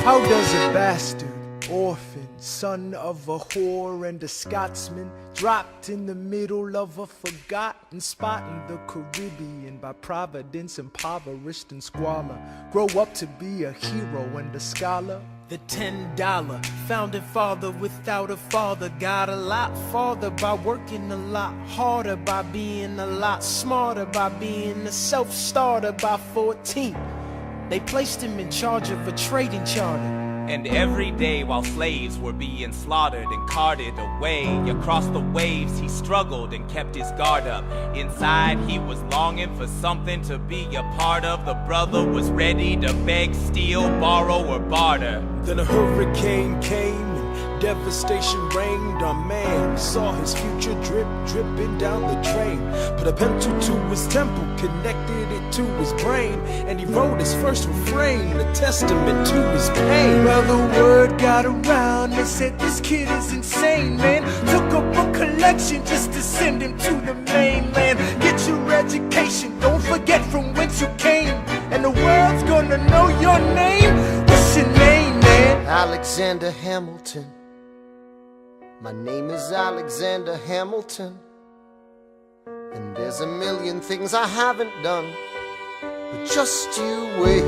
How does a bastard, orphan, son of a whore and a Scotsman, dropped in the middle of a forgotten spot in the Caribbean by providence, impoverished and squalor, grow up to be a hero and a scholar? The $10 founding father without a father got a lot farther by working a lot harder, by being a lot smarter, by being a self-starter. By 14, they placed him in charge of a trading charter. And every day while slaves were being slaughtered and carted away across the waves, he struggled and kept his guard up. Inside he was longing for something to be a part of. The brother was ready to beg, steal, borrow, or barter. Then a hurricane came and devastation reigned. Our man saw his future dripping down the drain. Put a pencil to his temple, connected it to his brain, and he wrote his first refrain, a testament to his pain. Well, the word got around, they said this kid is insane, man. Took up a collection just to send him to the mainland. Get your education, don't forget from whence you came, and the world's gonna know your name. What's your name, man? Alexander Hamilton. My name is Alexander Hamilton, and there's a million things I haven't done, but just you wait,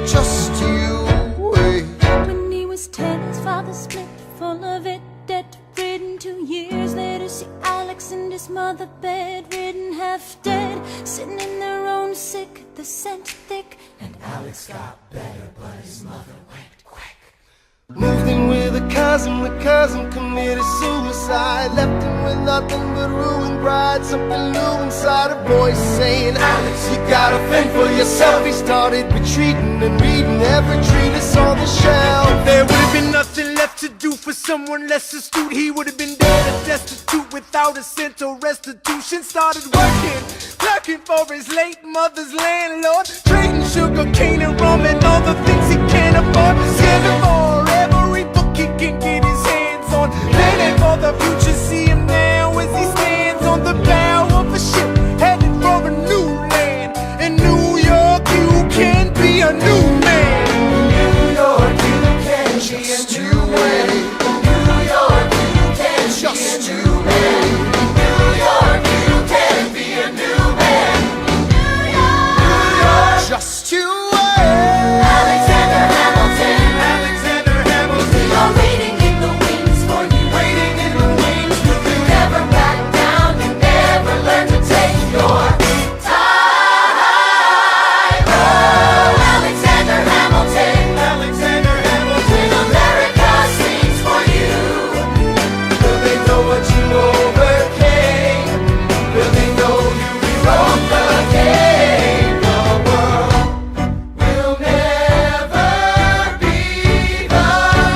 just you wait. When he was 10, his father split, full of it, debt-ridden. 2 years later, see Alex and his mother bedridden, half dead, sitting in their own sick, the scent thick. And Alex got better, but his mother went quick. Moved in with the cousin committed suicide. Left him with nothing but ruined pride. Something new inside a voice saying, Alex, you gotta fend for yourself. He started retreating and reading every treatise on the shelf. There would have been nothing left to do for someone less astute. He would have been dead and destitute without a cent or restitution. Started working, clerking for his late mother's landlord, trading sugar cane and rum and all the things he can't afford. Scamming for every book he can get his hands on, planning for the future. See him now as he stands on the bow of a ship, headed for a new land. In New York you can be a new man. New York, you can just be a new man. New York, you can just be a new man. New York, you can be a new man. New York, just you wait. Alexander Hamilton, Alexander Hamilton, you're waiting in the wings for you. waiting in the wings. You never back down, you never learn to take your time. Oh, Alexander Hamilton, Alexander Hamilton, America sings for you. Will they know what you overcame? Will they know you rewrote the game? The world will never be the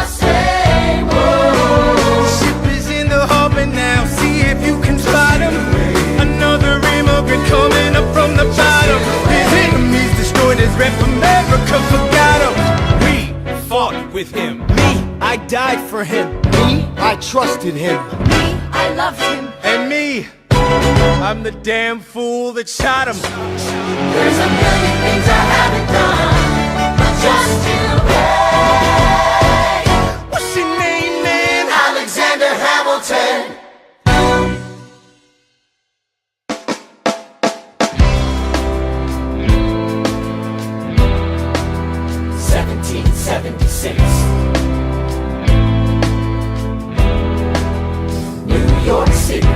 same. Oh, ship is in the harbor now, see if you can spot him. Another immigrant coming up from the bottom. His enemies destroyed his rep, America forgot him. We fought with him, me, I died for him. me, I trusted him. Me, I loved him. And me, I'm the damn fool that shot him. There't a million things I haven't done, but just you wait. What's your name, man? Alexander Hamilton. New York City.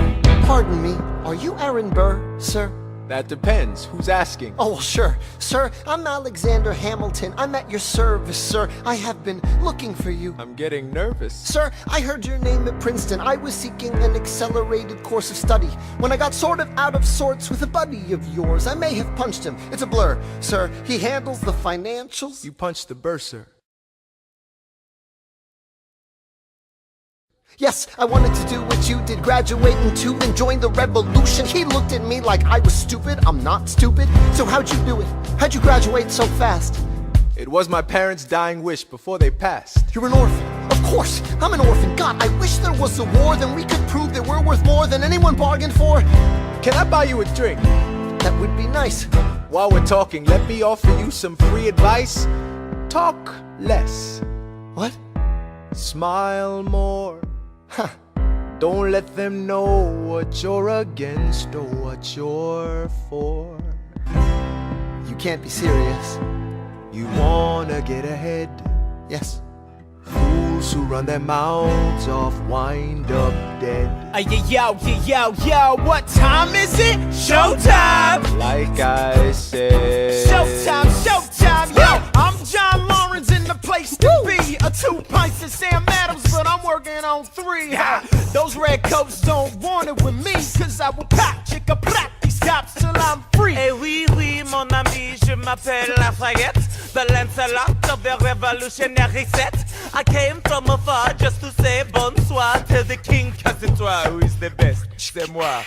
Pardon me, are you Aaron Burr, sir? That depends. Who's asking? Oh, well, sure. Sir, I'm Alexander Hamilton. I'm at your service, sir. I have been looking for you. I'm getting nervous. Sir, I heard your name at Princeton. I was seeking an accelerated course of study. When I got sort of out of sorts with a buddy of yours, I may have punched him. It's a blur. Sir, he handles the financials. You punched the bursar. Yes, I wanted to do what you did, graduate into and join the revolution. He looked at me like I was stupid. I'm not stupid. So how'd you do it? How'd you graduate so fast? It was my parents' dying wish before they passed. You're an orphan. Of course, I'm an orphan. God, I wish there was a war, then we could prove that we're worth more than anyone bargained for. Can I buy you a drink? That would be nice. While we're talking, let me offer you some free advice. Talk less. What? Smile more. Huh. Don't let them know what you're against or what you're for. You can't be serious. You wanna get ahead. Yes. Fools who run their mouths off wind up dead. Yo, what time is it? Showtime! Like I said. Showtime, yo! I'm John Lawrence in the place to be. A 2 pints of Sam Adams, but I'm working on 3. Ha! Those red coats don't want it with me, cause I will pop, chicka, plop these cops till I'm free. Eh oui, mon ami, je m'appelle Lafayette, the Lancelot of the revolutionary set. I came from afar just to say bonsoir to the king, cause it's who is the best, c'est moi.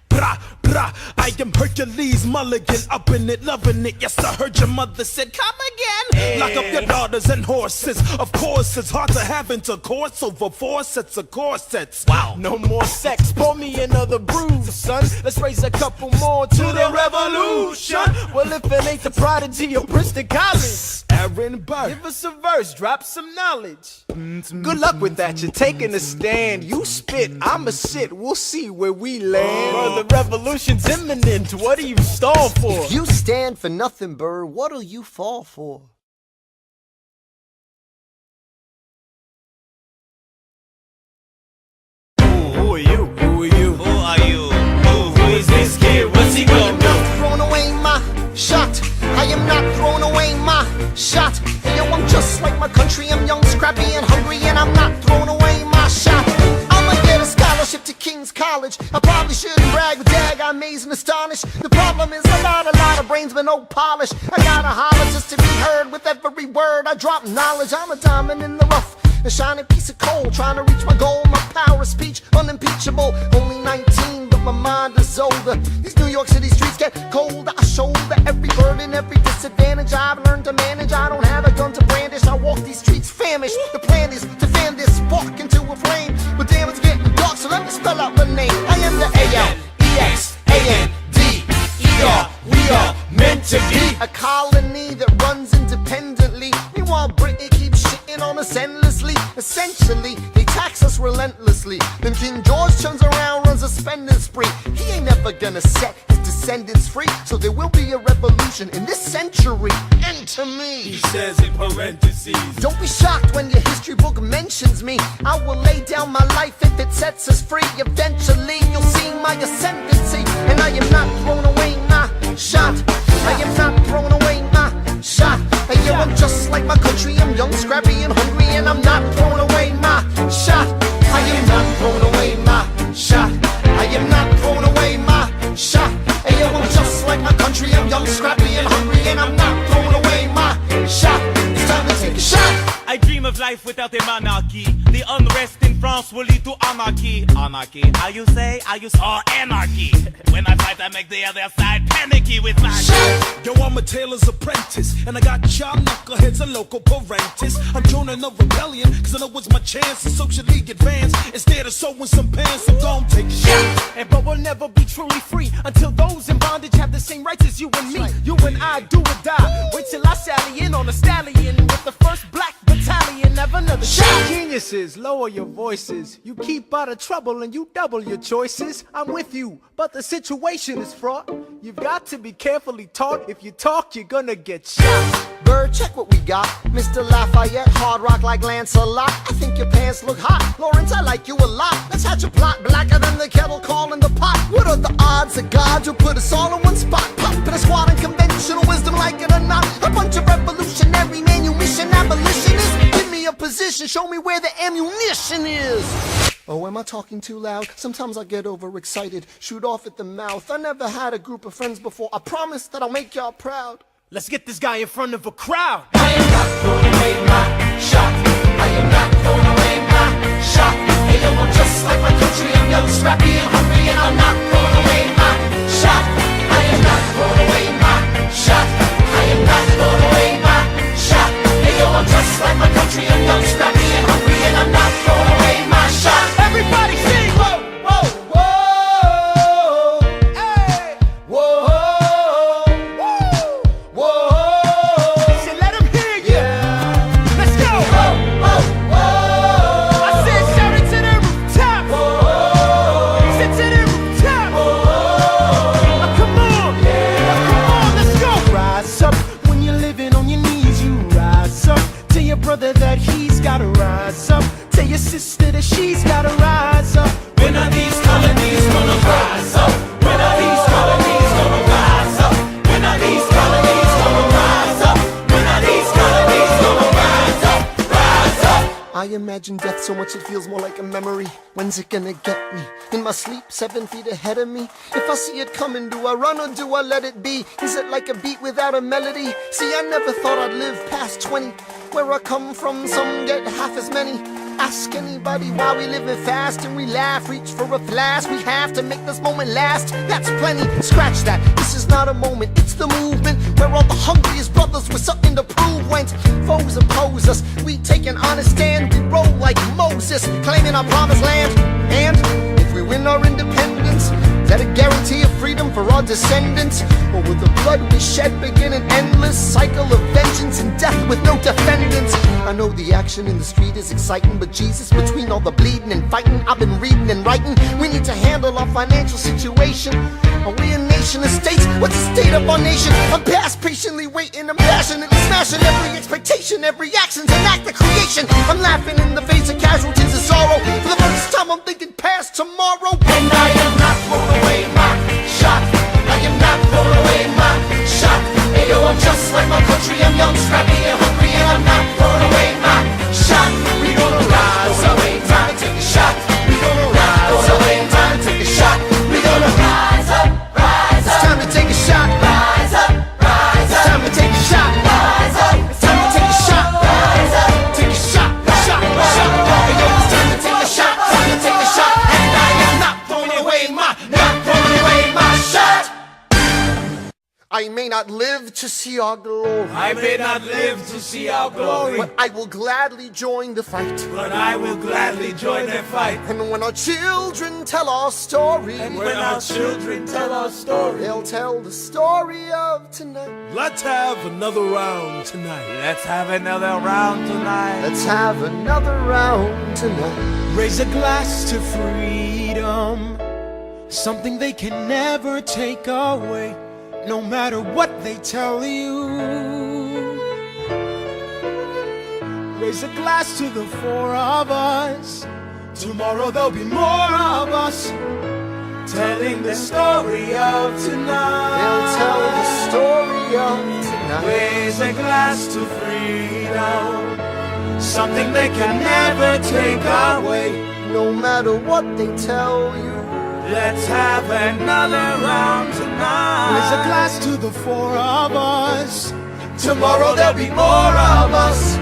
Brah, brah, I am Hercules Mulligan, up in it, loving it. Yes, I heard your mother said, come again. Lock up your daughters and horses. Of course, it's hard to have intercourse over 4 sets of corsets. Wow. No more sex, pour me another brew, son. Let's raise a couple more to the revolution. Well, if it ain't the prodigy of Princeton College, Aaron Burr. give us a verse, drop some knowledge. Good luck with that, you're taking a stand. You spit, I'ma sit, we'll see where we land. Bro, the revolution's imminent, what do you stall for? You stand for nothing, Burr. What'll you fall for? Who are you? Who are you? Who are you? Who is this kid? What's he gonna do? Throwing away my shot. I am not throwing away my shot. And yo, I'm just like my country. I'm young, scrappy, and hungry, and I'm not throwing away my shot. I'ma get a scholarship to King's College. I probably shouldn't brag, but dag, I'm amazed and astonished. The problem is a lot of brains, but no polish. I gotta holler just to be heard. With every word I drop knowledge. I'm a diamond in the rough, a shining piece of coal, trying to reach my goal. My power of speech, unimpeachable. Only 19, but my mind is older. These New York City streets get colder. I shoulder every burden, every disadvantage I've learned to manage. I don't have a gun to brandish. I walk these streets famished. The plan is to fan this spark into a flame. But damn, it's getting dark, so let me spell out the name. I am the A-L-E-X-A-N-D-E-R. We are meant to be a colony that runs independently. Meanwhile, Britain keeps shitting on us endlessly. Essentially, they tax us relentlessly. Then King George turns around, runs a spending spree. He ain't never gonna set his descendants free. So there will be a revolution in this century. Enter me. He says in parentheses. Don't be shocked when your history book mentions me. I will lay down my life if it sets us free. Eventually, you'll see my ascendancy. And I am not throwing away my shot. I am not throwing away my shot. Hey, yo, I'm just like my country. I'm young, scrappy, and hungry, and I'm not throwing away my shot. I am not throwing away my shot. I am not throwing away my shot. Hey, yo, I'm just like my country. I'm young, scrappy, and hungry, and I'm not throwing away my shot. It's time to take a shot. I dream of life without a monarchy. The unrest in France will lead to anarchy. Anarchy, how you say? Or anarchy. When I fight, I make the other side panicky with my shot. Yo, I'm a tailor's apprentice, and I got y'all knuckleheads and local parentis. I'm joining a rebellion, cause I know it's my chance to socially advance. Instead of sewing some pants, so don't take a shot. But we'll never be truly free until those in bondage have the same rights as you and me. You and I do or die. Wait till I sally in on a stallion with the first black battalion. Have another shot. Geniuses, lower your voices. You keep out of trouble and you double your choices. I'm with you, but the situation is fraught. You've got to be carefully taught. If you talk, you're gonna get shot. Bird, check what we got. Mr. Lafayette, hard rock like Lancelot. I think your pants look hot. Lawrence, I like you a lot. Let's hatch a plot blacker than the kettle calling the pot. What are the odds of God will put us all in one spot? Pop in a squad and conventional wisdom, like it or not. A bunch of revolutionary manumission abolitionists. Give me a position, show me where the ammunition is. Oh, am I talking too loud? Sometimes I get overexcited, shoot off at the mouth. I never had a group of friends before. I promise that I'll make y'all proud. Let's get this guy in front of a crowd. I am not throwing away my shot. I am not throwing away my shot. Hey, yo, I'm just like my country. I'm young, scrappy, and hungry, and I'm not throwing away my shot. I am not throwing away my shot. I am not throwing away my shot. Hey, yo, I'm just like my country. I'm young, scrappy, and hungry, and I'm not throwing away my shot. Everybody sing! Whoa, whoa, whoa, hey, whoa. Whoa, So let him hear you. yeah. Let's go! Whoa, whoa, imagine death so much it feels more like a memory. When's it gonna get me? In my sleep, 7 feet ahead of me. If I see it coming, do I run or do I let it be? Is it like a beat without a melody? See, I never thought I'd live past 20. Where I come from, some get half as many. Ask anybody why we living fast and we laugh, reach for a flash. We have to make this moment last. That's plenty, scratch that. This is not a moment, it's the movement. Where all the hungriest brothers with something to prove. When foes oppose us, we take an honest stand. We roll like Moses, claiming our promised land. And if we win our independence, is that a guarantee of freedom for our descendants? Or will the blood we shed begin an endless cycle of vengeance and death with no defendants? I know the action in the street is exciting, but Jesus, between all the bleeding and fighting I've been reading and writing, we need to handle our financial situation. Are we a nation of states? What's the state of our nation? I'm past patiently waiting, I'm passionately smashing every expectation, every action's an act of creation. I'm laughing in the face of casualties of sorrow. For the first time I'm thinking past tomorrow. And I am not throwing away my shot. I am not throwing away my shot. Hey yo, I'm just like my country, I'm young, scrappy and hungry, and I'm not throwing away my shot. We gonna rise up, time to take a shot. We gonna rise up, time to take a shot. We gonna rise up, rise up. It's time to take a shot. Rise up, rise up. It's time to take a shot. Rise up. It's time to take a shot. Rise up. Take a shot, shot, shot. Hey yo, it's time to take a shot. Time to take a shot. And I am not throwing away my shot. I may not live to see our glory. I may not live to see our glory, but I will gladly join the fight. but I will gladly join their fight. And when our children tell our story, And when our children tell our story, they'll tell the story of tonight. let's have another round tonight. Let's have another round tonight. Let's have another round tonight. Raise a glass to freedom, something they can never take away, no matter what they tell you. Raise a glass to the four of us. Tomorrow there'll be more of us, telling the story of tonight. They'll tell the story of tonight. Raise a glass to freedom, something they can never take away. No matter what they tell you. Let's have another round tonight. Raise a glass to the four of us. Tomorrow there'll be more of us,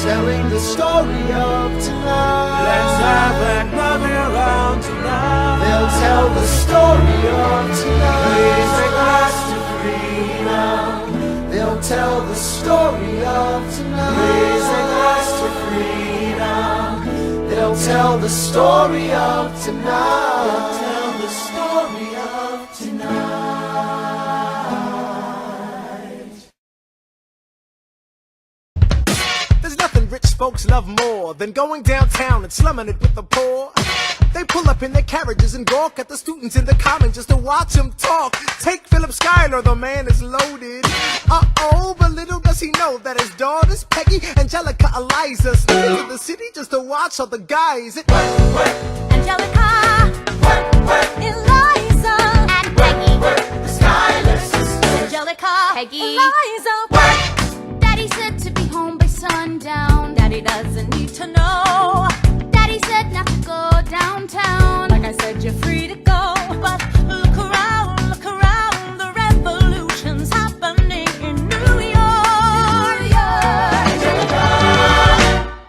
telling the story of tonight. let's have another round tonight. They'll tell the story of tonight. Raise a glass to freedom. They'll tell the story of tonight. Raise a glass to freedom. They'll tell the story of tonight. Tell the story of tonight. There's nothing rich folks love more than going downtown and slumming it with the poor. They pull up in their carriages and gawk at the students in the common just to watch them talk. Take Philip Schuyler, the man is loaded. Uh-oh, but little does he know that his daughters, Peggy, Angelica, Eliza, sneak into the city just to watch all the guys. Angelica, Eliza, and Peggy, The Schuyler sisters. Angelica, Peggy. Eliza, Daddy said to be home by sundown. Daddy doesn't need to know. Daddy said not to go downtown. Like I said, you're free to go. But look around, the revolution's happening in New York. Angelica,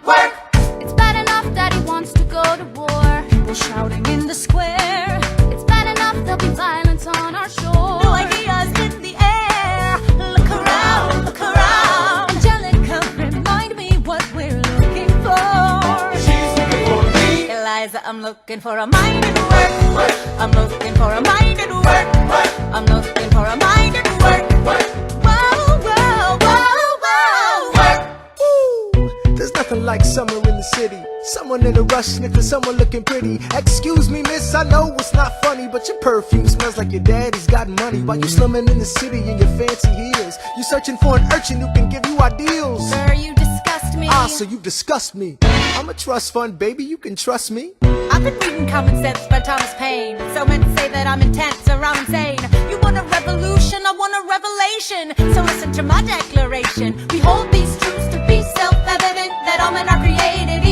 work. It's bad enough Daddy wants to go to war. People shouting in the square. It's bad enough there'll be violence on our shore. New ideas in the air. Look around, Angelica, remind me what we're looking for. She's looking for me. Eliza, I'm looking for a mind and work. I'm looking for a mind and work. I'm looking for a mind and work. Whoa, whoa, whoa, whoa. Work. Ooh, there's nothing like summer in the city. Someone in a rush, sniffing someone looking pretty. Excuse me, miss, I know it's not funny, but your perfume smells like your daddy's got money. While you slumming in the city in your fancy heels, you searching for an urchin who can give you ideals. Sir, you disgust me. Ah, so you disgust me. I'm a trust fund, baby, you can trust me. I've been reading Common Sense by Thomas Paine. So men say that I'm intense or I'm insane. You want a revolution, I want a revelation. So listen to my declaration. We hold these truths to be self-evident, that all men are created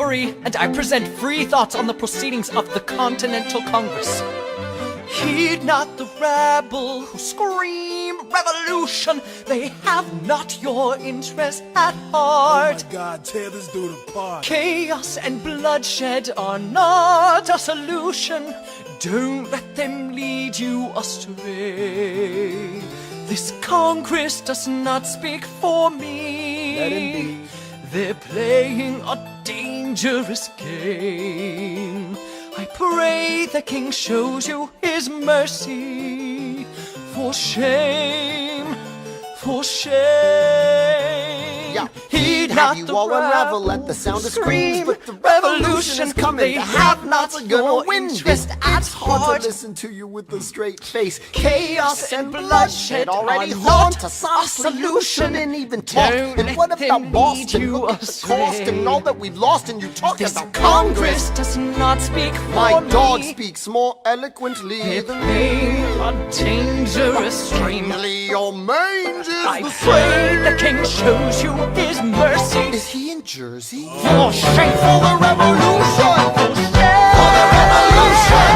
Murray, and I present free thoughts on the proceedings of the Continental Congress. Heed not the rabble who scream revolution. They have not your interest at heart. Oh my God, tear this dude apart. Chaos and bloodshed are not a solution. Don't let them lead you astray. This Congress does not speak for me. Let him be. They're playing a dangerous game. I pray the King shows you his mercy. For shame, for shame. Yeah, Heed have not you the all unravel rabble at the sound of who screams, scream but the revolution is coming. They The have not have-nots are gonna your win. interest at It's hard heart. to listen to you with a straight face. Chaos and bloodshed already are haunt not us. a Honestly, you solution. shouldn't even talk. Don't And let what them about lead Boston? you Look at the cost astray. and all that we've lost, and you talk This about Congress does not speak for My me. dog speaks more eloquently They're than playing a dangerous game. me. Your mange is I the pray the King shows you his mercy. Is he in Jersey? For shame, For the revolution! for the revolution.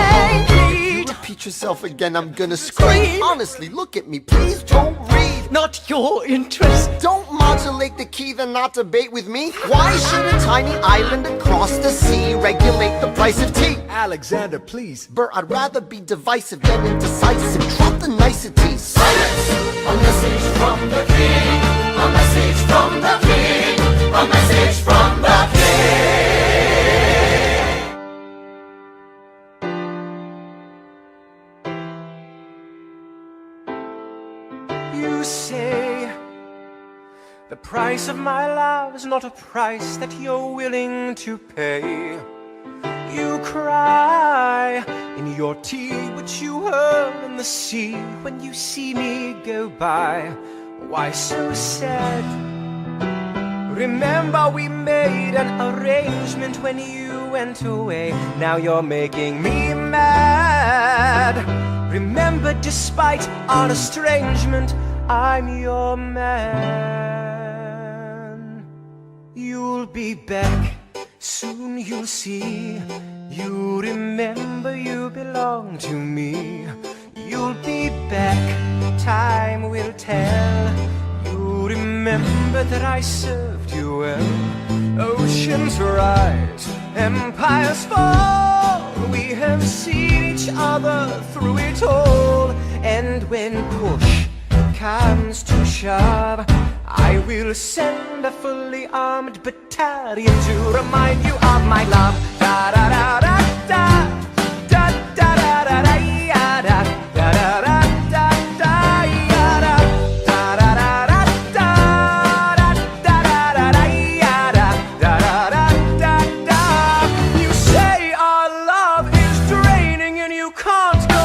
You repeat yourself again, I'm gonna scream. Honestly, look at me, please don't read. Not your interest. Don't modulate the key, then not debate with me. Why should a tiny island across the sea regulate the price of tea? Alexander, please. Bert, I'd rather be divisive than indecisive. Drop the niceties. Silence! A message from the King. A message from the King. A message from the King. You say the price of my love is not a price that you're willing to pay. You cry in your tea, which you hurl in the sea when you see me go by. Why so sad? Remember we made an arrangement when you went away. Now you're making me mad. Remember, despite our estrangement, I'm your man. You'll be back, soon you'll see. You remember you belong to me. You'll be back, time will tell. You remember that I served you well. Oceans rise, empires fall. We have seen each other through it all. And when push comes to shove, I will send a fully armed battalion to remind you of my love. Da da da da da da da da da da ya da da da da da da ya da da da da da da da da da da ya da da da da da. You say our love is draining and you can't go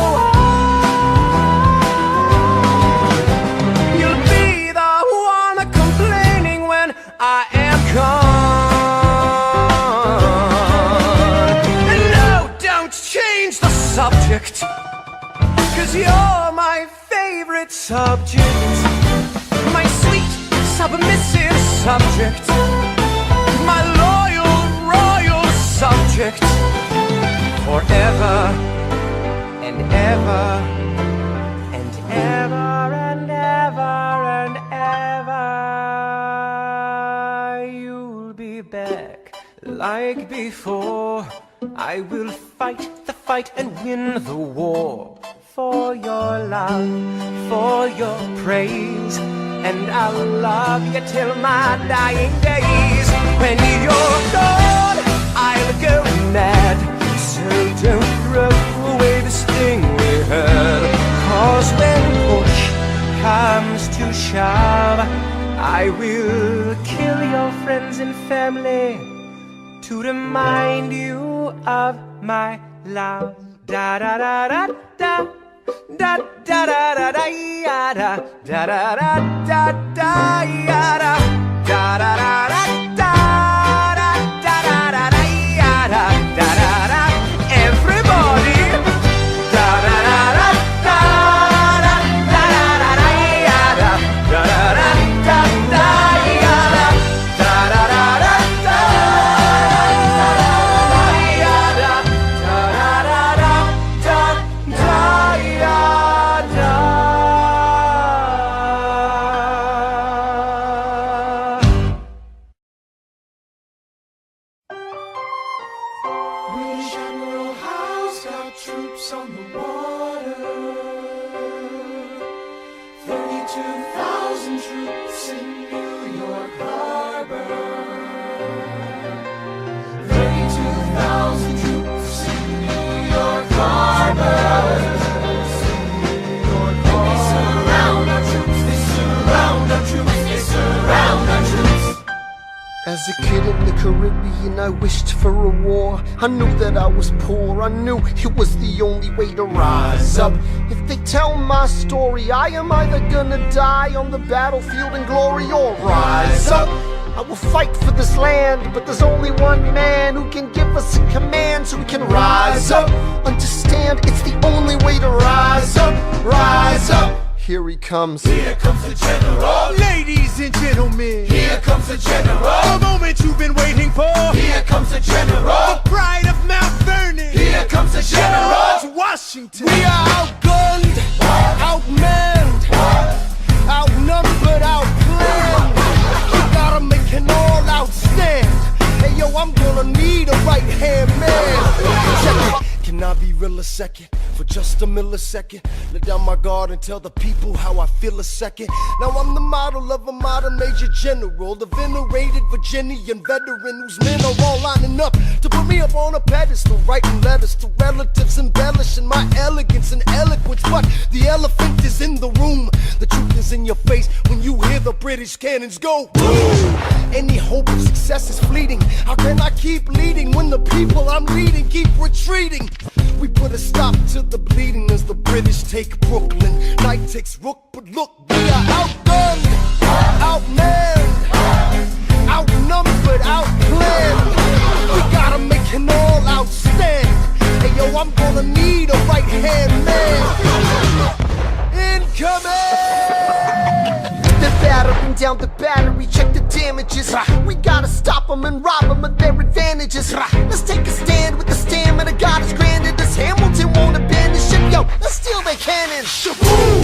on. You'll be the one complaining when I am gone. And no, don't change the subject, 'cause you're my favorite subject. My sweet, submissive subject. My loyal, royal subject. Forever and ever and ever and ever and ever. You'll be back like before. I will fight the fight and win the war. For your love, for your praise. And I'll love you till my dying days. When you're gone, I'll go mad. So don't throw away this thing we had. 'Cause when push comes to shove, I will kill your friends and family to remind you of my love. Da da da da da da da da da da ya da da da da da da ya da da da da da da da da da da ya da da da da. Everybody, da da da da da da da da da ya da da da da da da ya da da da da da da. As a kid in the Caribbean, I wished for a war. I knew that I was poor, I knew it was the only way to rise up. If they tell my story, I am either gonna die on the battlefield in glory or rise up. I will fight for this land, but there's only one man who can give us a command so we can rise up. Understand, it's the only way to rise up, rise up. Here he comes. Here comes the general. Ladies and gentlemen, Here comes the general. the moment you've been waiting for. Here comes the general. The pride of Mount Vernon. Here comes the general. George Washington. We are outgunned, outmanned, outnumbered, outplanned. You gotta make an all-out stand. Hey yo, I'm gonna need a right-hand man. Check it. Can I be real a second? For just a millisecond, let down my guard and tell the people how I feel a second. Now I'm the model of a modern major general, the venerated Virginian veteran whose men are all lining up to put me up on a pedestal, writing letters to relatives, embellishing my elegance and eloquence. But the elephant is in the room. The truth is in your face when you hear the British cannons go boom. Any hope of success is fleeting. How can I keep leading when the people I'm leading keep retreating? We put a stop to the bleeding as the British take Brooklyn. Night takes Rook, but look, we are outgunned, outmanned, outnumbered, outplanned. We gotta make an all-out stand. Hey yo, I'm gonna need a right-hand man. Incoming! They're battering down the battery, check the damages. We gotta stop them and rob them of their advantages. Let's take a stand with the stamina God has granted us. Hamilton won't abandon ship, yo, let's steal their cannon.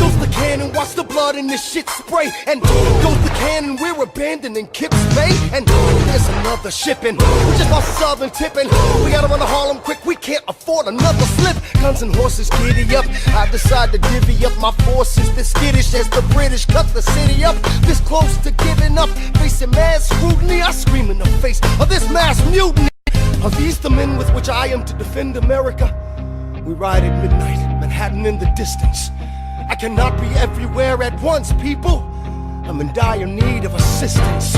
Goes the cannon, watch the blood in this shit spray. And goes the cannon, we're abandoning Kips Bay. And there's another shipping, we just lost Southern tipping. We gotta run to Harlem quick, we can't afford another slip. Guns and horses giddy up, I decide to divvy up my forces. This skittish as the British cut the city up. This close to giving up, facing mass scrutiny, I scream in the face of this mass mutiny. Are these the men with which I am to defend America? We ride at midnight, Manhattan in the distance. I cannot be everywhere at once, people. I'm in dire need of assistance.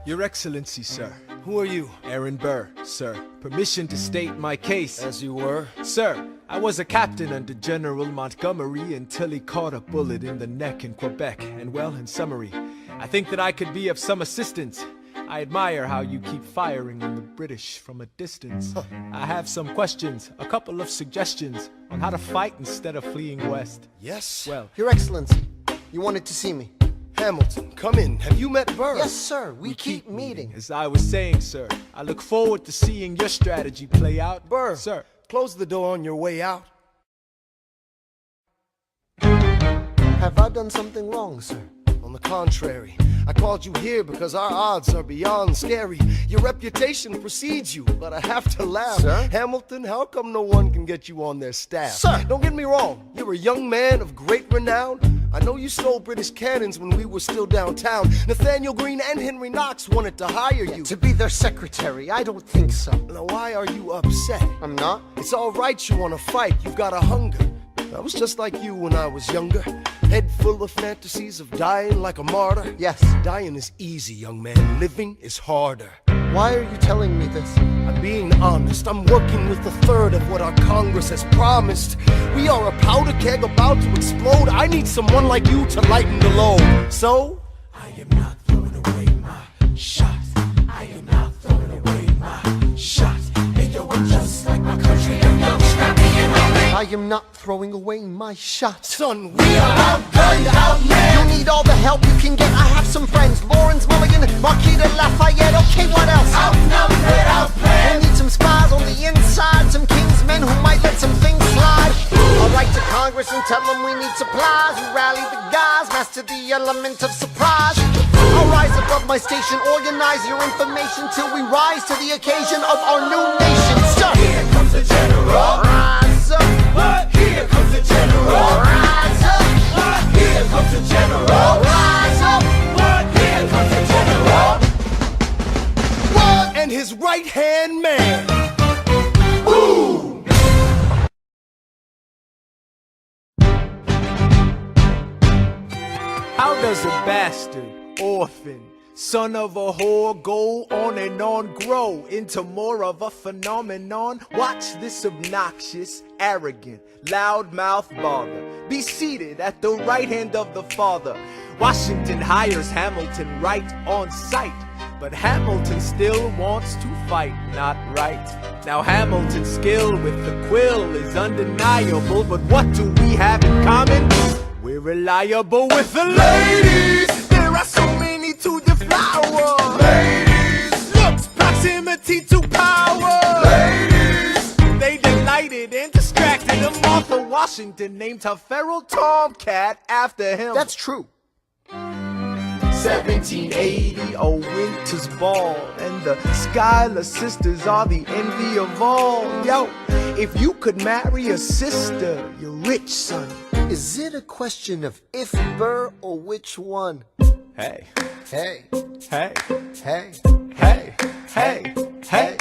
Your Excellency, sir. Who are you? Aaron Burr, sir. Permission to state my case. As you were. Sir, I was a captain under General Montgomery until he caught a bullet in the neck in Quebec. And well, in summary, I think that I could be of some assistance. I admire how you keep firing on the British from a distance. I have some questions, a couple of suggestions on how to fight instead of fleeing west. Yes? Well, Your Excellency, you wanted to see me. Hamilton, come in. Have you met Burr? Yes, sir. We keep meeting. as I was saying, sir, I look forward to seeing your strategy play out. Burr, Sir, close the door on your way out. Have I done something wrong, sir? On the contrary, I called you here because our odds are beyond scary. Your reputation precedes you, but I have to laugh. Sir? Hamilton, how come no one can get you on their staff? Sir! Don't get me wrong, you're a young man of great renown. I know you stole British cannons when we were still downtown. Nathaniel Greene and Henry Knox wanted to hire you. To be their secretary, I don't think so. Now why are you upset? I'm not. It's all right you want to fight, you've got a hunger. I was just like you when I was younger. Head full of fantasies of dying like a martyr. Yes. Dying is easy, young man. Living is harder. Why are you telling me this? I'm being honest. I'm working with a third of what our Congress has promised. We are a powder keg about to explode. I need someone like you to lighten the load. So? I am not throwing away my shot. I am not throwing away my shot. Hey yo, I'm just like my country. I'm young, scrappy, and lonely. I am not throwing away my shot. Son, we are outgunned, outmanned. You need all the help you can get. I have some friends. Lawrence Mulligan, Marquis de Lafayette. Okay, what else? Outnumbered, outplanned. We'll need some spies on the inside. Some kingsmen who might let some things slide. I'll write to Congress and tell them we need supplies. We rally the guys, master the element of surprise. I'll rise above my station, organize your information till we rise to the occasion of our new nation. Sir, here comes the general. Rise up. What? Here comes the general. Rise up. What? Here comes the general. Rise up. What? Here comes the general. What? And his right-hand man. Boom! how does a bastard, orphan, Son of a whore, go on and on, grow into more of a phenomenon. Watch this obnoxious, arrogant, loudmouth bother be seated at the right hand of the Father. Washington hires Hamilton right on sight, but Hamilton still wants to fight, not right. Now Hamilton's skill with the quill is undeniable, but what do we have in common? We're reliable with the ladies. There are so many to deflower. Ladies. Looks, proximity to power. Ladies. They delighted and distracted. And Martha Washington named her feral tomcat after him. That's true. 1780, a winter's ball, and the Schuyler sisters are the envy of all. Yo, if you could marry a sister, you're rich, son. Is it a question of if, Burr, or which one? Hey, Hey, hey, hey. hey, hey, hey, hey.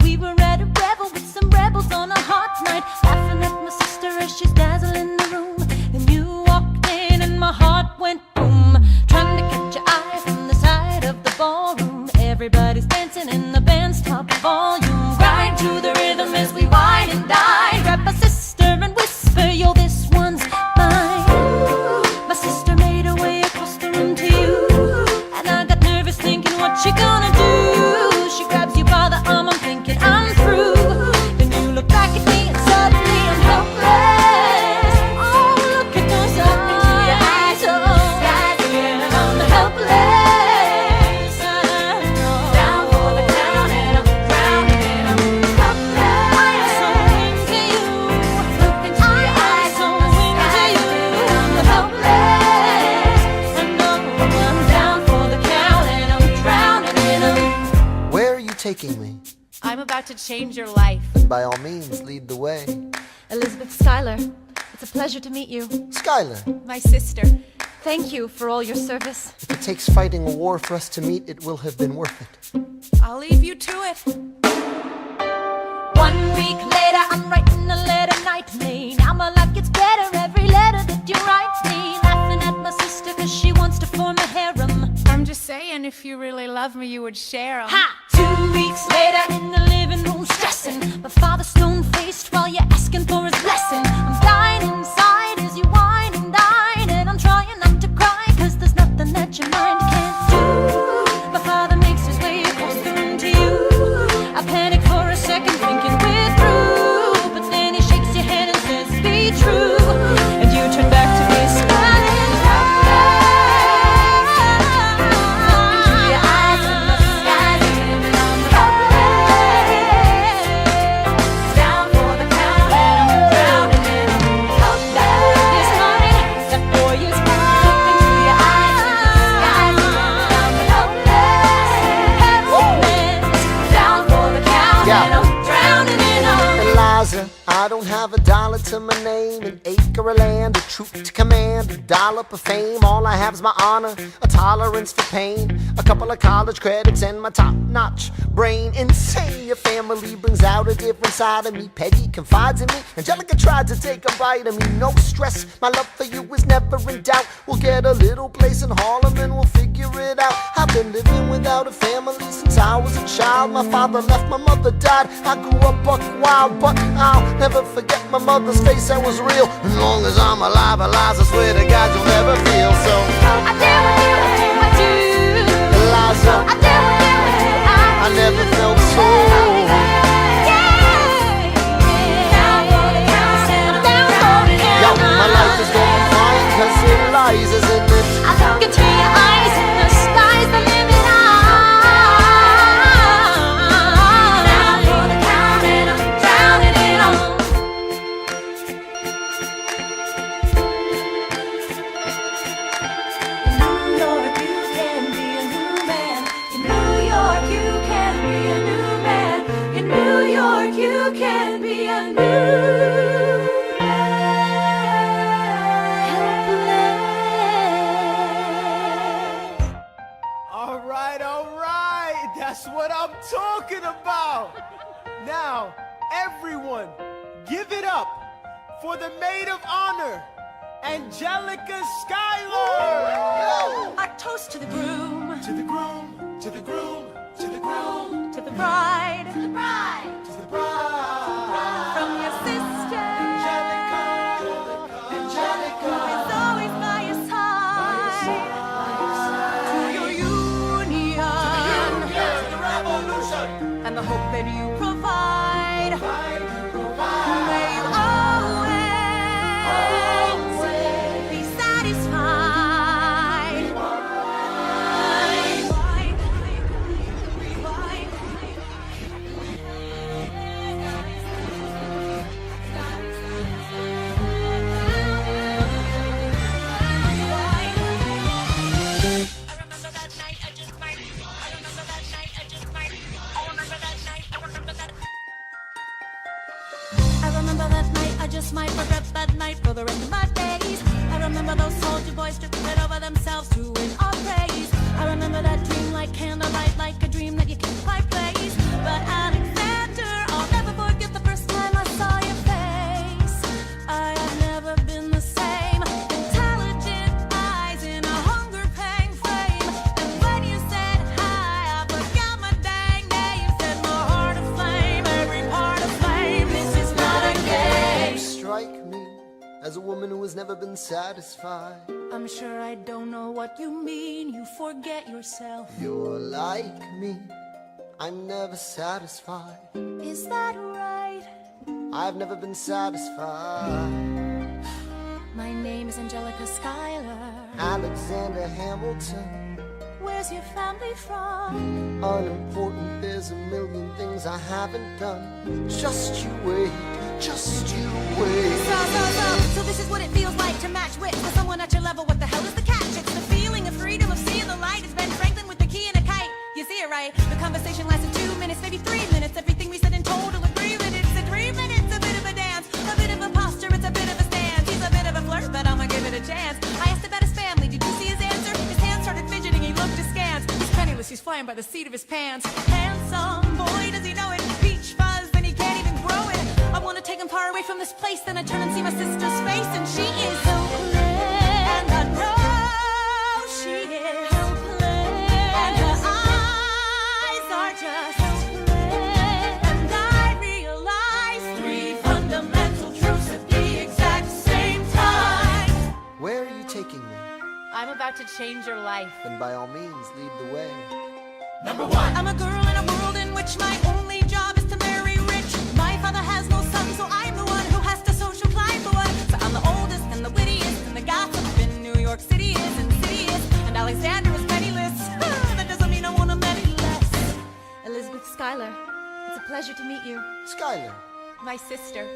We were at a revel with some rebels on a hot night, laughing at my sister as she's dazzling the room. Then you walked in and my heart went boom, trying to catch your eye from the side of the ballroom. Everybody's dancing in the band's top volume. Grind to the rhythm as we wine and dine. Grab my sister and whisper, yo, this one's mine. My sister made her way across the room to you, and I got nervous thinking, what you gonna do? She grabs you by the arm, I'm thinking I'm through. Then you look back at me and suddenly I'm helpless. Oh, look at those eyes, oh, yeah, I'm helpless. Down for the count and I'm drowning and I'm helpless. I am so into you. Look into your eyes, so into you. I'm helpless. And no, I'm down for the count and I'm drowning and I'm. Where are you taking me? I'm about to change your life. And by all means, lead the way. Elizabeth Schuyler, it's a pleasure to meet you. Schuyler, My sister. Thank you for all your service. if it takes fighting a war for us to meet, it will have been worth it. I'll leave you to it. 1 week later, I'm writing a letter nightly. Now my life gets better every letter that you write me. Laughing at my sister cause she wants to form a harem. I'm just saying, if you really love me, you would share 'em. Ha! 2 weeks later in the living room stressing. My father's stone-faced while you're asking for his blessing. I'm dying inside as you whine and dine, and I'm trying not to cry cause there's nothing that your mind can't do. My father makes his way across the room to you. I panic for a second thinking we're through, but then he shakes your hand and says be true, and you turn back to me smiling. I don't have a dollar to my name, an acre of land, a troop to command, a dollop of fame. All I have is my honor, a tolerance for pain, a couple of college credits and my top-notch brain. Insane, your family brings out a different side of me. Peggy confides in me, Angelica tried to take a bite of me. No stress, my love for you is never in doubt. We'll get a little place in Harlem and we'll figure it out. I've been living without a family since I was a child. My father left, my mother died. I grew up buck wild, but I'll never forget my mother's face, that was real. As long as I'm alive, Eliza, I swear to God you'll never feel so. I do, I do. Eliza, I do, I never felt so. Yo, my life is going fine, cause Eliza's in it. I look into your eyes and the sky's the limit. Down for the count and I'm drowning it all. In New York you can be a new man. In New York you can be a That's what I'm talking about. Now, everyone, give it up for the maid of honor, Angelica Schuyler. Our toast to the groom, To the groom, to the groom, to the groom, to the bride, to the bride. from your sister, Angelica. is always by your side. To your union, The revolution. and the hope that you provide. May you always be satisfied. I remember that night, I just might regret that night for the rest of my days. I remember those soldier boys stripping it over themselves to win our praise. I remember that dream like candlelight, like a dream that you can't quite place. But Alexander, I'll never forget the first time I saw your face. I have never been the same. Intelligent eyes in a hunger pang frame. And when you said hi, I forgot my dang name. Set my heart aflame, every part aflame. This is not a game. You strike me as a woman who has never been satisfied. I'm sure I don't know what you mean. You forget yourself. You're like me, I'm never satisfied. Is that right? I've never been satisfied. My name is Angelica Schuyler. Alexander Hamilton, Where's your family from? unimportant, there's a million things I haven't done. Just you wait, just you wait. So this is what it feels like to match wits with someone at your level. What the hell is the catch? It's the feeling of freedom, of seeing the light. It's Ben Franklin with the key and a kite. You see it right? The conversation lasted 2 minutes, maybe 3 minutes. Everything we said in total agreement. It's a dream and it's a bit of a dance, a bit of a posture, it's a bit of a stance. He's a bit of a flirt, but I'ma give it a chance. I asked about his family. Did you see his answer? His hands started fidgeting. He looked askance. He's penniless. He's flying by the seat of his pants. Handsome boy, does he know it? Peach fuzz, and he can't even grow it. I wanna take him far away from this place. Then I turn and see my sister's face, and she is helpless. And I know she is helpless. And her eyes are just helpless. And I realize 3 fundamental truths at the exact same time. Where are you taking me? I'm about to change your life. Then by all means, lead the way. I'm a girl in a world in which my only job is to marry rich. My father has no son, so I'm the one who has to social climb the one. So I'm the oldest and the wittiest, and the gossip in New York City is insidious. And Alexander is penniless. That doesn't mean I want him any less. Elizabeth Schuyler, it's a pleasure to meet you. Schuyler, My sister.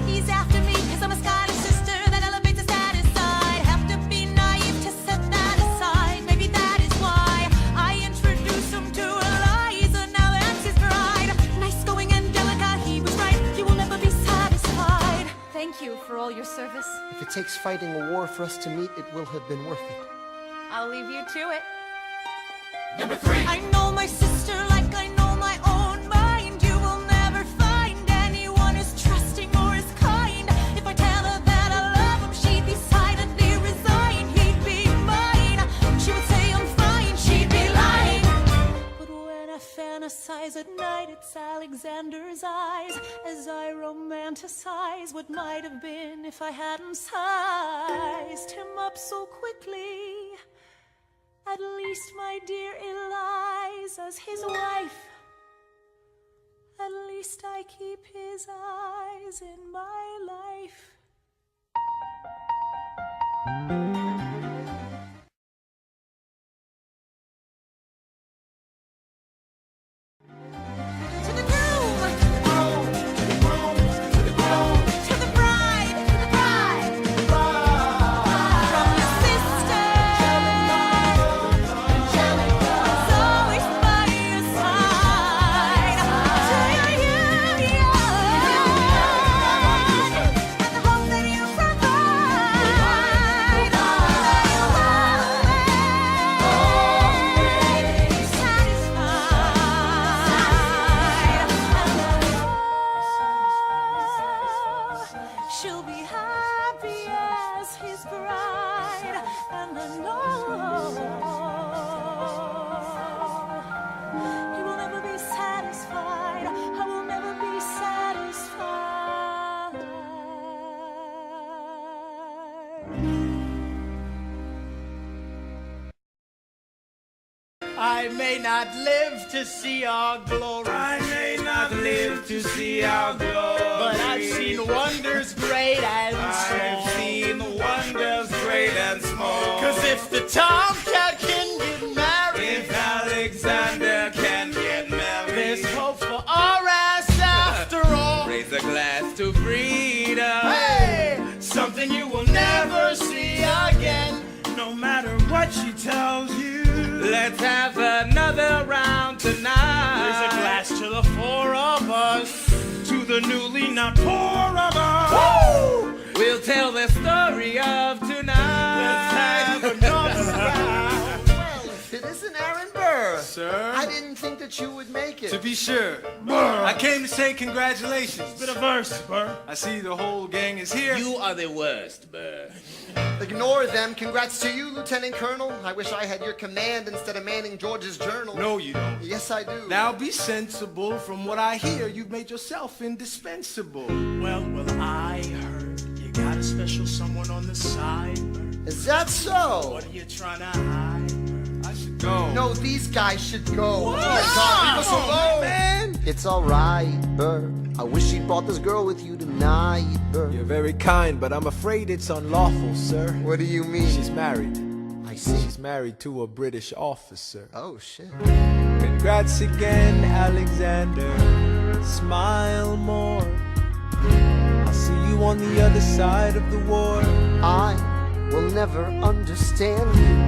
He's after me, cause I'm a Schuyler sister. That elevates a status side. Have to be naive to set that aside. Maybe that is why I introduced him to Eliza. Now that's his bride. Nice going, Angelica, he was right. You will never be satisfied. Thank you for all your service. if it takes fighting a war for us to meet, it will have been worth it. I'll leave you to it. I know my sister like I know my own mind. You will never find anyone as trusting or as kind. If I tell her that I love him, she'd be silently resigned. He'd be mine. She would say I'm fine, she'd be lying. But when I fantasize at night, it's Alexander's eyes as I romanticize what might have been if I hadn't sized him up so quickly. At least, my dear Eliza's his wife. At least I keep his eyes in my life. To the groom, to the bride, to the bride. From your sister, it's always by your side. To your union, and the hope that you provide. I may not live to see our glory. I may not live to see our glory, but I've seen wonders great and small. I've seen wonders great and small. 'Cause if the tomcat can get married, if Alexander can get married, there's hope for our ass after all. raise a glass to freedom. Hey, something you will never see again. No matter what she tells you, let's have another round tonight. Raise a glass to the four of us, to the newly not poor of us. Woo! We'll tell the story of tonight. Let's have another round. Well, if it isn't Aaron Burr. Sir? I didn't think that you would make it. To be sure, I came to say congratulations. Bit of verse, Burr. I see the whole gang is here. You are the worst, Burr. Ignore them. Congrats to you, Lieutenant Colonel. I wish I had your command instead of manning George's journal. No, you don't. Yes, I do. Now be sensible. From what I hear, you've made yourself indispensable. Well, I heard you got a special someone on the side, Burr. Is that so? What are you trying to hide, Burr? I should go. No, these guys should go. What? Oh my God, leave us Come on, alone. man. It's alright, Burr. I wish you brought this girl with you tonight, Burr. You're very kind, but I'm afraid it's unlawful, sir. What do you mean? She's married. I see. She's married to a British officer. Oh, shit. Congrats again, Alexander. Smile more. I'll see you on the other side of the war. I will never understand you.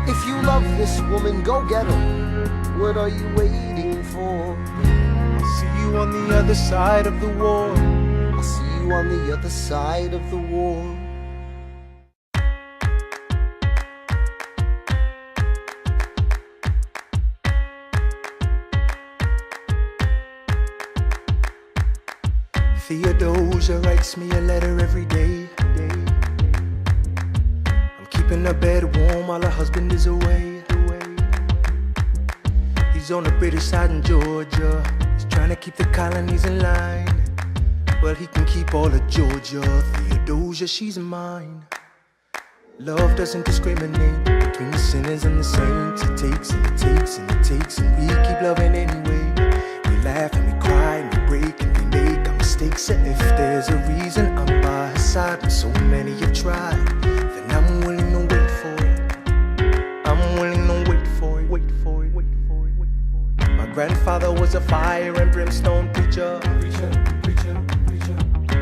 If you love this woman, go get her. What are you waiting for? I'll see you on the other side of the war. I'll see you on the other side of the war. Theodosia writes me a letter every day. I'm keeping her bed warm while her husband is away. He's on the British side in Georgia. He's trying to keep the colonies in line. Well, he can keep all of Georgia. Theodosia, she's mine. Love doesn't discriminate between the sinners and the saints. It takes and it takes and it takes, and we keep loving anyway. We laugh and we cry and we break and we make our mistakes. And if there's a reason I'm by her side when so many have tried, then I'm willing to wait for it. I'm willing to wait for it, wait for it, wait for it, wait for it. My grandfather was a fire and brimstone preacher.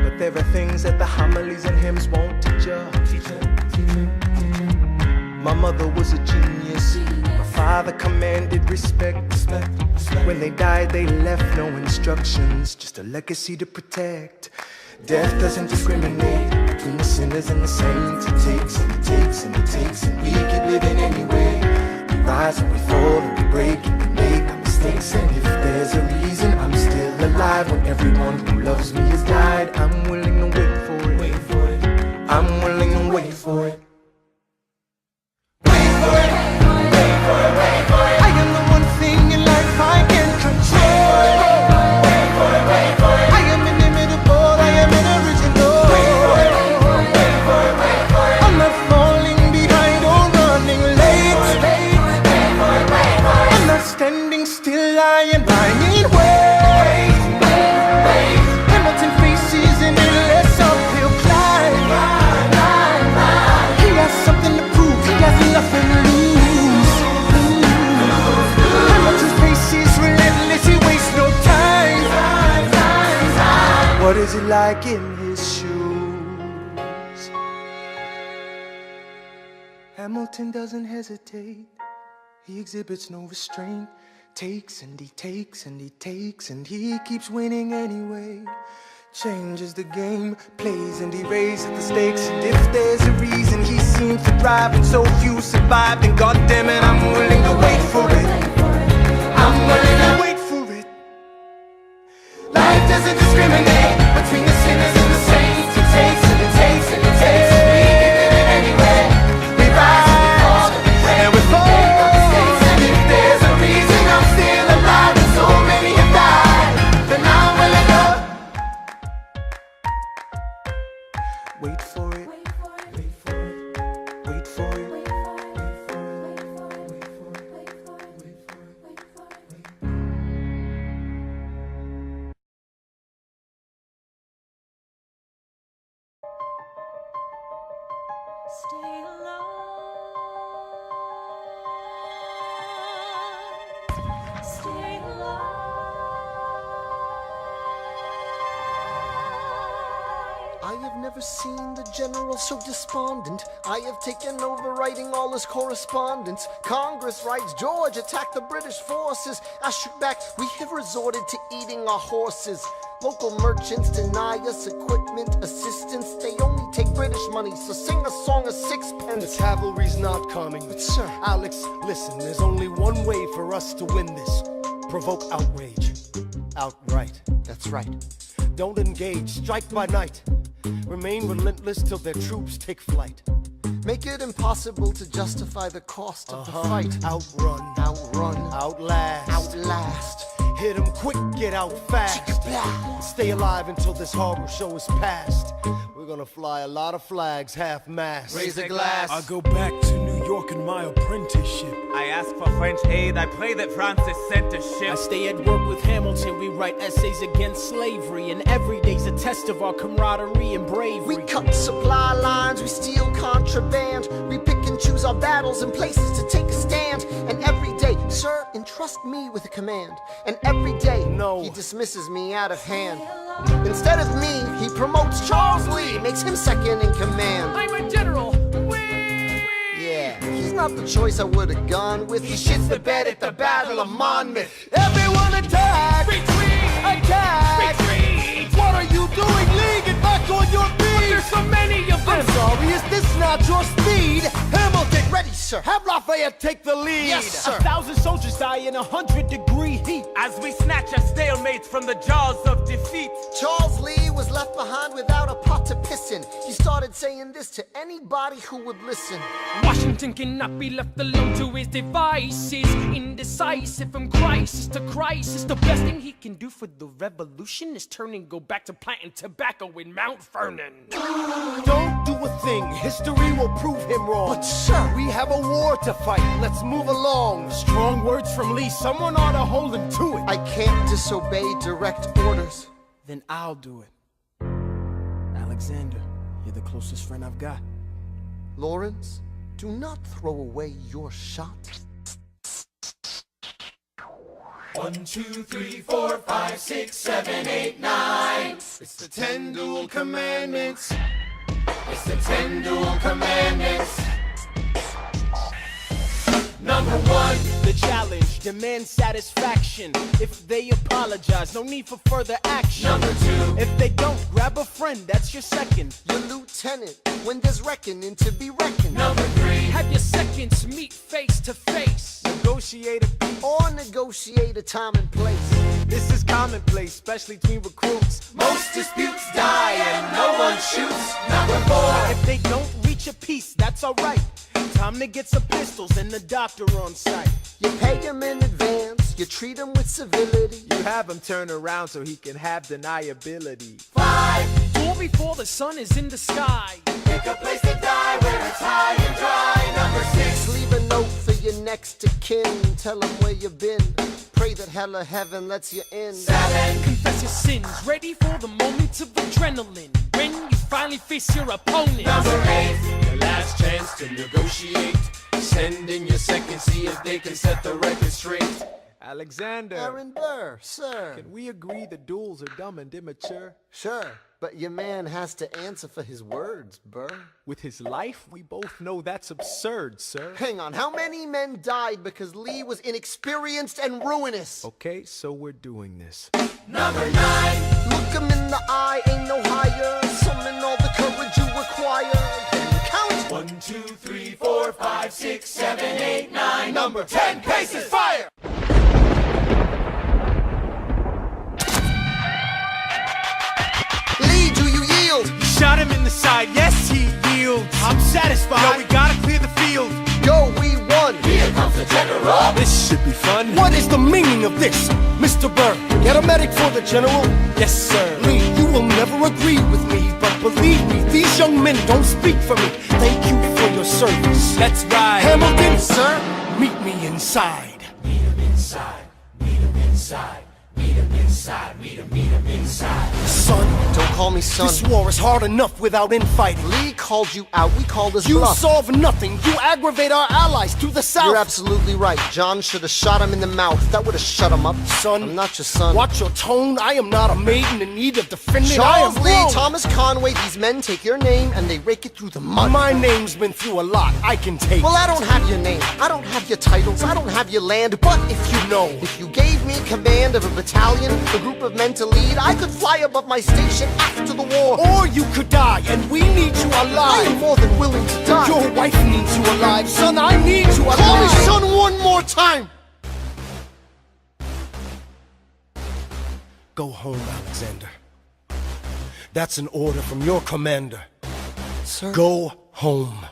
But there are things that the homilies and hymns won't teach ya. My mother was a genius. My father commanded respect. When they died, they left no instructions, just a legacy to protect. Death doesn't discriminate between the sinners and the saints. It takes and it takes and it takes, and we keep living anyway. We rise and we fall and we break and we make our mistakes. And if there's a reason I'm still alive when everyone who loves me has died, I'm willing to wait for it. Wait for it. I'm willing to wait for it. I am the one thing in life I can control. I am inimitable, I am inoriginal. I'm not falling behind or running late. I'm not standing still, I am lying wait. Hamilton faces an endless uphill climb. He has something to prove, he has nothing to lose. What is it like in his shoes? Hamilton doesn't hesitate. He exhibits no restraint. Takes and he takes and he takes, and he keeps winning anyway. Changes the game, plays and he raises the stakes. And if there's a reason he seems to thrive and so few survive, then goddammit, I'm willing to wait for it. I'm willing to wait for it. Life doesn't discriminate between the sinners and the saints. It takes and it takes and it takes, and we keep living anyway. We rise and we fall, make our mistakes. And if there's a reason I'm still alive and so many have died, then I'm willing to wait for it. Wait for it. Wait for it. Wait for it. Wait for it. Wait for it. I have never seen the general so despondent. I have taken over writing all his correspondence. Congress writes, George attacked the British forces. I shoot back, we have resorted to eating our horses. Local merchants deny us equipment, assistance. They only take British money, so sing a song of sixpence. The cavalry's not coming. But sir, Alex, listen, there's only one way for us to win this. Provoke outrage. Outright. that's right. Don't engage, strike by night. Remain relentless till their troops take flight. Make it impossible to justify the cost of the fight. Outrun, Outrun, outlast, outlast. hit 'em quick, get out fast. Stay alive until this horrible show is past. We're gonna fly a lot of flags, half-mast. Raise a glass. I go back to New York in my apprenticeship. I ask for French aid. I pray that Francis sent a ship. I stay at work with Hamilton. We write essays against slavery, and every day's a test of our camaraderie and bravery. We cut supply lines, we steal contraband. We pick and choose our battles and places to take a stand. And every day, sir, entrust me with a command. And every day, No. he dismisses me out of hand. Instead of me, he promotes Charles Lee, makes him second in command. I'm a general. Yeah, he's not the choice I would have gone with. He shits the bed at the Battle of Monmouth. Everyone attack! Retreat! Attack! Retreat! What are you doing, Lee? Get back on your feet! There's so many of them. I'm sorry, is this not your speed? Hamilton, ready, sir. Have Lafayette take the lead. Yes, sir. 1,000 soldiers die in 100-degree heat. As we snatch a stalemate from the jaws of defeat. Charles Lee was left behind without a pot to piss in. He started saying this to anybody who would listen. Washington cannot be left alone to his devices. Indecisive from crisis to crisis. The best thing he can do for the revolution is turn and go back to planting tobacco in Mount Vernon. Don't do a thing, history will prove him wrong. But sir, We have a war to fight, let's move along. Strong words from Lee, someone ought to hold him to it. I can't disobey direct orders. Then I'll do it. Alexander, you're the closest friend I've got. Lawrence, do not throw away your shot. 1, 2, 3, 4, 5, 6, 7, 8, 9. It's the 10 dual commandments. It's the 10 dual commandments. Number 1. The challenge, demand satisfaction. If they apologize, no need for further action. Number 2. If they don't, grab a friend, that's your second. Your lieutenant, when there's reckoning to be reckoned. Number 3. Have your seconds meet face to face. Negotiate a peace. Or negotiate a time and place. This is commonplace, especially between recruits. Most disputes die and no one shoots. Number 4. If they don't reach a peace, that's alright. Time to get some pistols and the doctor on site. You pay him in advance, you treat him with civility. You have him turn around so he can have deniability. 5. Door before the sun is in the sky. Pick a place to die where it's high and dry. Number 6. Leave a note for your next of kin. Tell him where you've been. Pray that hell or heaven lets you in. 7. Confess your sins, ready for the moments of adrenaline. When you finally face your opponent. Number 8. Your last chance to negotiate. Send in your second, see if they can set the record straight. Alexander, Aaron Burr, sir. can we agree the duels are dumb and immature? Sure, but your man has to answer for his words, Burr. With his life, we both know that's absurd, sir. Hang on, how many men died because Lee was inexperienced and ruinous? Okay, so we're doing this. Number 9. Look him in the eye, ain't no higher. Summon all the courage you require. Then count. 1, 2, 3, 4, 5, 6, 7, 8, 9. Number 10. Paces. Fire. Lee, do you yield? Shot him in the side, yes, he yields. I'm satisfied. Yo, we gotta clear the field. Go, we won. Here comes the general. This should be fun. What is the meaning of this, Mr. Burr? Get a medic for the general. Yes, sir. Lee, you will never agree with me, but believe me, these young men don't speak for me. Thank you for your service. That's right. Hamilton, Sir, meet me inside. Meet him inside. Meet him inside. Meet him inside, meet him inside. Son, Don't call me son. this war is hard enough without infighting. Lee called you out, we called his You bluff. solve nothing. You aggravate our allies to the south. You're absolutely right. John should have shot him in the mouth. That would have shut him up. Son, I'm not your son. watch your tone. I am not a maiden in need of defending. Charles I am Lee, wrong. Thomas Conway, these men take your name and they rake it through the mud. My name's been through a lot. I can take. Well, I don't have your name, I don't have your titles, I don't have your land, but if you know, if you gave me command of a battalion, a group of men to lead, I could fly above my station after the war. Or you could die, and we need you I alive. am more than willing to die. Your wife needs you alive. Son, I need you alive. Call me son one more time. Go home, Alexander. That's an order from your commander. Sir? Go home.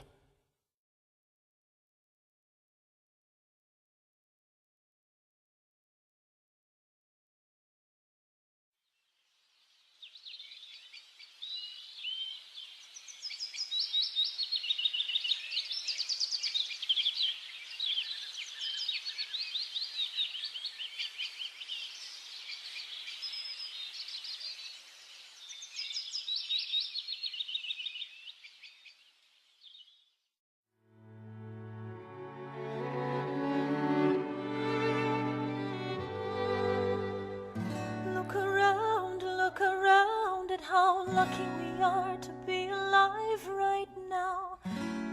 Look around at how lucky we are to be alive right now.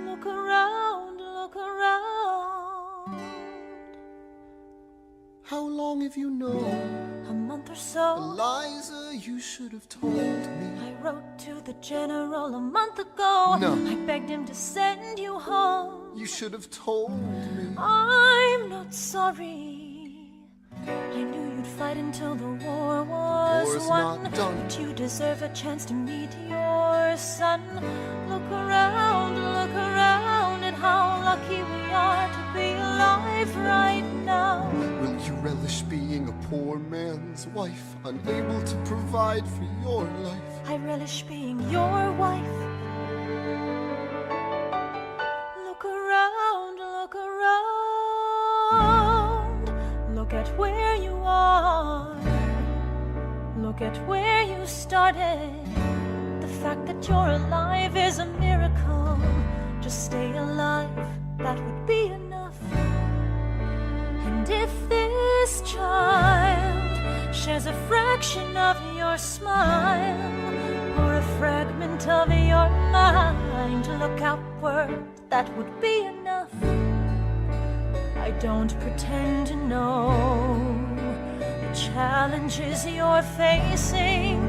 Look around, look around. How long have you known? A month or so. Eliza, you should have told me. I wrote to the general a month ago. No. I begged him to send you home. You should have told me. I'm not sorry. I knew you'd fight until the war was War's won. not done. But you deserve a chance to meet your son. Look around at how lucky we are to be alive right now. Will you relish being a poor man's wife, unable to provide for your life? I relish being your wife. Look around, look around. Look at where you are. Look at where you started. The fact that you're alive is a miracle. Just stay alive, that would be enough. And if this child shares a fraction of your smile, or a fragment of your mind, look outward, that would be enough. I don't pretend to know the challenges you're facing,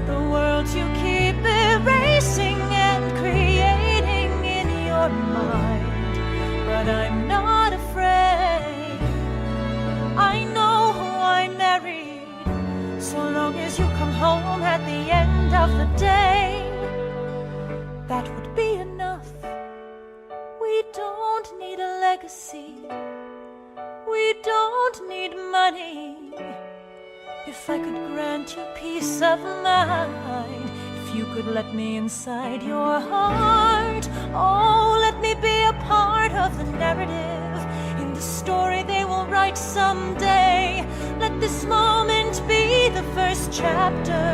the world you keep erasing and creating in your mind. But I'm not afraid. I know who I married. So long as you come home at the end of the day, that would be enough. We don't need a legacy. We don't need money. If I could grant you peace of mind, if you could let me inside your heart, oh, let me be a part of the narrative in the story they will write someday. Let this moment be the first chapter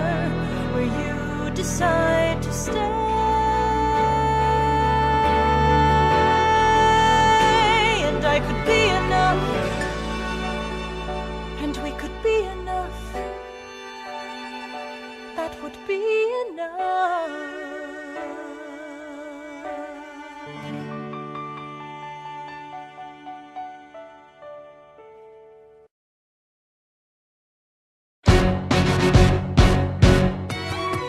where you decide to stay. And I could be enough, and we could be enough. That would be enough.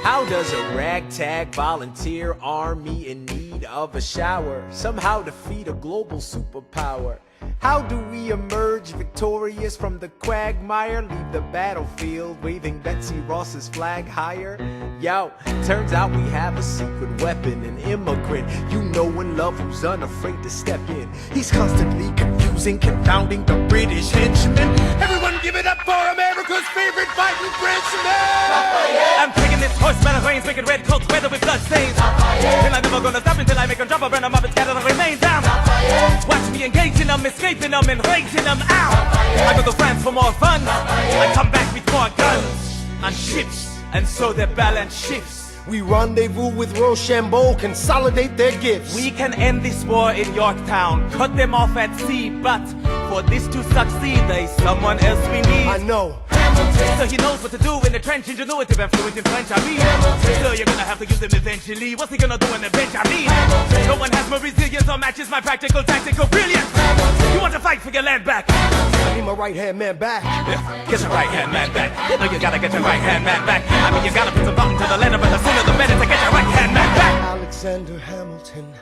How does a ragtag volunteer army in need of a shower somehow defeat a global superpower? How do we emerge victorious from the quagmire, leave the battlefield waving Betsy Ross's flag higher? Yo, turns out we have a secret weapon, an immigrant you know and love who's unafraid to step in. He's constantly confusing, confounding the British henchmen. Everyone give it up for America's favorite fighting Frenchman! I'm taking this horseman of rains, making red coats weather with blood stains. And I'm never gonna stop until I make them drop a brand of mob and scatter the remains down. Watch me be engaging them, escaping them, and raging them out. I go to France for more fun. I come back with more guns and ships, and so their balance shifts. We rendezvous with Rochambeau, consolidate their gifts. We can end this war in Yorktown, cut them off at sea, but for this to succeed, there's someone else we need. I know. So he knows what to do in the trench, ingenuitive and fluent in French, I mean. So you're gonna have to use him eventually. What's he gonna do on the bench, I mean? No one has more resilience or matches my practical, tactical brilliance. You want to fight for your land back? I need my right-hand man back. Yeah, get your right-hand man back. You know you gotta get your right-hand man back. I mean, you gotta put some thought into the letter, but the sooner the better to get your right-hand man back. Alexander Hamilton,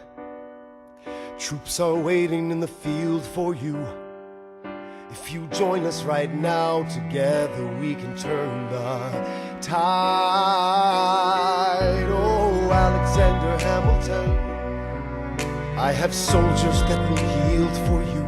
troops are waiting in the field for you. If you join us right now, together we can turn the tide. Oh, Alexander Hamilton, I have soldiers that will yield for you.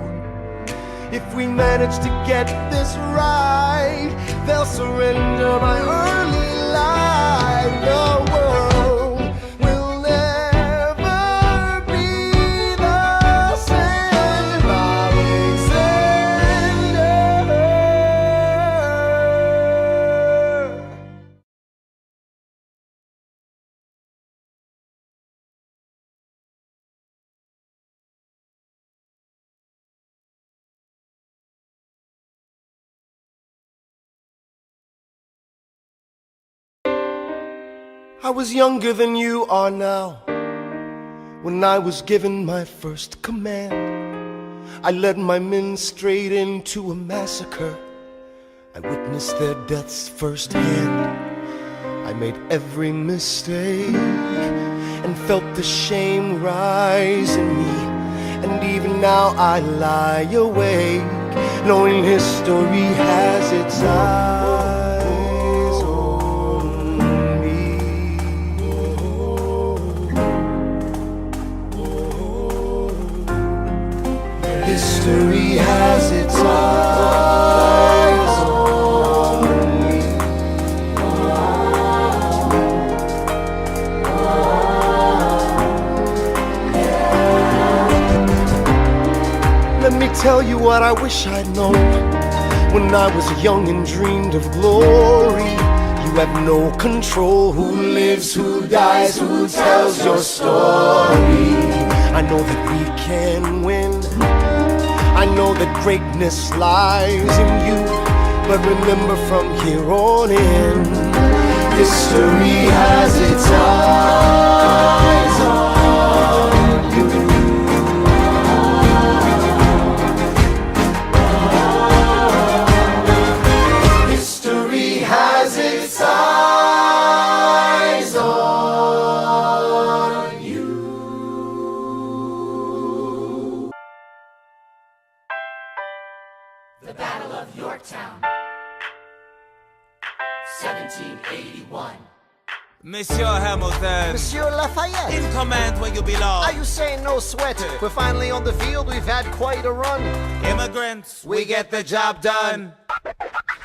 If we manage to get this right, they'll surrender my early life. The world will never be the same. Alexander. I was younger than you are now when I was given my first command. I led my men straight into a massacre. I witnessed their deaths firsthand. I made every mistake and felt the shame rise in me. And even now I lie awake, knowing history has its eyes on me. History has its eyes on me. Let me tell you what I wish I'd known when I was young and dreamed of glory. You have no control who lives, who dies, who tells your story. I know that we can win. I know that greatness lies in you. But remember, from here on in, history has its eyes on you. History has its eyes on you. The Battle of Yorktown, 1781. Monsieur Hamilton, Monsieur Lafayette, in command where you belong. are you saying no sweat? We're finally on the field, we've had quite a run. Immigrants, we get the job done.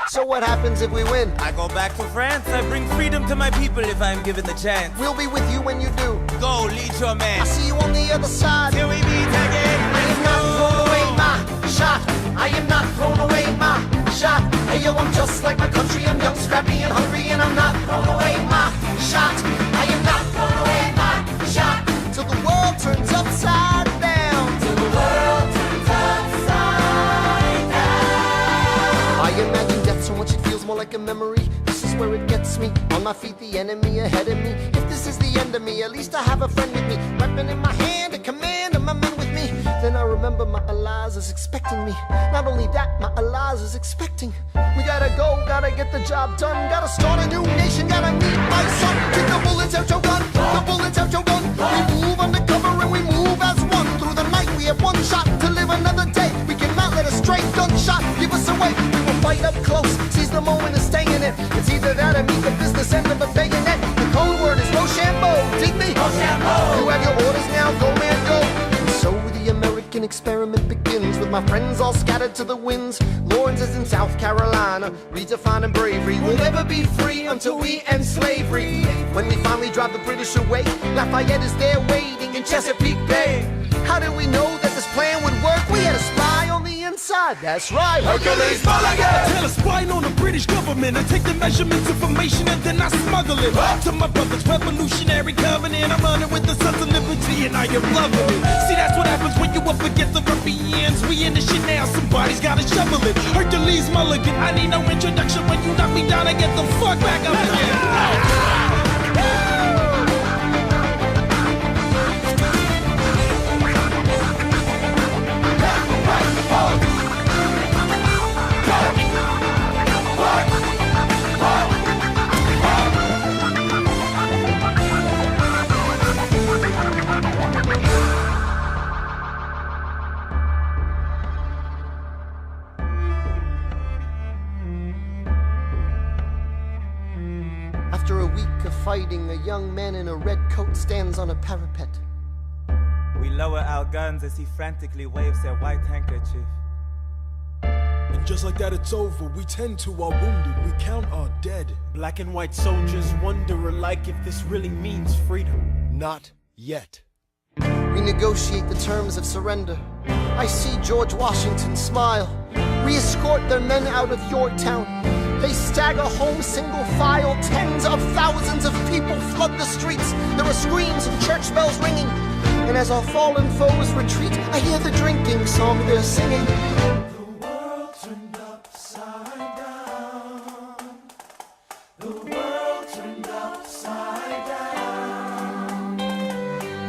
So what happens if we win? I go back to France, I bring freedom to my people if I'm given the chance. We'll be with you when you do. Go, lead your man. I'll see you on the other side. Till we meet again. I am not throwing away my shot. I am not throwing away my shot. Hey yo, I'm just like my country. I'm young, scrappy, and hungry, and I'm not throwing away my shot. I am not throwing away my shot till the world turns upside down. Till the world turns upside down. I imagine death so much it feels more like a memory. This is where it gets me. On my feet, the enemy ahead of me. If this is the end of me, at least I have a friend with me. Weapon in my hand, a command, and my men with me. Then I remember my Eliza is expecting me. Not only that, my Eliza is expecting. We gotta go, gotta get the job done. Gotta start a new nation, gotta meet my son. Keep the bullets out your gun, the bullets out your gun. We move undercover and we move as one. Through the night we have one shot to live another day. We cannot let a stray gunshot give us away. We will fight up close, seize the moment and stay in it. It's either that or meet the business end of a bayonet. The code word is Rochambeau, dig me? Rochambeau. You have your orders now, go man go. And so the American experiment begins with my friends all scattered to the winds. Lawrence is in South Carolina, redefining bravery. We'll never be free until we end slavery. When we finally drive the British away, Lafayette is there waiting in Chesapeake Bay. How did we know that this plan would work? We That's right, Hercules Mulligan. Tell a spine on the British government. I take the measurements, information, and then I smuggle it to my brother's revolutionary covenant. I'm running with the Sons of Liberty, and I am loving it. See, that's what happens when you up against the ruffians. We in the shit now, somebody's gotta shovel it. Hercules Mulligan, I need no introduction. When you knock me down, I get the fuck back up again. After a week of fighting, a young man in a red coat stands on a parapet. We lower our guns as he frantically waves their white handkerchief. And just like that, it's over. We tend to our wounded, we count our dead. Black and white soldiers wonder alike if this really means freedom. Not yet. We negotiate the terms of surrender. I see George Washington smile. We escort their men out of Yorktown. They stagger home single file. Tens of thousands of people flood the streets. There are screams and church bells ringing. And as our fallen foes retreat, I hear the drinking song they're singing. The world turned upside down. The world turned upside down.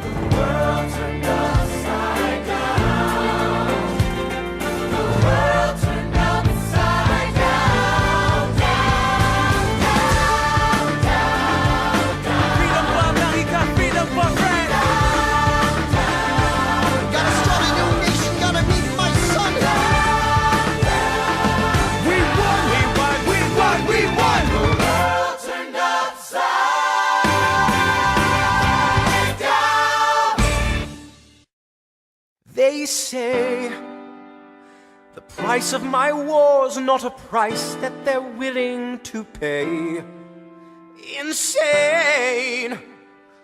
The world turned upside down. The world turned upside down. Down, down, down, down. Freedom for America, freedom for France. Gotta start a new nation, gotta meet my son. We won! We won, we won, we won. The world turned upside down. They say the price of my war's not a price that they're willing to pay. Insane!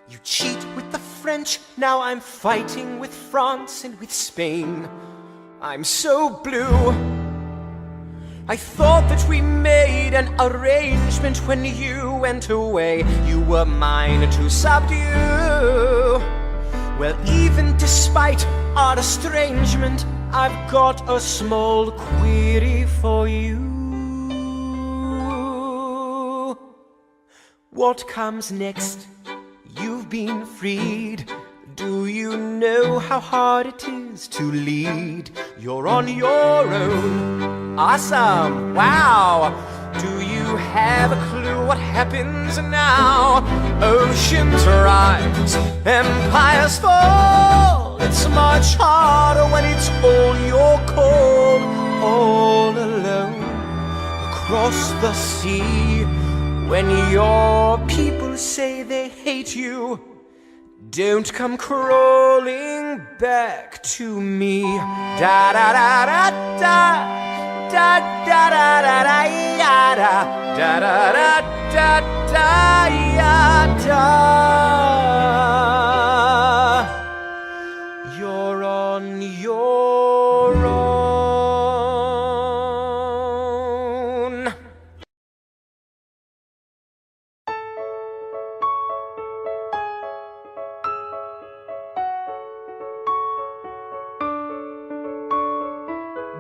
You cheat with the French, now I'm fighting with France and with Spain. I'm so blue. I thought that we made an arrangement when you went away. You were mine to subdue. Well, even despite our estrangement, I've got a small query for you. What comes next? You've been freed. Do you know how hard it is to lead? You're on your own. Awesome! Wow! Do you have a clue what happens now? Oceans rise, empires fall. It's much harder when it's all your call. All alone across the sea. When your people say they hate you, don't come crawling back to me. Da da da da da da da da da da ya da da da da da ya da. You're on your own.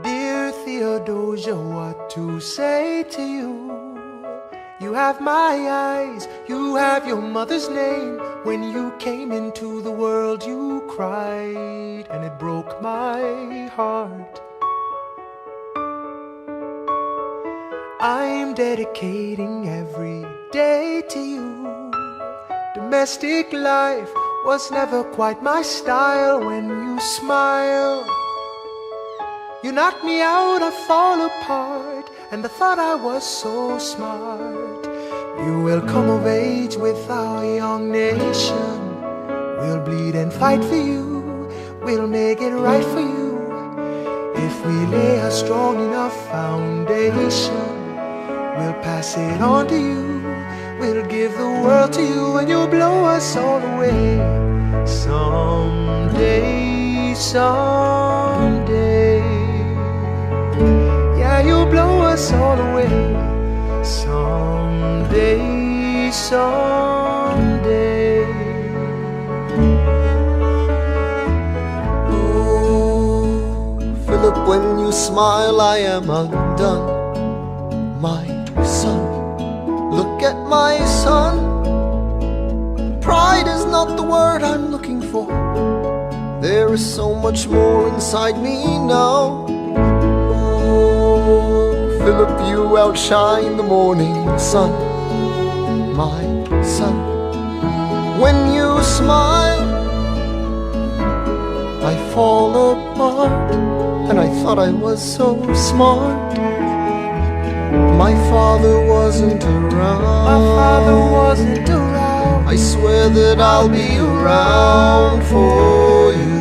Dear Theodosia, what to say to you? You have my eyes, you have your mother's name. When you came into the world you cried, and it broke my heart. I'm dedicating every day to you. Domestic life was never quite my style. When you smile, you knock me out, I fall apart, and I thought I was so smart. You will come of age with our young nation. We'll bleed and fight for you. We'll make it right for you. If we lay a strong enough foundation, we'll pass it on to you. We'll give the world to you, and you'll blow us all away. Someday, someday. Someday, someday. Oh, Philip, when you smile, I am undone. My son, look at my son. Pride is not the word I'm looking for. There is so much more inside me now. Oh, Philip, you outshine the morning sun. My son, when you smile, I fall apart. And I thought I was so smart. My father wasn't around. I swear that I'll be around for you.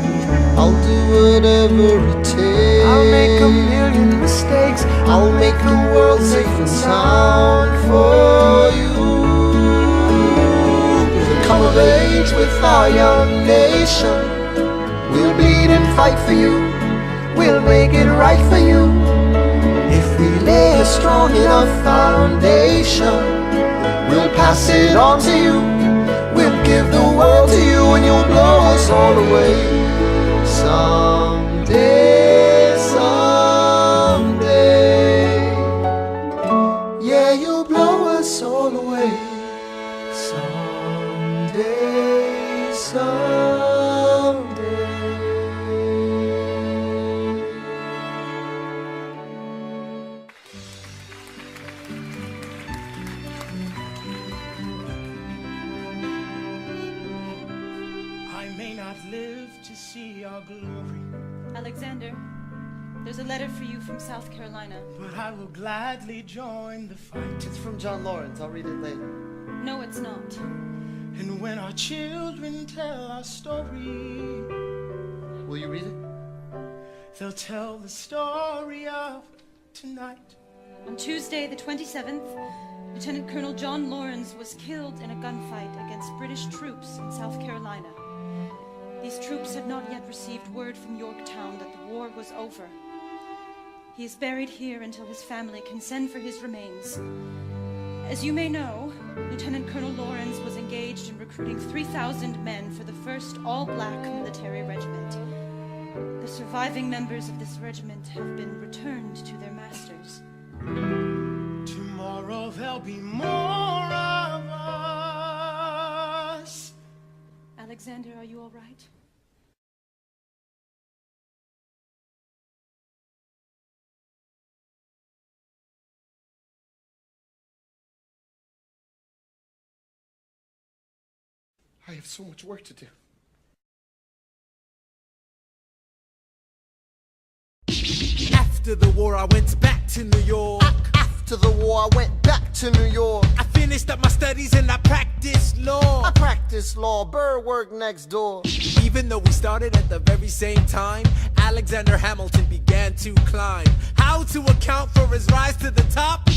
I'll do whatever it takes. I'll make a million mistakes. I'll make the world safe and sound for you. We'll come of age with our young nation. We'll bleed and fight for you. We'll make it right for you. If we lay a strong enough foundation, we'll pass it on to you. We'll give the world to you and you'll blow us all away. Someday, someday. Yeah, you'll blow us all away. Someday, someday. Glory. Alexander, there's a letter for you from South Carolina. But I will gladly join the fight. It's from John Lawrence. I'll read it later. No, it's not. And when our children tell our story, will you read it? They'll tell the story of tonight. On Tuesday, the 27th, Lieutenant Colonel John Lawrence was killed in a gunfight against British troops in South Carolina. These troops had not yet received word from Yorktown that the war was over. He is buried here until his family can send for his remains. As you may know, Lieutenant Colonel Lawrence was engaged in recruiting 3,000 men for the 1st All-Black Military Regiment. The surviving members of this regiment have been returned to their masters. Tomorrow there'll be more of us. Alexander, are you all right? I have so much work to do. After the war, I went back to New York. After the war, I went back to New York. I finished up my studies and I practiced law. I practiced law, Burr worked next door. Even though we started at the very same time, Alexander Hamilton began to climb. How to account for his rise to the top?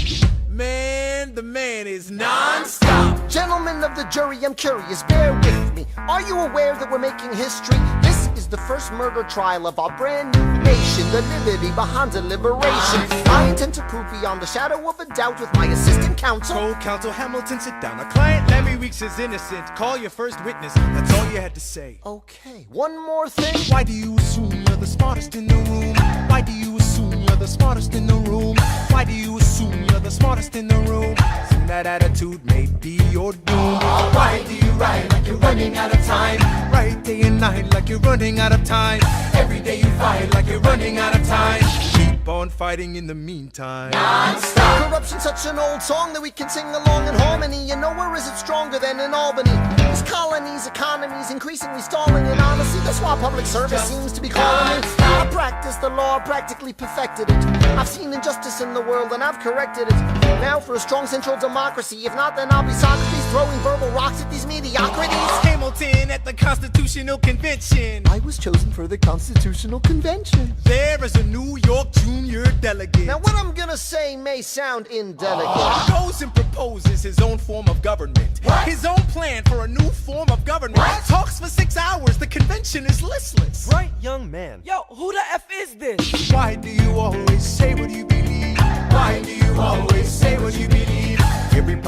Man, the man is non-stop. Gentlemen of the jury, I'm curious, bear with me. Are you aware that we're making history? This is the first murder trial of our brand new nation, the liberty behind deliberation. I intend to prove beyond the shadow of a doubt with my assistant counsel. Co-counsel Hamilton, sit down. Our client Larry Weeks is innocent. Call your first witness. That's all you had to say. Okay, one more thing. Why do you assume you're the smartest in the room? Why do you assume you're the smartest in the room? Why do you assume you're the smartest in the room? Soon that attitude may be your doom. Why do you ride like you're running out of time? Right day and night like you're running out of time. Every day you fight like you're running out of time. Keep on fighting in the meantime. Non-stop. Corruption's such an old song that we can sing along in harmony. And nowhere is it stronger than in Albany. This colony's economy's increasingly stalling. And honestly, that's why public service seems to be calling me. I practiced the law, practically perfected it. I've seen injustice in the world and I've corrected it. Now for a strong central democracy. If not, then I'll be Socrates throwing verbal rocks at these mediocrities. Hamilton at the Constitutional Convention. I was chosen for the Constitutional Convention. There is a New York junior delegate. Now what I'm gonna say may sound indelicate. Goes and proposes his own form of government. What? His own plan for a new form of government. What? Talks for 6 hours. The convention is listless. Right, young man. Yo, who the F is this? Why do you always say what you believe? Why do you always say what you believe?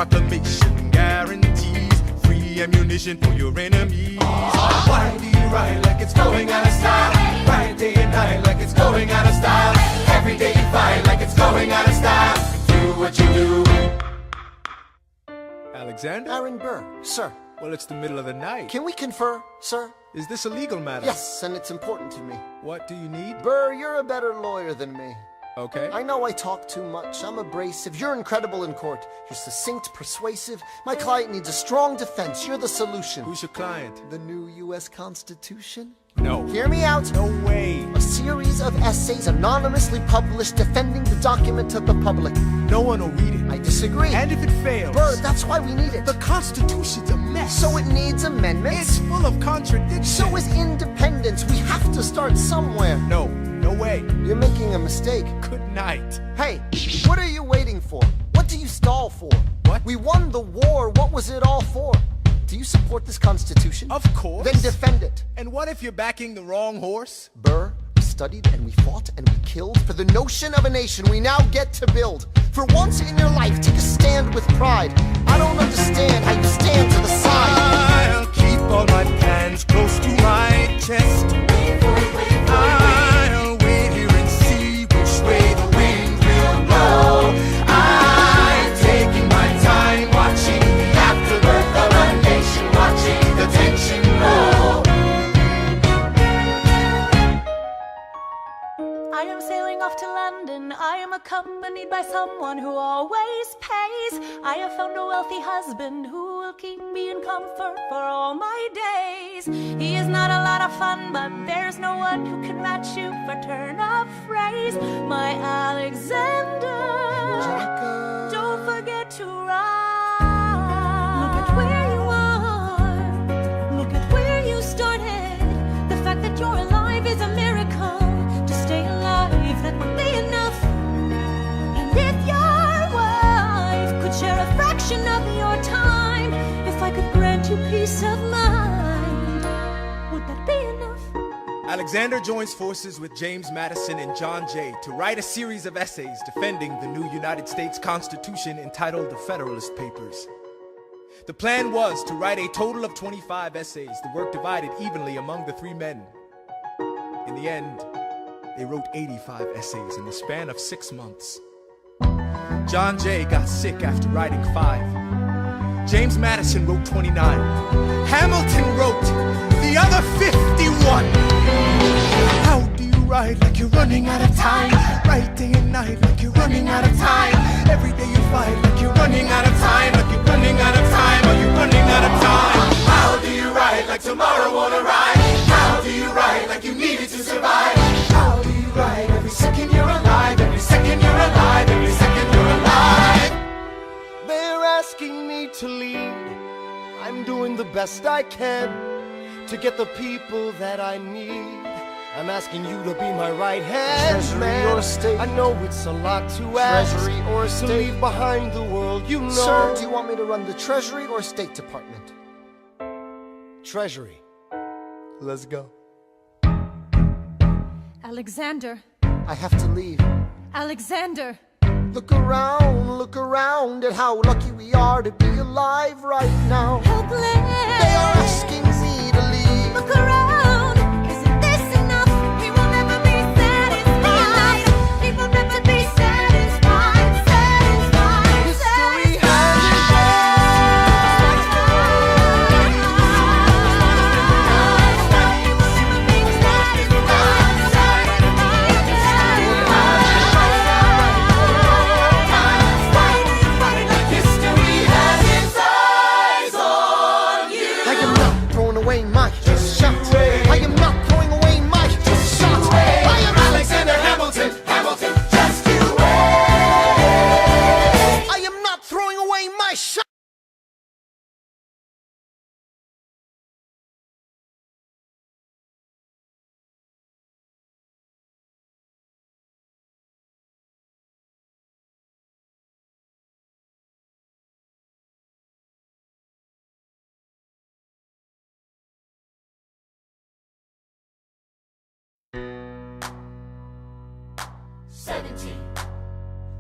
proclamation guarantees free ammunition for your enemies. Why do you ride like it's going out of style? Ride day and night like it's going out of style. Every day you fight like it's going out of style. Do what you do. Alexander? Aaron Burr, sir. Well, it's the middle of the night. Can we confer, sir? Is this a legal matter? Yes, and it's important to me. What do you need? Burr, you're a better lawyer than me. Okay. I know I talk too much. I'm abrasive. You're incredible in court. You're succinct, persuasive. My client needs a strong defense. You're the solution. Who's your client? The new U.S. Constitution? No. Hear me out. No way. A series of essays anonymously published defending the document to the public. No one will read it. I disagree. And if it fails? Burr, that's why we need it. The Constitution's a mess. So it needs amendments? It's full of contradictions. So is independence. We have to start somewhere. No. No way. You're making a mistake. Good night. Hey, what are you waiting for? What do you stall for? What? We won the war. What was it all for? Do you support this Constitution? Of course. Then defend it. And what if you're backing the wrong horse? Burr, we studied and we fought and we killed for the notion of a nation we now get to build. For once in your life, take a stand with pride. I don't understand how you stand to the side. I'll keep all my plans close to my chest. I'll wait here and see which way the wind will blow. I'm taking my time watching the afterbirth of a nation, watching the tension grow. I am sailing off to London. I am accompanied by someone who always pays. I have found a wealthy husband who will keep me in comfort for all my days. He is not a lot of fun, but there's no one who can match you for turn of phrase. My Alexander, don't forget to ride. Look at where you are. Look at where you started. The fact that you're alive is a miracle. To stay alive, that would be enough. And if your wife could share a fraction of your time, if I could grant you peace of mind, would that be enough? Alexander joins forces with James Madison and John Jay to write a series of essays defending the new United States Constitution entitled the Federalist Papers. The plan was to write a total of 25 essays, the work divided evenly among the three men. In the end, they wrote 85 essays in the span of 6 months. John Jay got sick after writing 5. James Madison wrote 29. Hamilton wrote the other 51. How do you ride like you're running out of time? Right day and night like you're running out of time. Every day you fight like you're running out of time. Like you're running out of time. Are you running out of time? How do you ride like tomorrow won't arrive? How do you ride like you needed to survive? How do you ride every second you're alive? Every second you're alive. Every second you're alive. They're asking me to lead. I'm doing the best I can to get the people that I need. I'm asking you to be my right hand, Treasury man. or state? I know it's a lot to ask. Treasury or to state? leave behind the world, you know. Sir, do you want me to run the Treasury or State Department? Treasury. Let's go. Alexander, I have to leave. Alexander. Look around at how lucky we are to be alive right now. Helpless. They are asking me to leave. Look around. Isn't this enough? He will never be satisfied. He will never be satisfied. Satisfied. History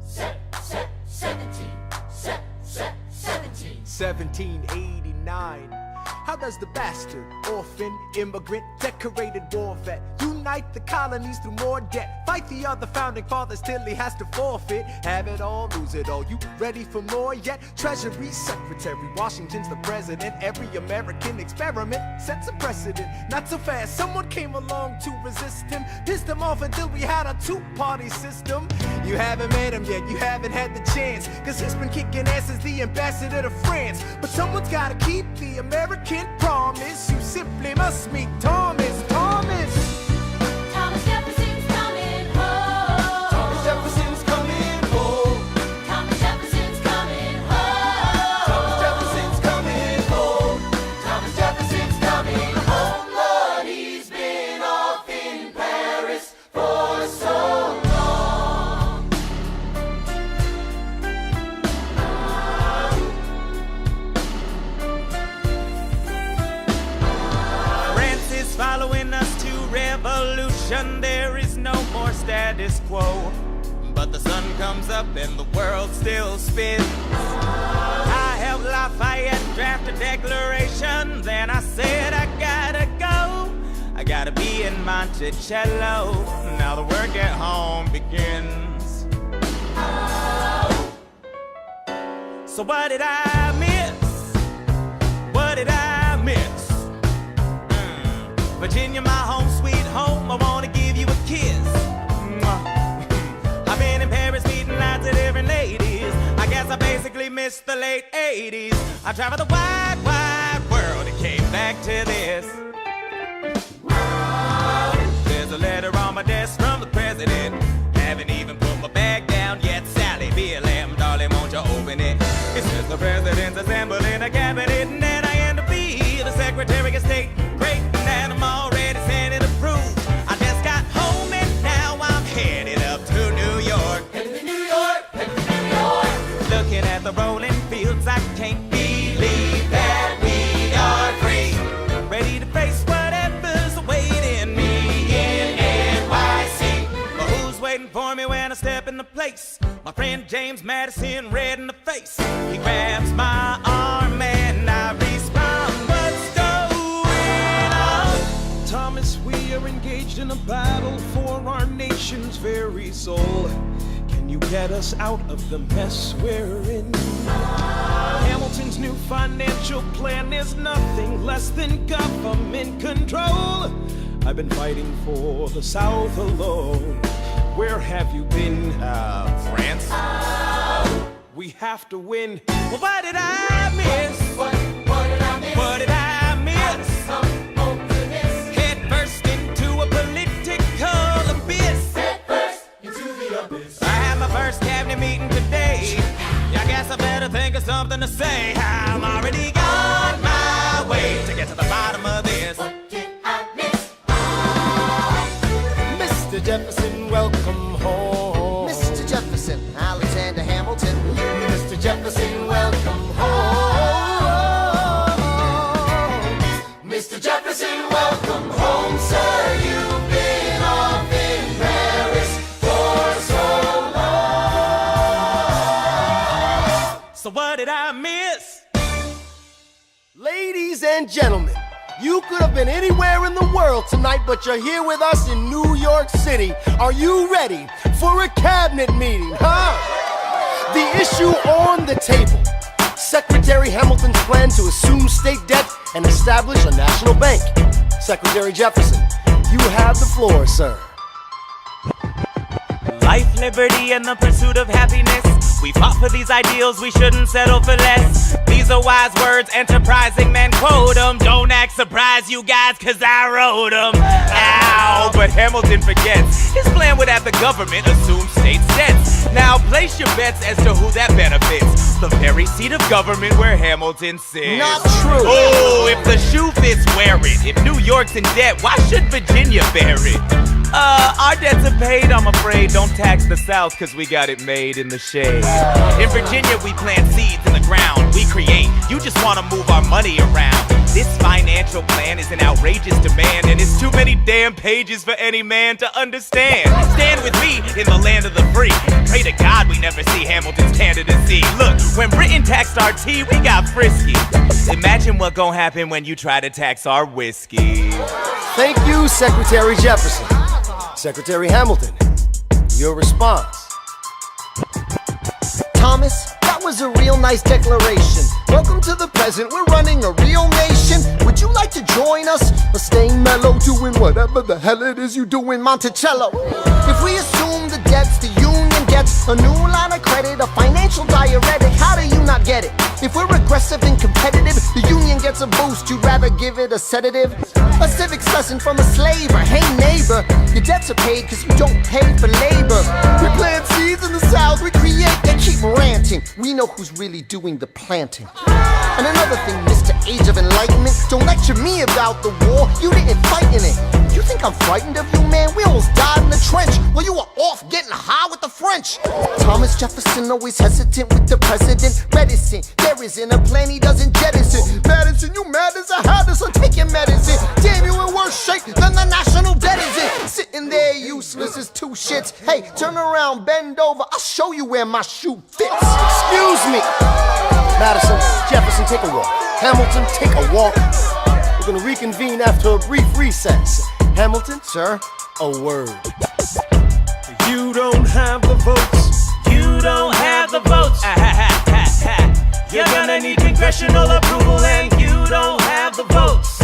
Set, set, 17. Set, set, 17. 1789. How does the bastard, orphan, immigrant, decorated war vet unite the colonies through more debt? Fight the other founding fathers till he has to forfeit. Have it all, lose it all. You ready for more yet? Treasury Secretary, Washington's the president. Every American experiment sets a precedent. Not so fast, someone came along to resist him. Pissed him off until we had a two-party system. You haven't met him yet, you haven't had the chance, cause he's been kicking ass as the ambassador to France. But someone's gotta keep the American promise. You simply must meet Thomas. Thomas Jefferson's coming home. Thomas Jefferson's coming home. Thomas Jefferson's coming home. Thomas Jefferson's coming home. Thomas Jefferson's coming home. Lord, he's been off in Paris for so long. France is following us to revolution. There is no more status quo. But the sun comes up and the world still spins. I helped Lafayette draft a declaration. Then I said I gotta go. I gotta be in Monticello. Now the work at home begins. So what did I miss? What did I miss? Virginia, my home sweet home, I wanna give you a kiss. I've been in Paris meeting lots of different ladies. I guess I basically missed the late 80s. I traveled the wide, wide world and came back to this. There's a letter on my desk from the president. Haven't even put my bag down yet. Sally B.L.M., darling, won't you open it? It says the president's assembling a cabinet, and then I end up being the Secretary of State. Great, and I'm already sending approved. I just got home and now I'm headed up to New York. Headed to New York, headed to New York. Looking at the rolling fields, I can't believe that we are free. Ready to face whatever's awaiting me in NYC. But who's waiting for me when I step into place? My friend James Madison, red in the face. He grabs my arm and I respond, what's going on? Thomas, we are engaged in a battle for our nation's very soul. Can you get us out of the mess we're in? Hamilton's new financial plan is nothing less than government control. I've been fighting for the South alone. Where have you been? France? We have to win. Well, what did I miss? What did I miss? What did I miss? Some openness. Head first into a political abyss. Head first into the abyss. I had my first cabinet meeting today. I guess I better think of something to say. I'm already on my way to get to the bottom of this. What did I miss? Mr. Jefferson, welcome home. Mr. Jefferson, Alexander Hamilton. Mr. Jefferson, welcome home. Mr. Jefferson, welcome home, sir. You've been off in Paris for so long. So what did I miss? Ladies and gentlemen, you could have been anywhere in the world tonight, but you're here with us in New York City. Are you ready for a cabinet meeting, huh? The issue on the table: Secretary Hamilton's plan to assume state debt and establish a national bank. Secretary Jefferson, you have the floor, sir. Life, liberty, and the pursuit of happiness. We fought for these ideals, we shouldn't settle for less. These are wise words, enterprising men quote them. Don't act surprised, you guys, cause I wrote them. Ow, but Hamilton forgets. His plan would have the government assume state debts. Now place your bets as to who that benefits. The very seat of government where Hamilton sits. Not true. Oh, if the shoe fits, wear it. If New York's in debt, why should Virginia bear it? Our debts are paid, I'm afraid. Don't tax the South, cause we got it made in the shade. In Virginia, we plant seeds in the ground. We create, you just wanna move our money around. This financial plan is an outrageous demand, and it's too many damn pages for any man to understand. Stand with me in the land of the free. Pray to God we never see Hamilton's candidacy. Look, when Britain taxed our tea, we got frisky. Imagine what gon' happen when you try to tax our whiskey. Thank you, Secretary Jefferson. Secretary Hamilton, your response. Thomas, that was a real nice declaration. Welcome to the present, we're running a real nation. Would you like to join us? Or staying mellow, doing whatever the hell it is you do in Monticello? If we assume the debts the union gets, a new line of credit, a financial diuretic, how do you not get it? If we're aggressive and competitive, the union gets a boost, you'd rather give it a sedative? A civics lesson from a slaver, hey neighbor, your debts are paid cause you don't pay for labor. We plant seeds in the South, we create, they keep ranting. We know who's really doing the planting. And another thing, Mr. Age of Enlightenment, don't lecture me about the war, you didn't fight in it. You think I'm frightened of you, man? We almost died in the trench while you were off getting high with the French. Thomas Jefferson always hesitant with the president, reticent. There isn't a plan he doesn't jettison. Madison, you mad as a hatter, so take your medicine. Damn, you in worse shape than the national debt is in. Sitting there useless as two shits. Hey, turn around, bend over, I'll show you where my shoe fits. Excuse me. Madison, Jefferson, take a walk. Hamilton, take a walk. We're gonna reconvene after a brief recess. Hamilton, sir, a word. You don't have the votes. You don't have the votes. You're gonna need congressional approval, and you don't have the votes.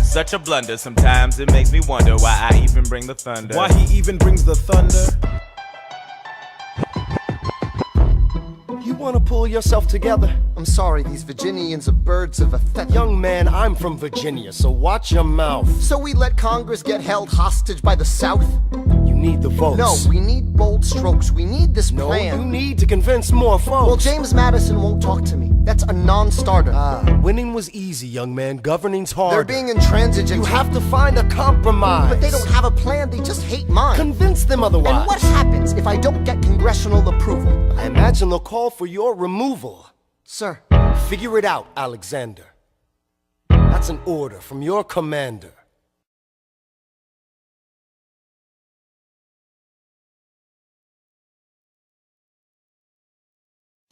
Such a blunder, sometimes it makes me wonder why I even bring the thunder. Why he even brings the thunder? You wanna pull yourself together? I'm sorry, these Virginians are birds of a feather. Young man, I'm from Virginia, so watch your mouth. So we let Congress get held hostage by the South? You need the votes. No, we need bold strokes. We need this plan. No, you need to convince more folks. Well, James Madison won't talk to me. That's a non-starter. Winning was easy, young man. Governing's hard. They're being intransigent. You have to find a compromise. But they don't have a plan. They just hate mine. Convince them otherwise. And what happens if I don't get congressional approval? I imagine they'll call for your removal. Sir. Figure it out, Alexander. That's an order from your commander.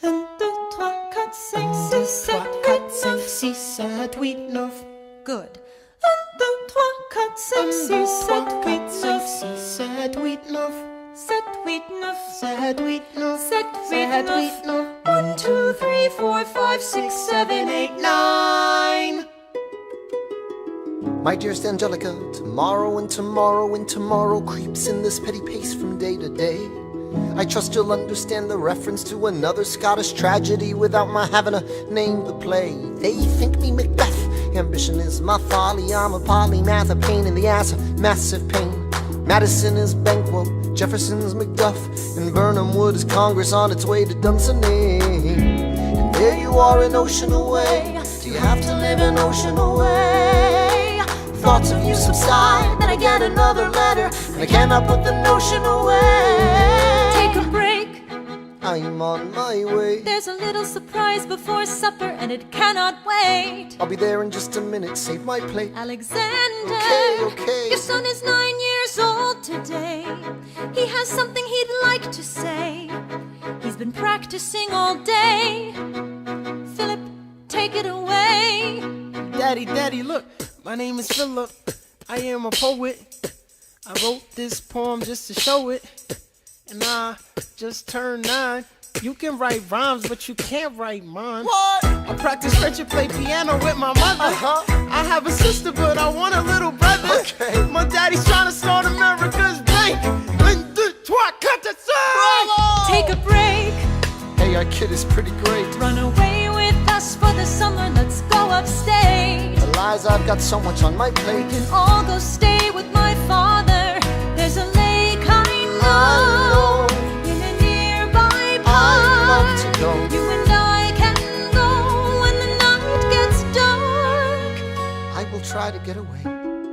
1, 2, 3, 4, 5, 6, 7, 8, 9. Good. 1, 2, 3, 4, 5, 6, 7, 8, 9. 7, 8, 9. 7, 8, 9. 7, 8, 9. 1, 2, 3, 4, 5, 6, 7, 8, 9. My dearest Angelica, tomorrow and tomorrow and tomorrow creeps in this petty pace from day to day. I trust you'll understand the reference to another Scottish tragedy without my having to name the play. They think me Macbeth, ambition is my folly. I'm a polymath, a pain in the ass, a massive pain. Madison is Banquo, Jefferson's Macduff, and Burnham Wood is Congress on its way to Dunsinane. And there you are an ocean away. Do you have to live an ocean away? Thoughts of you subside, then I get another letter, and I cannot put the notion away. Take a break. I'm on my way. There's a little surprise before supper, and it cannot wait. I'll be there in just a minute, save my plate. Alexander, okay. Your son is 9 years old today. He has something he'd like to say. He's been practicing all day. Philip, take it away. Daddy, look, my name is Philip. I am a poet. I wrote this poem just to show it. And I just turned 9. You can write rhymes, but you can't write mine. What? I practice French and play piano with my mother. I have a sister, but I want a little brother. Okay. My daddy's trying to start America's bank. 1, 2, 3, 4. Take a break. Hey, our kid is pretty great. Run away with us for the summer. Let's go upstate. The lies, I've got so much on my plate. We can all go stay with my father. There's a lake I know in a nearby park. I'd love to go. You and I can go when the night gets dark. I will try to get away.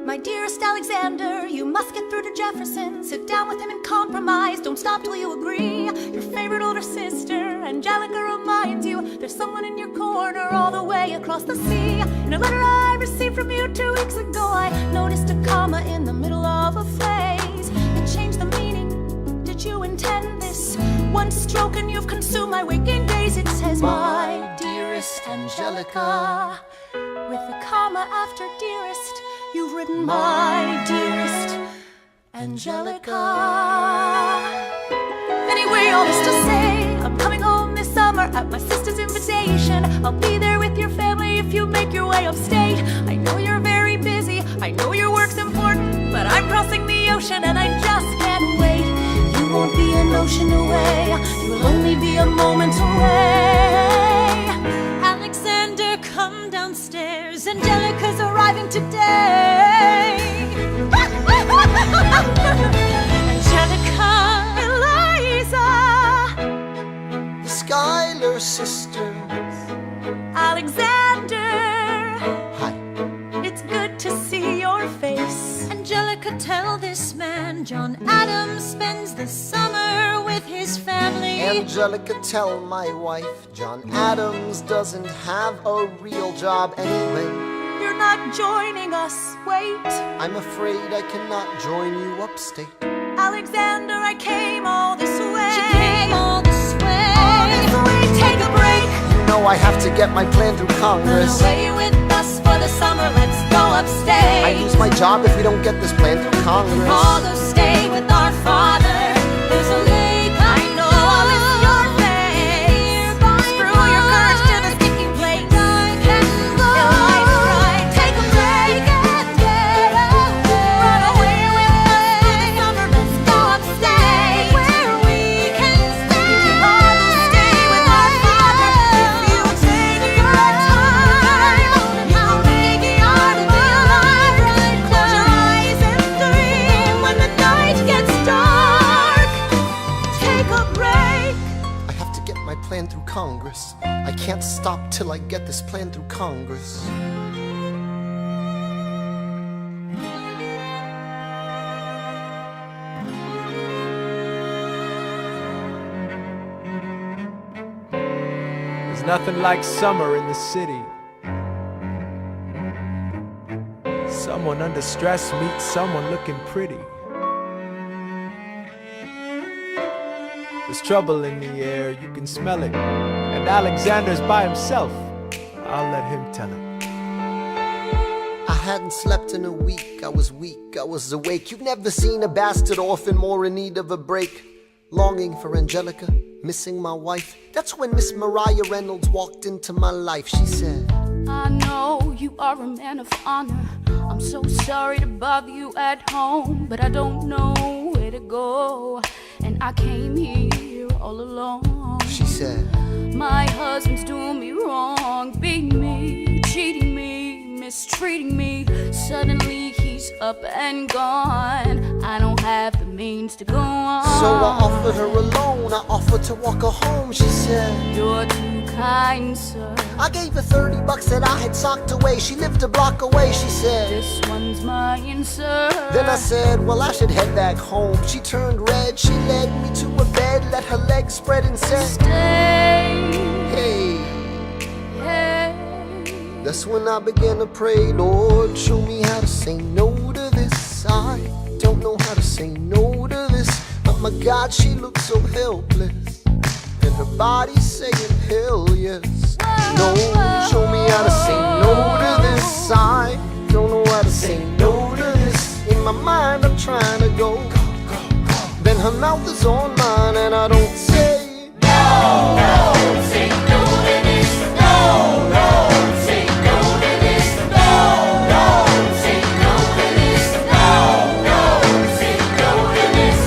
My dearest Alexander, you must get through to Jefferson. Sit down with him and compromise. Don't stop till you agree. Your favorite older sister, Angelica, reminds you there's someone in your corner all the way across the sea. In a letter I received from you 2 weeks ago, I noticed a comma in the middle of a phrase. It changed the meaning. Did you intend this? One stroke and you've consumed my waking days. It says, my dearest Angelica, with a comma after dearest. You've written, my dearest Angelica. Anyway, all this to say, I'm coming home this summer at my sister's invitation. I'll be there with your family if you make your way upstate. I know you're very busy, I know your work's important, but I'm crossing the ocean and I just can't wait. You won't be an ocean away, you'll only be a moment away. Alexander, come downstairs, Angelica's arriving today. Angelica, Eliza, the Schuyler sisters, Alexander. Hi. It's good to see your face. Angelica, tell this man John Adams spends the summer with his family. Angelica, tell my wife John Adams doesn't have a real job anyway. You're not joining us, wait. I'm afraid I cannot join you upstate. Alexander, I came all this way. She came all this way. All this way, take a break. You know I have to get my plan through Congress. Run away with us for the summer, let's go upstate. I lose my job if we don't get this plan through Congress. All go stay with our father. There's a lake, I know, I'll miss your face. Screw your courage to the sticking plate. Eliza, right, take a break and get away. Run away with us for the summer, let's go upstate. Where we can stay. All go stay with our father. If you take your time, how big you are to be alive. Close your eyes and dream when the night gets dark. Take a break. I have to get my plan through Congress. I can't stop till I get this plan through Congress. There's nothing like summer in the city. Someone under stress meets someone looking pretty. There's trouble in the air, you can smell it. And Alexander's by himself. I'll let him tell it. I hadn't slept in a week, I was weak, I was awake. You've never seen a bastard orphan more in need of a break. Longing for Angelica, missing my wife. That's when Miss Mariah Reynolds walked into my life. She said, I know you are a man of honor. I'm so sorry to bother you at home, but I don't know where to go, and I came here all alone. She said, my husband's doing me wrong, beating me, cheating me, mistreating me. Suddenly he's up and gone. I don't have the means to go on. So I offered her a loan, I offered to walk her home. She said, you're too kind, sir. I gave her $30 that I had socked away. She lived a block away. She said, this one's mine, sir. Then I said, well, I should head back home. She turned red, she led me to a bed, let her legs spread and said, stay. Hey. Hey. That's when I began to pray, Lord, show me how to say no to this. I don't know how to say no to this. Oh my God, she looks so helpless, and her body's saying hell yes. No, show me how to say no to this. I don't know how to say no to this. In my mind I'm trying to go. Then her mouth is on mine and I don't say no, no, say no to this. No, no, say no to this. No, no, say no to this. No, no, say no to this.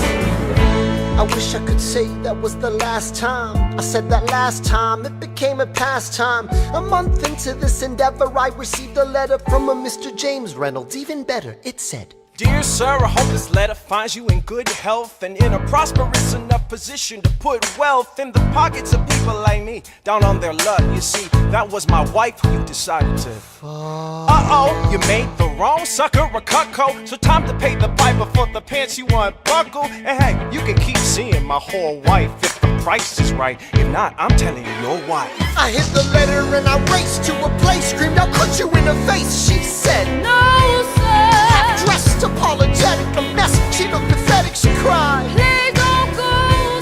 I wish I could say that was the last time I said that last time. It became a pastime. A month into this endeavor, I received a letter from a Mr. James Reynolds. Even better, it said, Dear sir, I hope this letter finds you in good health and in a prosperous enough position to put wealth in the pockets of people like me, down on their luck. You see, that was my wife who you decided to. Uh-oh, you made the wrong sucker a cutco, so time to pay the piper for the pants you unbuckle. And hey, you can keep seeing my whole wife if the price is right. If not, I'm telling you, your wife. I hit the letter and I raced to a place, screamed, I'll cut you in the face. She said, No, sir. Dressed apologetic, a mess. She looked pathetic, she cried. Please don't go,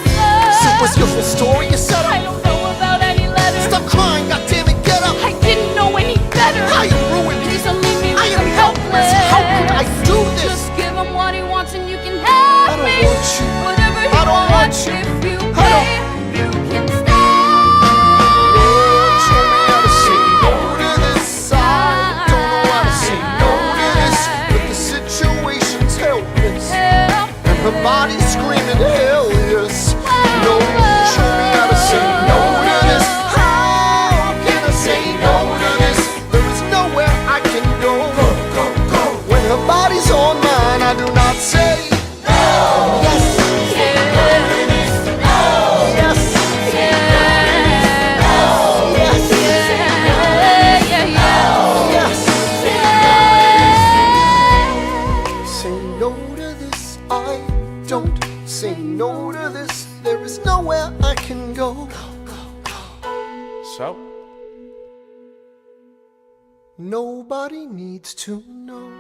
sir. So what's your full story, you said? I don't know about any letter. Stop crying, goddammit, get up. I didn't know any better. I am ruined. Please don't leave me. I am helpless. How could I do this? Just give him what he wants and you can have me. I don't want you. Whatever he I don't want wants, you. if you pay, you can stay. Lord, show me how to say no to this. I don't know how to say no to this, but the situation's helpless. And her body's screaming, hell yes. Lord, show me how to say no to this. How can I say no to this? There is nowhere I can go. When her body's on mine, I do not say no. Yes. Say no to this, there is nowhere I can go. So? Nobody needs to know.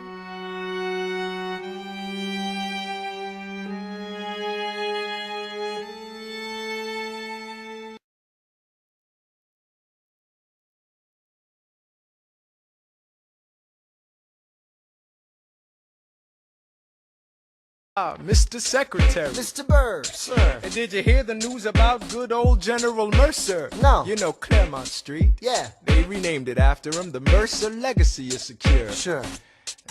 Mr. Secretary. Mr. Bird. Sir. And did you hear the news about good old General Mercer? No. You know Claremont Street? Yeah. They renamed it after him. The Mercer legacy is secure. Sure.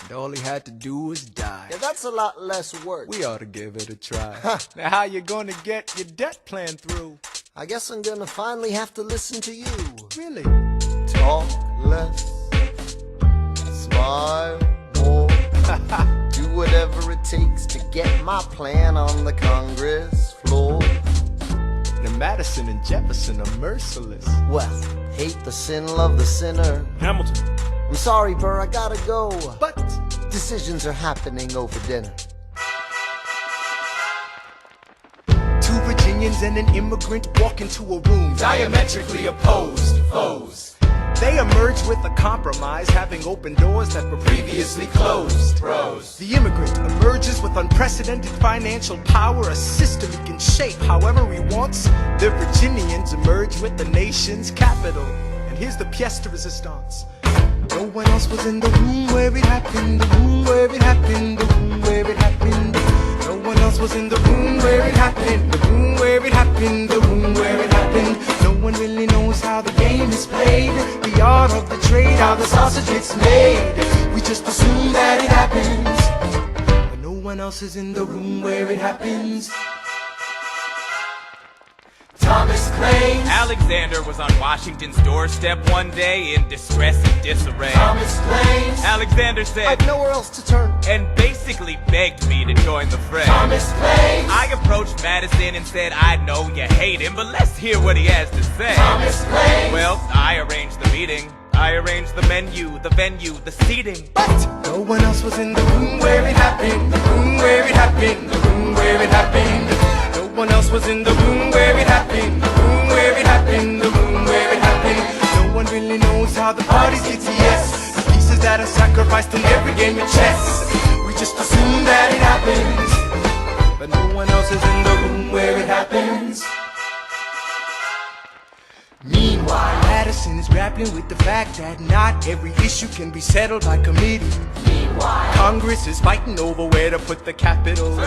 And all he had to do was die. Yeah, that's a lot less work. We ought to give it a try. Now how you gonna get your debt plan through? I guess I'm gonna finally have to listen to you. Really? Talk less, smile more. Do whatever it takes to get my plan on the Congress floor. Now Madison and Jefferson are merciless. Well, hate the sin, love the sinner. Hamilton. I'm sorry, Burr, I gotta go. But decisions are happening over dinner. Two Virginians and an immigrant walk into a room Diametrically opposed foes. They emerge with a compromise, having opened doors that were Previously closed. Bros. The immigrant emerges with unprecedented financial power, a system he can shape however he wants. The Virginians emerge with the nation's capital. And here's the pièce de résistance. No one else was in the room where it happened, the room where it happened, the room where it happened. No one else was in the room where it happened, the room where it happened, the room where it happened. No one really knows how the game is played, the art of the trade, how the sausage gets made. We just assume that it happens, but no one else is in the room where it happens. Thomas claims Alexander was on Washington's doorstep one day in distress and disarray. Thomas claims Alexander said, I've nowhere else to turn. and basically begged me to join the fray. Thomas claims I approached Madison and said, I know you hate him, but let's hear what he has to say. Thomas claims Well, I arranged the meeting. I arranged the menu, the venue, the seating. But no one else was in the room where it happened, the room where it happened, the room where it happened. No one else was in the room where it happened, the room where it happened, the room where it happened. No one really knows how the parties get to yes. The pieces that are sacrificed in every game of chess. We just assume that it happens, but no one else is in the room where it happens. Meanwhile, Madison is grappling with the fact that not every issue can be settled by committee. Meanwhile, Congress is fighting over where to put the capital.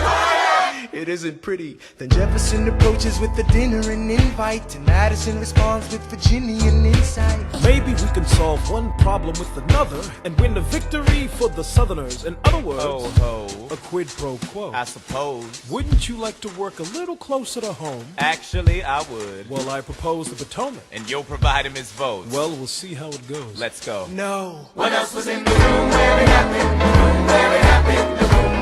It isn't pretty. Then Jefferson approaches with the dinner and invite, and Madison responds with Virginian insight. Maybe we can solve one problem with another and win a victory for the Southerners. In other words, Ho, a quid pro quo. I suppose. Wouldn't you like to work a little closer to home? Actually, I would. Well, I propose the Potomac. And you'll provide him his votes. Well, we'll see how it goes. Let's go. No. what else was in the room where it happened? The room where it happened? The room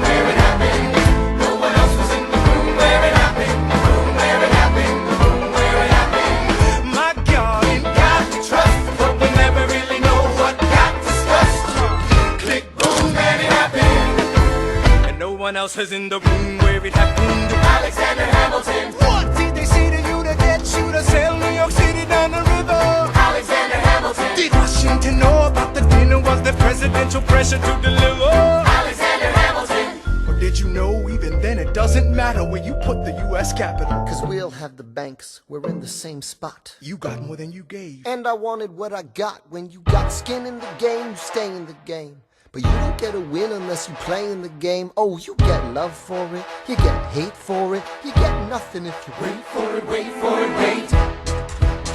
us as in the room where it happened. Alexander Hamilton. What did they say to you to get you to sail New York City down the river? Alexander Hamilton. Did Washington know about the dinner? Was there presidential pressure to deliver? Alexander Hamilton. Or did you know even then it doesn't matter where you put the U.S. Capitol? Cause we'll have the banks, we're in the same spot. You got more than you gave. And I wanted what I got. When you got skin in the game, you stay in the game. But you don't get a win unless you play in the game. Oh, you get love for it, you get hate for it, you get nothing if you wait for it, wait for it, wait.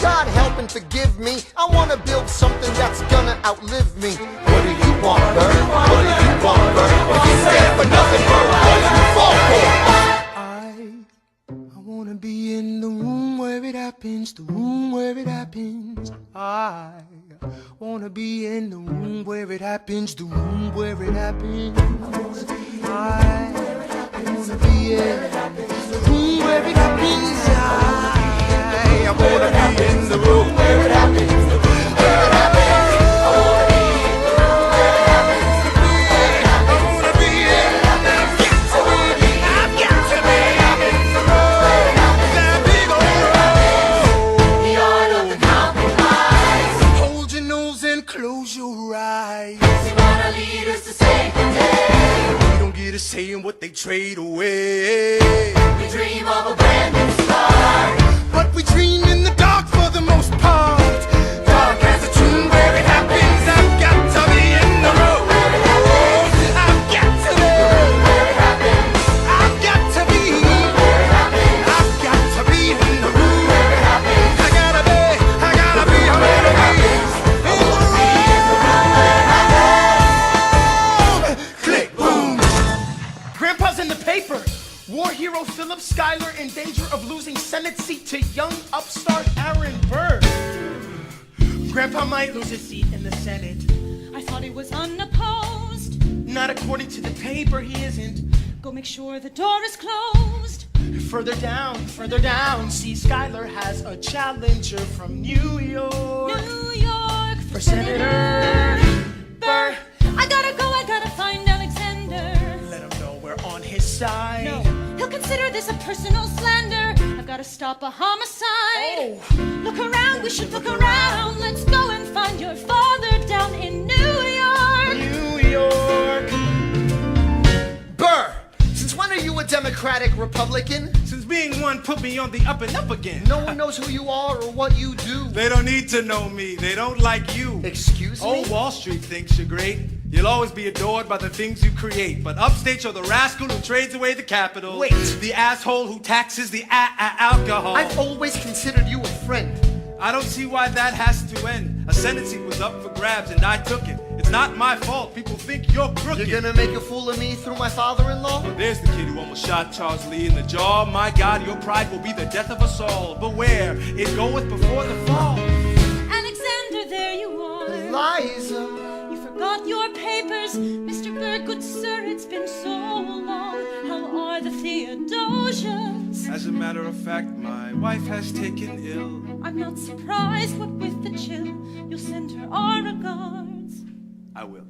God help and forgive me, I wanna build something that's gonna outlive me. What do you want, Bird? What do you want, Bird? If you stand for nothing, Bird, what do you fall for? I wanna be in the room where it happens, the room where it happens. I wanna be in the room where it happens, the room where it happens. I wanna be in the room where it happens. I wanna be in the room where it happens, the room where it happens. I wanna be in the room where it happens, the room where it happens. I wanna be in the room where it happens. I've got to be in the room where it happens. That big old room. The art of the compromise. Hold your nose and close your eyes. They wanna lead us to save the day. We don't get a say in what they trade away. We dream of a brand new start. But we dream in the dark for the most part. Dark as a tomb where it happens. I've got to be in the room where it happens. I've got to be where it happens. I've got to be where it happens. I've got to be in the room where it happens. I gotta be in the room. Click, boom. Grandpa's in the paper. War hero Philip Schuyler in danger of losing Senate seat to young upstart Aaron Burr. Grandpa might lose his seat in the Senate. I thought he was unopposed. Not according to the paper, he isn't. Go make sure the door is closed. Further down, see Schuyler has a challenger from New York. New York For Senator Burr. I gotta find Alexander. Let him know we're on his side. No, he'll consider this a personal slander. I've gotta stop a homicide. Look around, we should look around. Let's go and find your father down in New York. New York. Burr, since when are you a Democratic Republican? Since being one put me on the up and up again. No one knows who you are or what you do. They don't need to know me. They don't like you. Excuse me? Oh, Wall Street thinks you're great. You'll always be adored by the things you create. But upstate, you're the rascal who trades away the capital. Wait. The asshole who taxes the alcohol. I've always considered you a friend. I don't see why that has to end. A Senate seat was up for grabs and I took it. It's not my fault. People think you're crooked. You're gonna make a fool of me through my father-in-law? Well, there's the kid who almost shot Charles Lee in the jaw. My God, your pride will be the death of us all. Beware, it goeth before the fall. Alexander, there you are. Eliza. You forgot your papers. Mr. Burr, good sir, it's been so long. How are the Theodosians? As a matter of fact, my wife has taken ill. I'm not surprised, what with the chill. You'll send her our regards. I will.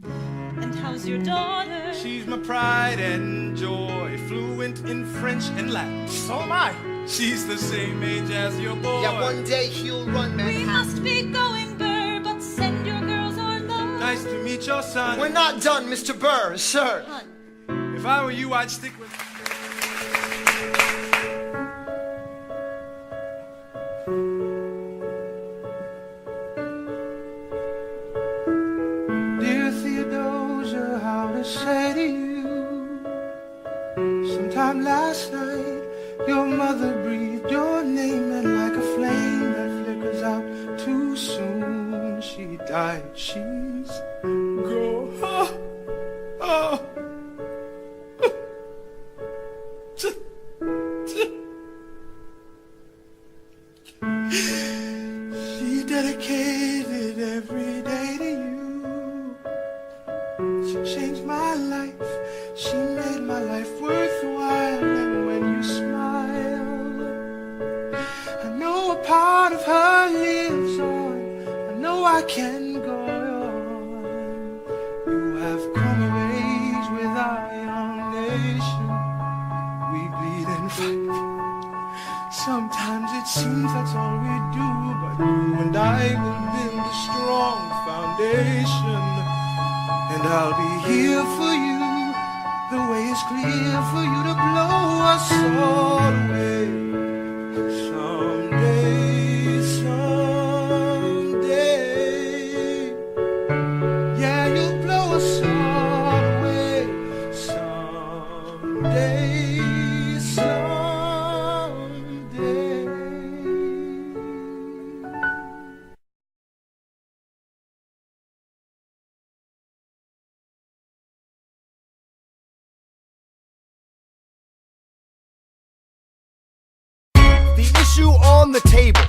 And how's your daughter? She's my pride and joy, fluent in French and Latin. So am I. She's the same age as your boy. Yeah, one day he'll run Manhattan. We must be going, Burr, but send your girls our love. Nice to meet your son. We're not done, Mr. Burr, sir. If I were you, I'd stick with... Dear Theodosia, how to say to you? Sometime last night, your mother breathed your name, and like a flame that flickers out too soon, she died. She's gone. She dedicated every day to you. She changed my life. She made my life worthwhile. And when you smile, I know a part of her lives on. I know I can go on. You have come of age with our young nation. Sometimes it seems that's all we do, but you and I will build a strong foundation. And I'll be here for you, the way is clear for you to blow us all away. Someday, yeah, you'll blow us all away. Someday. The issue on the table.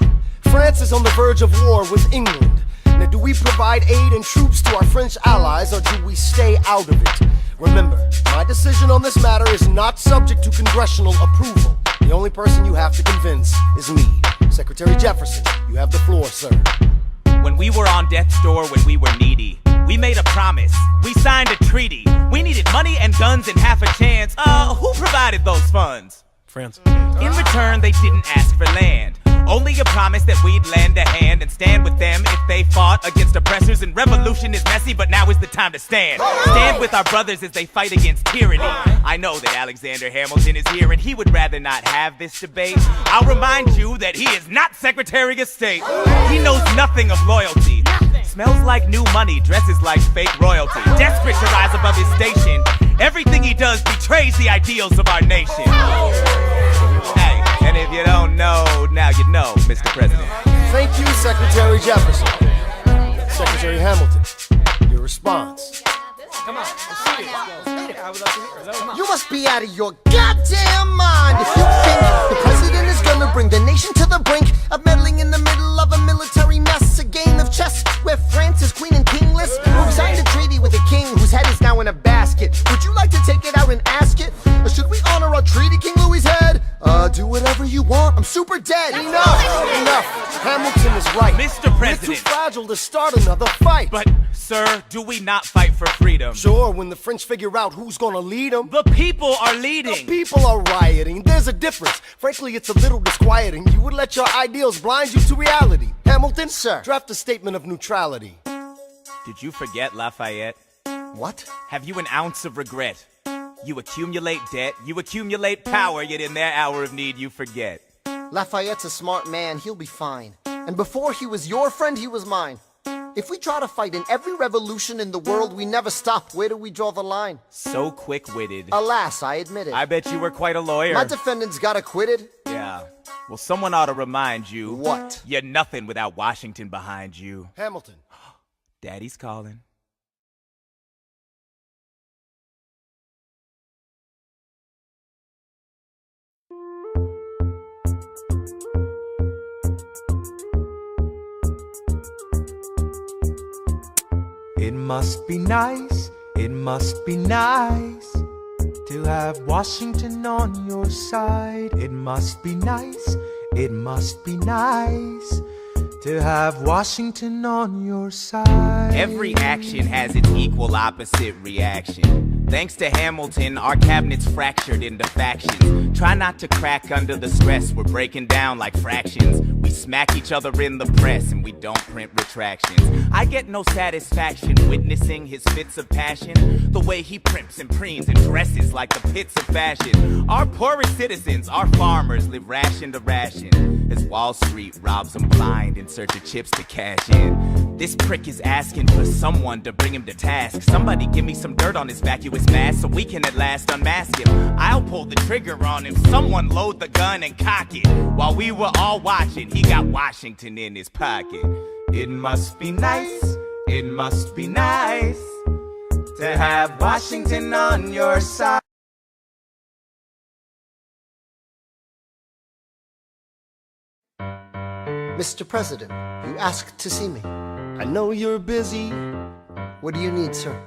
France is on the verge of war with England. Now, do we provide aid and troops to our French allies, or do we stay out of it? Remember, my decision on this matter is not subject to congressional approval. The only person you have to convince is me. Secretary Jefferson, you have the floor, sir. When we were on death's door, when we were needy, we made a promise, we signed a treaty. We needed money and guns and half a chance. Who provided those funds? France. In return, they didn't ask for land. Only a promise that we'd lend a hand and stand with them if they fought against oppressors. And revolution is messy, but now is the time to stand. Stand with our brothers as they fight against tyranny. I know that Alexander Hamilton is here and he would rather not have this debate. I'll remind you that he is not Secretary of State. He knows nothing of loyalty. Smells like new money, dresses like fake royalty. Desperate to rise above his station, everything he does betrays the ideals of our nation. Hey, and if you don't know, now you know, Mr. President. Thank you, Secretary Jefferson. Secretary Hamilton, your response. Come on, let's see it. I would love to hear it. You must be out of your goddamn mind if you think the president is gonna bring the nation to the brink of meddling in the middle of a military mess, a game of chess where France is queen and kingless. Who signed a treaty with a king whose head is now in a basket? Would you like to take it out and ask it? Or should we honor our treaty, King Louis's head? Do whatever you want. I'm super dead. Enough. Hamilton is right. Mr. President. We're too fragile to start another fight. But, sir, do we not fight for freedom? Sure, when the French figure out who's gonna lead them. The people are leading. The people are rioting. There's a difference. Frankly, it's a little disquieting. You would let your ideals blind you to reality. Hamilton, sir, draft a statement of neutrality. Did you forget Lafayette? What? Have you an ounce of regret? You accumulate debt, you accumulate power, yet in their hour of need you forget. Lafayette's a smart man, he'll be fine. And before he was your friend, he was mine. If we try to fight in every revolution in the world, we never stop. Where do we draw the line? So quick-witted. Alas, I admit it. I bet you were quite a lawyer. My defendants got acquitted. Yeah. Well, someone ought to remind you. What? You're nothing without Washington behind you. Hamilton. Daddy's calling. It must be nice, it must be nice to have Washington on your side. It must be nice, it must be nice to have Washington on your side. Every action has its equal opposite reaction. Thanks to Hamilton, our cabinet's fractured into factions. Try not to crack under the stress, we're breaking down like fractions. We smack each other in the press and we don't print retractions. I get no satisfaction witnessing his fits of passion. The way he primps and preens and dresses like the pits of fashion. Our poorest citizens, our farmers, live ration to ration as Wall Street robs them blind in search of chips to cash in. This prick is asking for someone to bring him to task. Somebody give me some dirt on his vacuous mask so we can at last unmask him. I'll pull the trigger on him. Someone load the gun and cock it. While we were all watching, he got Washington in his pocket. It must be nice, it must be nice to have Washington on your side. Mr. President, you asked to see me. I know you're busy. What do you need, sir?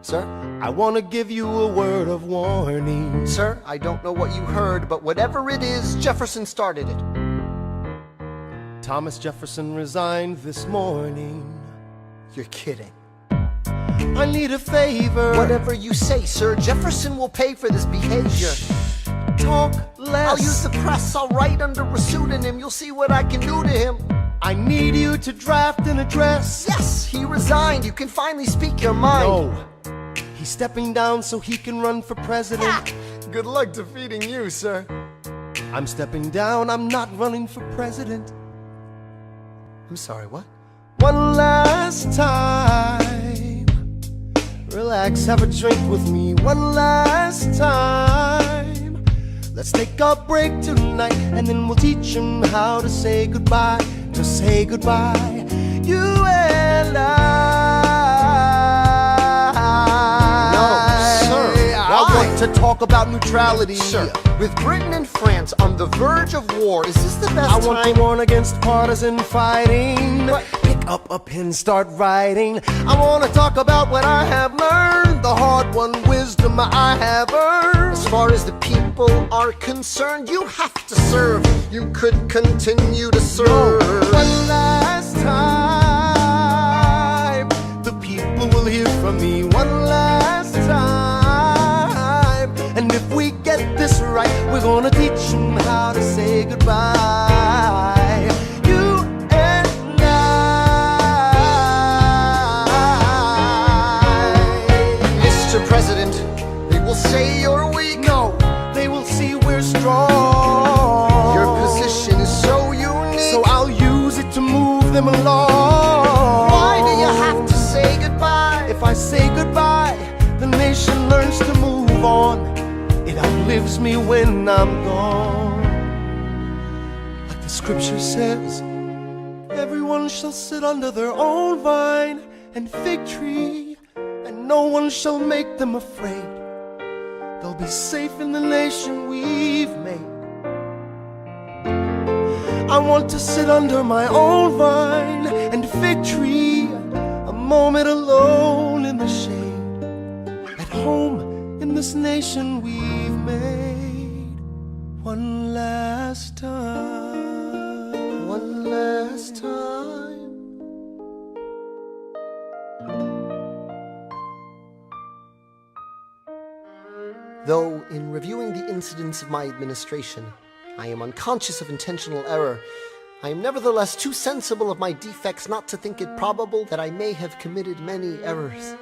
Sir? I want to give you a word of warning. Sir, I don't know what you heard, but whatever it is, Jefferson started it. Thomas Jefferson resigned this morning. You're kidding. I need a favor. Whatever you say, sir, Jefferson will pay for this behavior. talk less. I'll use the press, I'll write under a pseudonym. You'll see what I can do to him. I need you to draft an address. Yes, he resigned. You can finally speak your mind. No, he's stepping down so he can run for president. Good luck defeating you, sir. I'm stepping down, I'm not running for president. I'm sorry, what? One last time. Relax, have a drink with me. One last time. Let's take a break tonight, and then we'll teach him how to say goodbye. To say goodbye, you and I. No, sir. I want to talk about neutrality. Sir, with Britain and France on the verge of war, is this the best I want to warn against partisan fighting. Pick up a pen, start writing. I want to talk about what I have learned, the hard-won wisdom I have earned. As far as the people are concerned, you have to serve. You could continue to serve. One last time, the people will hear from me. One last time, and if we get this right, we're gonna teach them how to say goodbye. You and I. Mr. President, they will say you're weak. No, they will see we're strong. Your position is so unique, so I'll use it to move them along. Why do you have to say goodbye? If I say goodbye, the nation learns to move on. It outlives me when I'm gone. Like the scripture says, everyone shall sit under their own vine and fig tree, and no one shall make them afraid. They'll be safe in the nation we've made. I want to sit under my own vine and fig tree, a moment alone in the shade, at home in this nation we've made. One last time. One last time. Though, in reviewing the incidents of my administration, I am unconscious of intentional error, I am nevertheless too sensible of my defects not to think it probable that I may have committed many errors.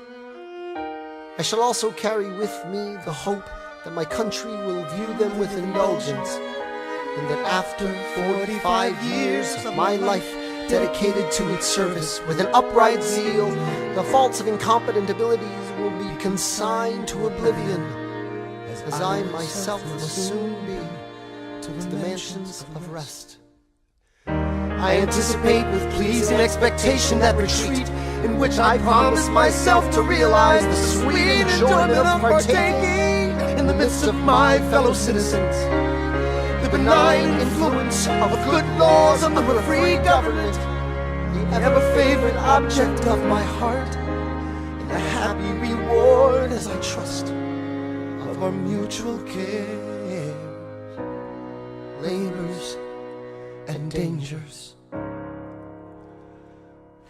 I shall also carry with me the hope that my country will view them with indulgence, and that after 45 years of my life dedicated to its service with an upright zeal, the faults of incompetent abilities will be consigned to oblivion, as I myself must soon be to the mansions of rest. I anticipate with pleasing expectation that retreat in which I promise myself to realize the sweet enjoyment of partaking in the midst of my fellow citizens, the benign influence of good laws and of a free government, the ever-favorite object of my heart, and the happy reward, as I trust, of our mutual cares, labors, and dangers.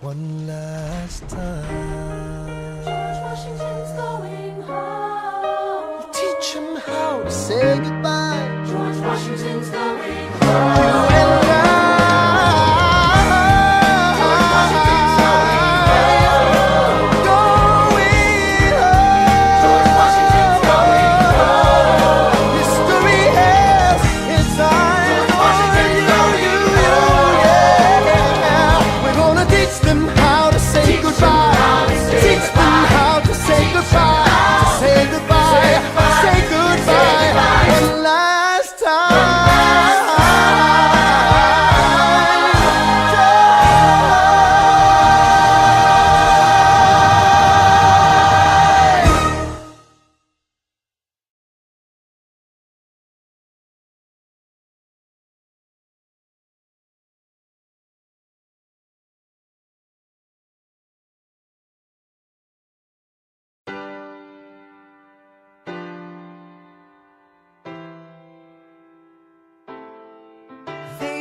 One last time. George Washington's going home. Teach him how to say goodbye. George Washington's going home. You and I.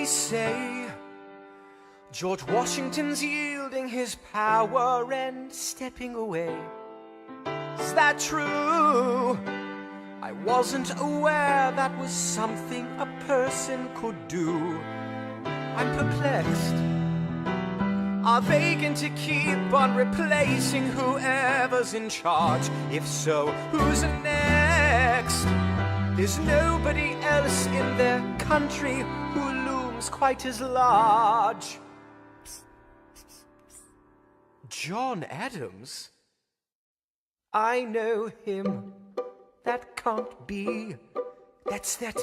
Say George Washington's yielding his power and stepping away. Is that true? I wasn't aware that was something a person could do. I'm perplexed. Are they going to keep on replacing whoever's in charge? If so, who's next? There's nobody else in their country who looms quite as large. John Adams? I know him. That can't be. That's that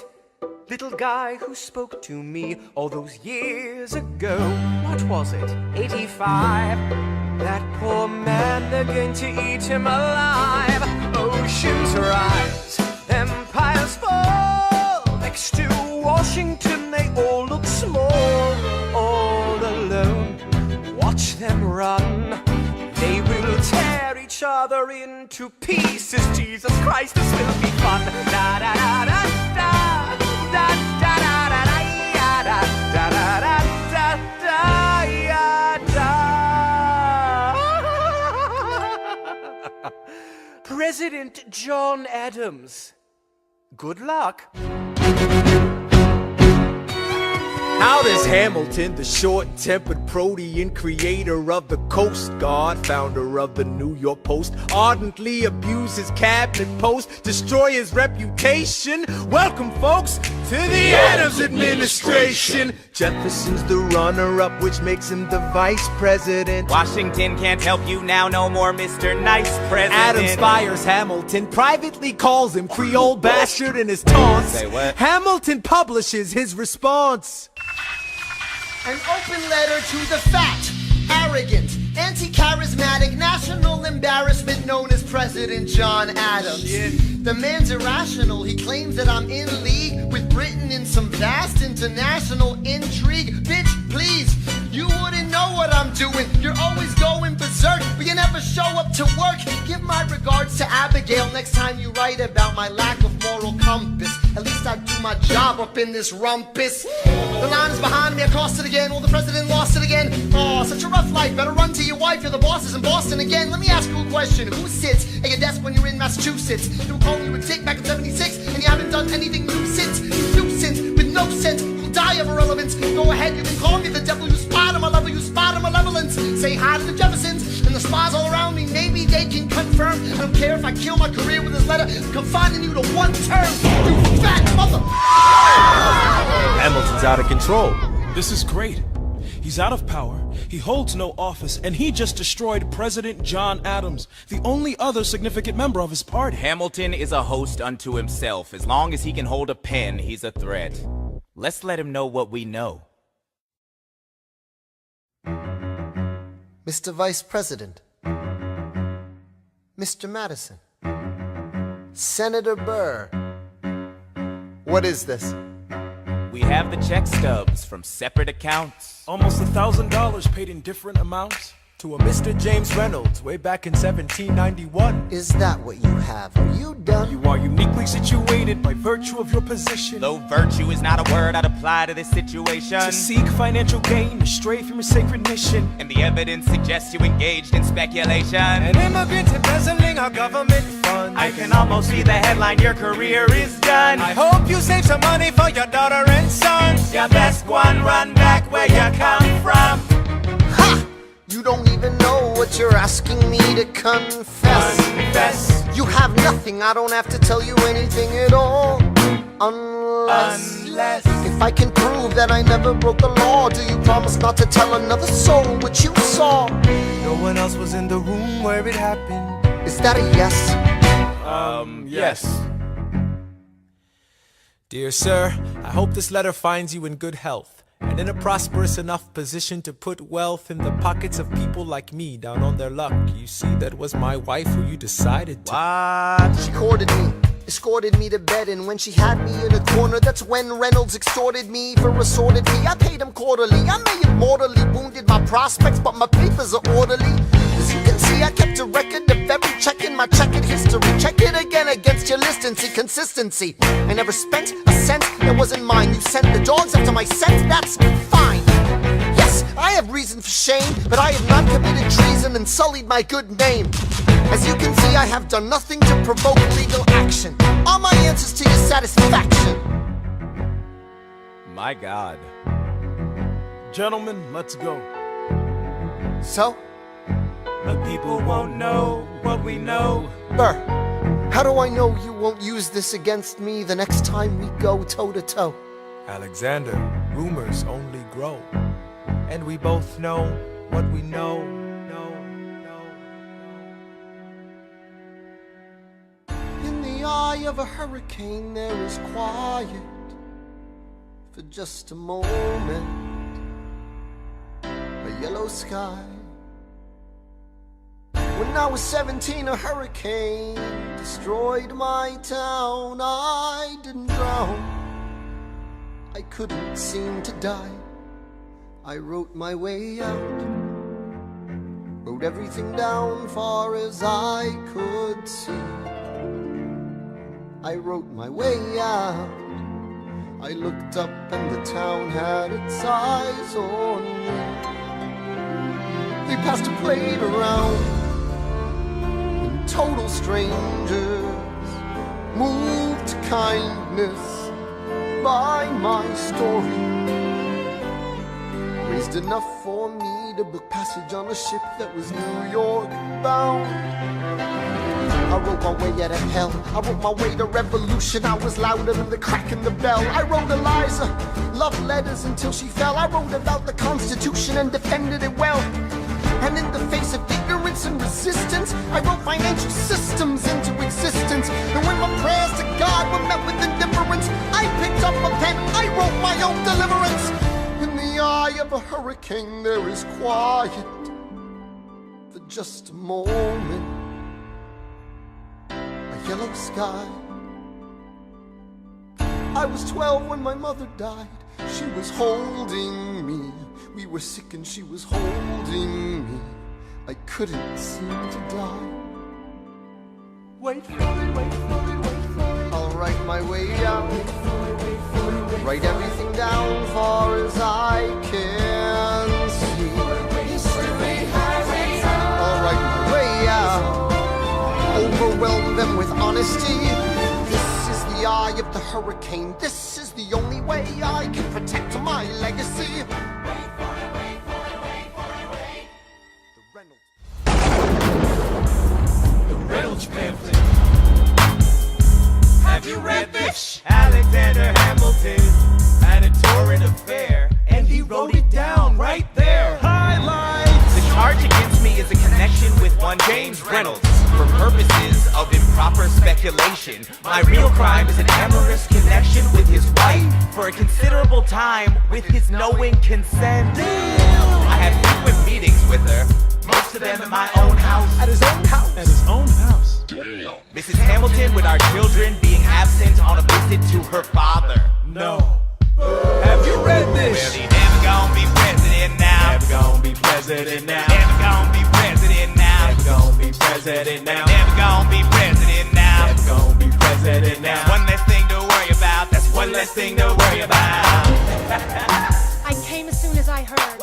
little guy who spoke to me all those years ago. What was it? 85. That poor man, they're going to eat him alive. Oceans rise, empires fall. Next to Washington, they all look small. All alone, watch them run. They will tear each other into pieces. Jesus Christ, this will be fun. Da da da da da da da da da da da da da da. President John Adams. Good luck. How does Hamilton, the short-tempered protean creator of the Coast Guard, founder of the New York Post, ardently abuse his cabinet post, destroy his reputation? Welcome, folks, to the Adams administration. Jefferson's the runner-up, which makes him the vice president. Washington can't help you now, no more Mr. Nice President. Adams fires Hamilton, privately calls him Creole bastard in his taunts. Say what? Hamilton publishes his response. An open letter to the fat, arrogant, anti-charismatic, national embarrassment known as President John Adams. The man's irrational. He claims that I'm in league with Britain in some vast international intrigue. Bitch, please, you wouldn't know what I'm doing. You're always going berserk, but you never show up to work. Give my regards to Abigail next time you write about my lack of moral compass. At least I do my job up in this rumpus. The line is behind me, I crossed it again. Well, the president lost it again. Oh, such a rough life. Better run to your wife, you're the bosses in Boston again. Let me ask you a question. Who sits at your desk when you're in Massachusetts? They were calling you a dick back in 76, and you haven't done anything new since. Nuisance with no sense, you'll die of irrelevance. Go ahead, you can call me the devil, you spot him, I love you, spot him, malevolence. Say hi to the Jeffersons and the spies all around me. Maybe they can confirm. I don't care if I kill my career with this letter, confining you to one term. You fat mother. Hamilton's out of control. This is great. He's out of power, he holds no office, and he just destroyed President John Adams, the only other significant member of his party. Hamilton is a host unto himself. As long as he can hold a pen, he's a threat. Let's let him know what we know. Mr. Vice President, Mr. Madison, Senator Burr, what is this? We have the check stubs from separate accounts. Almost $1,000 paid in different amounts to a Mr. James Reynolds way back in 1791. Is that what you have? Are you done? You are uniquely situated by virtue of your position. Though virtue is not a word I'd apply to this situation. To seek financial gain, to stray from your sacred mission. And the evidence suggests you engaged in speculation. An immigrant embezzling our government funds. I can almost see the headline, your career is done. I hope you save some money for your daughter and sons. Your best one, run back where you come from. Ha! You don't even know what you're asking me to confess. Confess. You have nothing, I don't have to tell you anything at all. Unless if I can prove that I never broke the law, do you promise not to tell another soul what you saw? No one else was in the room where it happened. Is that a yes? Yes. Dear sir, I hope this letter finds you in good health and in a prosperous enough position to put wealth in the pockets of people like me down on their luck. You see, that was my wife who you decided to. What? She courted me, escorted me to bed, and when she had me in a corner, that's when Reynolds extorted me for assorted fee. I paid him quarterly. I may have mortally wounded my prospects, but my papers are orderly. As you can see, I kept a record of every check in my checkered history. Check it again against your list and see consistency. I never spent a cent that wasn't mine. You sent the dogs after my scent, that's fine. Yes, I have reason for shame, but I have not committed treason and sullied my good name. As you can see, I have done nothing to provoke legal action. Are my answers to your satisfaction? My God. Gentlemen, let's go. So? The people won't know what we know. Burr, how do I know you won't use this against me the next time we go toe-to-toe? Alexander, rumors only grow. And we both know what we know. In the eye of a hurricane there is quiet for just a moment. A yellow sky. When I was 17, a hurricane destroyed my town. I didn't drown. I couldn't seem to die. I wrote my way out. Wrote everything down far as I could see. I wrote my way out. I looked up and the town had its eyes on me. They passed a plate around, and total strangers moved to kindness by my story. Raised enough for me to book passage on a ship that was New York bound. I wrote my way out of hell. I wrote my way to revolution. I was louder than the crack in the bell. I wrote Eliza love letters until she fell. I wrote about the Constitution and defended it well. And in the face of ignorance and resistance, I wrote financial systems into existence. And when my prayers to God were met with indifference, I picked up a pen, I wrote my own deliverance. In the eye of a hurricane there is quiet for just a moment. A yellow sky. I was 12 when my mother died. She was holding me. We were sick and she was holding me. I couldn't seem to die. Wait for it, wait for it, wait for it. I'll write my way out. Wait for it, wait for it, wait. Write everything down far as I can see. I'll write my way out. Overwhelm them with honesty. This is the eye of the hurricane. This is the only way I can protect my legacy. Reynolds pamphlet. Have you read this? Alexander Hamilton had a torrent affair, and he wrote it down right there. Highlights. The charge against me is a connection with one James Reynolds. For purposes of improper speculation, my real crime is an amorous connection with his wife for a considerable time with his knowing consent. I had frequent meetings with her, most of them at my own house. At his own house? At his own house. Mrs. Hamilton with our children being absent on a visit to her father. No. Have you read this? Well, he never gonna be president now. Never gonna be president now. Never gonna be president now. Never gonna be president now. Never gonna be president now. Never gonna be president now. That's one less thing to worry about. That's one less thing to worry about. I came as soon as I heard.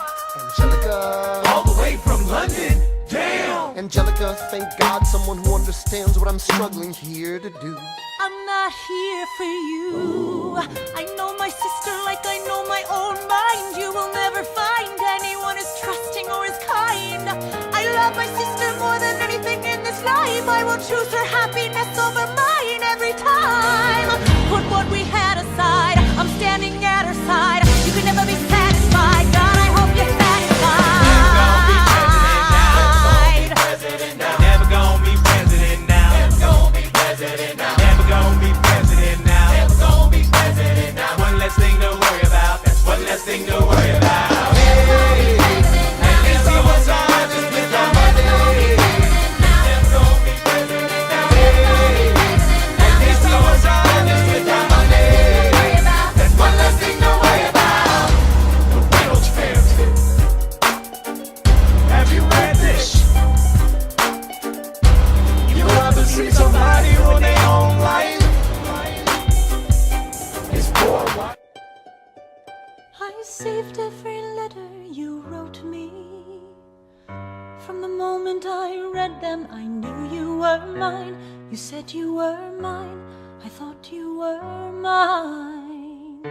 Angelica. All the way from London. Damn. Angelica, thank God someone who understands what I'm struggling here to do. I'm not here for you. I know my sister like I know my own mind. You will never find anyone as trusting or as kind. I love my sister more than anything in this life. I will choose her happiness over mine every time. Put what we had aside. I'm standing at her side. You can never be satisfied. God, I hope you're satisfied. Never gonna be president now. Never gonna be president now. Never gonna be president now. Never gonna be president now. One less thing to worry about. That's one less thing to worry about. Hey, at least he was honest with the money. Never gonna be president now. Hey, at least he was honest with the money. That's one less thing to worry about. The Reynolds family. Have you read this? You ever see somebody ruin their own life? It's poor white. I saved every letter you wrote me From the moment I read them, I knew you were mine. You said you were mine, I thought you were mine.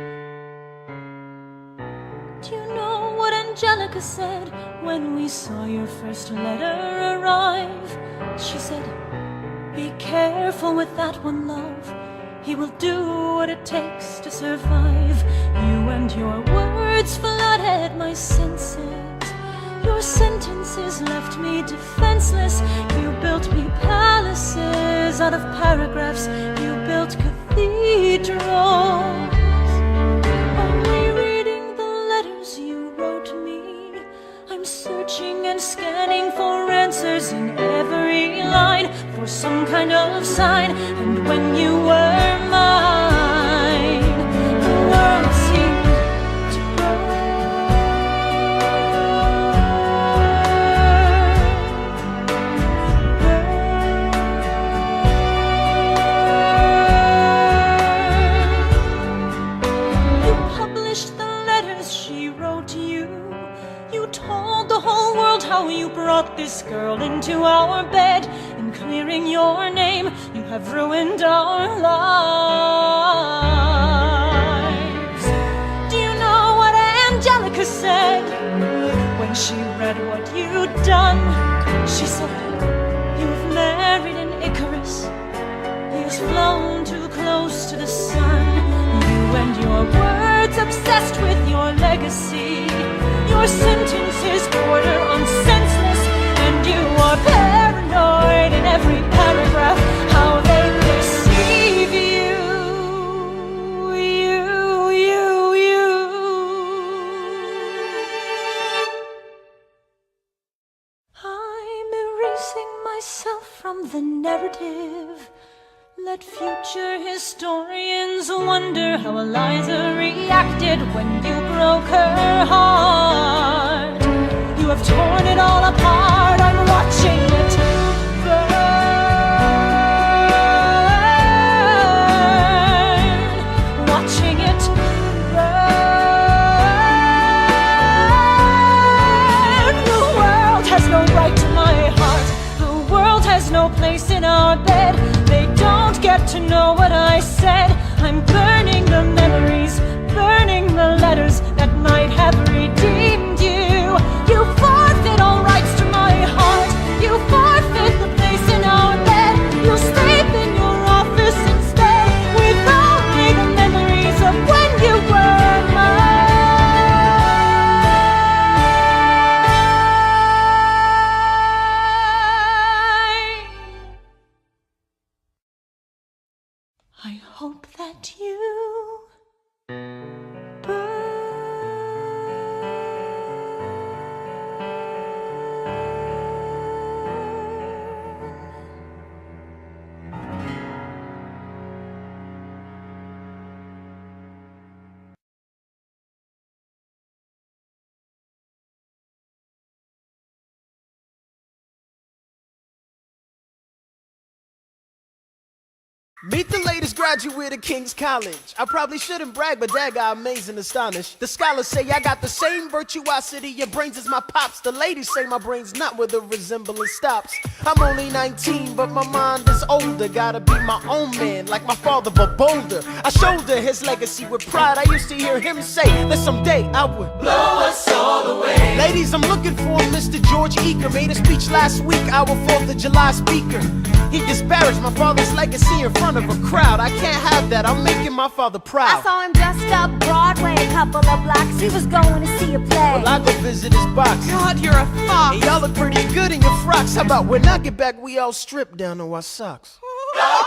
Do you know what Angelica said when we saw your first letter arrive? She said, be careful with that one, love. He will do what it takes to survive. You and your words flooded my senses. Your sentences left me defenseless. You built me palaces out of paragraphs. You built cathedrals. I'm rereading the letters you wrote me. I'm searching and scanning for answers in every line, for some kind of sign. And when you were mine, the world seemed to You published the letters she wrote you. You told the whole world how you brought this girl into our bed. In clearing your name, you have ruined our lives. Do you know what Angelica said when she read what you'd done? She said, you've married an Icarus. He has flown too close to the sun. You and your words obsessed with your legacy. Your sentences border on senseless, and you are paranoid in every paragraph. How they perceive you. I'm erasing myself from the narrative. Let future historians wonder how Eliza reacted when you broke her heart. You have torn it all apart. I'm watching it burn. Watching it burn. The world has no right to my heart. The world has no place in our bed. They don't get to know what I said. I'm burning the memories, burning the letters that might have redeemed you. You forfeit all rights to my heart. You forfeit the place in our bed. You sleep in your office instead, with only the memories of when you were mine. I hope that you Meet the latest graduate of King's College. I probably shouldn't brag, but that guy amazed and astonished. The scholars say I got the same virtuosity. Your brains is my pops. The ladies say my brain's not where the resemblance stops. I'm only 19, but my mind is older. Gotta be my own man, like my father, but bolder. I shoulder his legacy with pride. I used to hear him say that someday I would blow us all away. Ladies, I'm looking for Mr. George Eaker. Made a speech last week, our 4th of July speaker. He disparaged my father's legacy in front of a crowd. I can't have that. I'm making my father proud. I saw him just up Broadway, a couple of blocks. He was going to see a play. Well, I go visit his box. God, you're a fox. And y'all look pretty good in your frocks. How about when I get back, we all strip down to our socks? Blow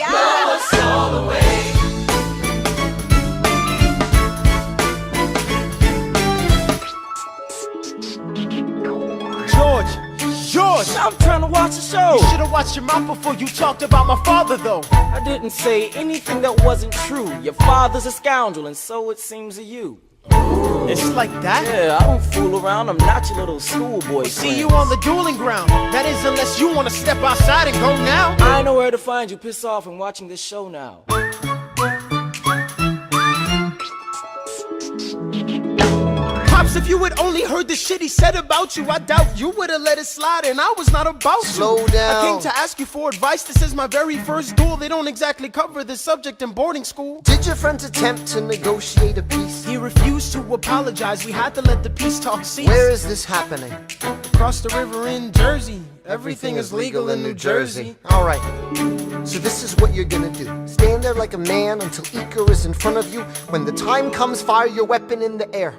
us all away. George! I'm trying to watch the show. You should've watched your mouth before you talked about my father, though. I didn't say anything that wasn't true. Your father's a scoundrel, and so it seems to you. It's like that? Yeah, I don't fool around. I'm not your little schoolboy. See you on the dueling ground. That is, unless you want to step outside and go now. I know where to find you. Piss off and watching this show now. Pops if you had only heard the shit he said about you, I doubt you would have let it slide, and I was not about to. Slow down. I came to ask you for advice. This is my very first duel. They don't exactly cover this subject in boarding school. Did your friends attempt to negotiate a peace? He refused to apologize. We had to let the peace talk cease. Where is this happening? Across the river in Jersey. Everything is legal in New Jersey. All right, so this is what you're gonna do. Stand there like a man until Iker is in front of you. When the time comes, fire your weapon in the air.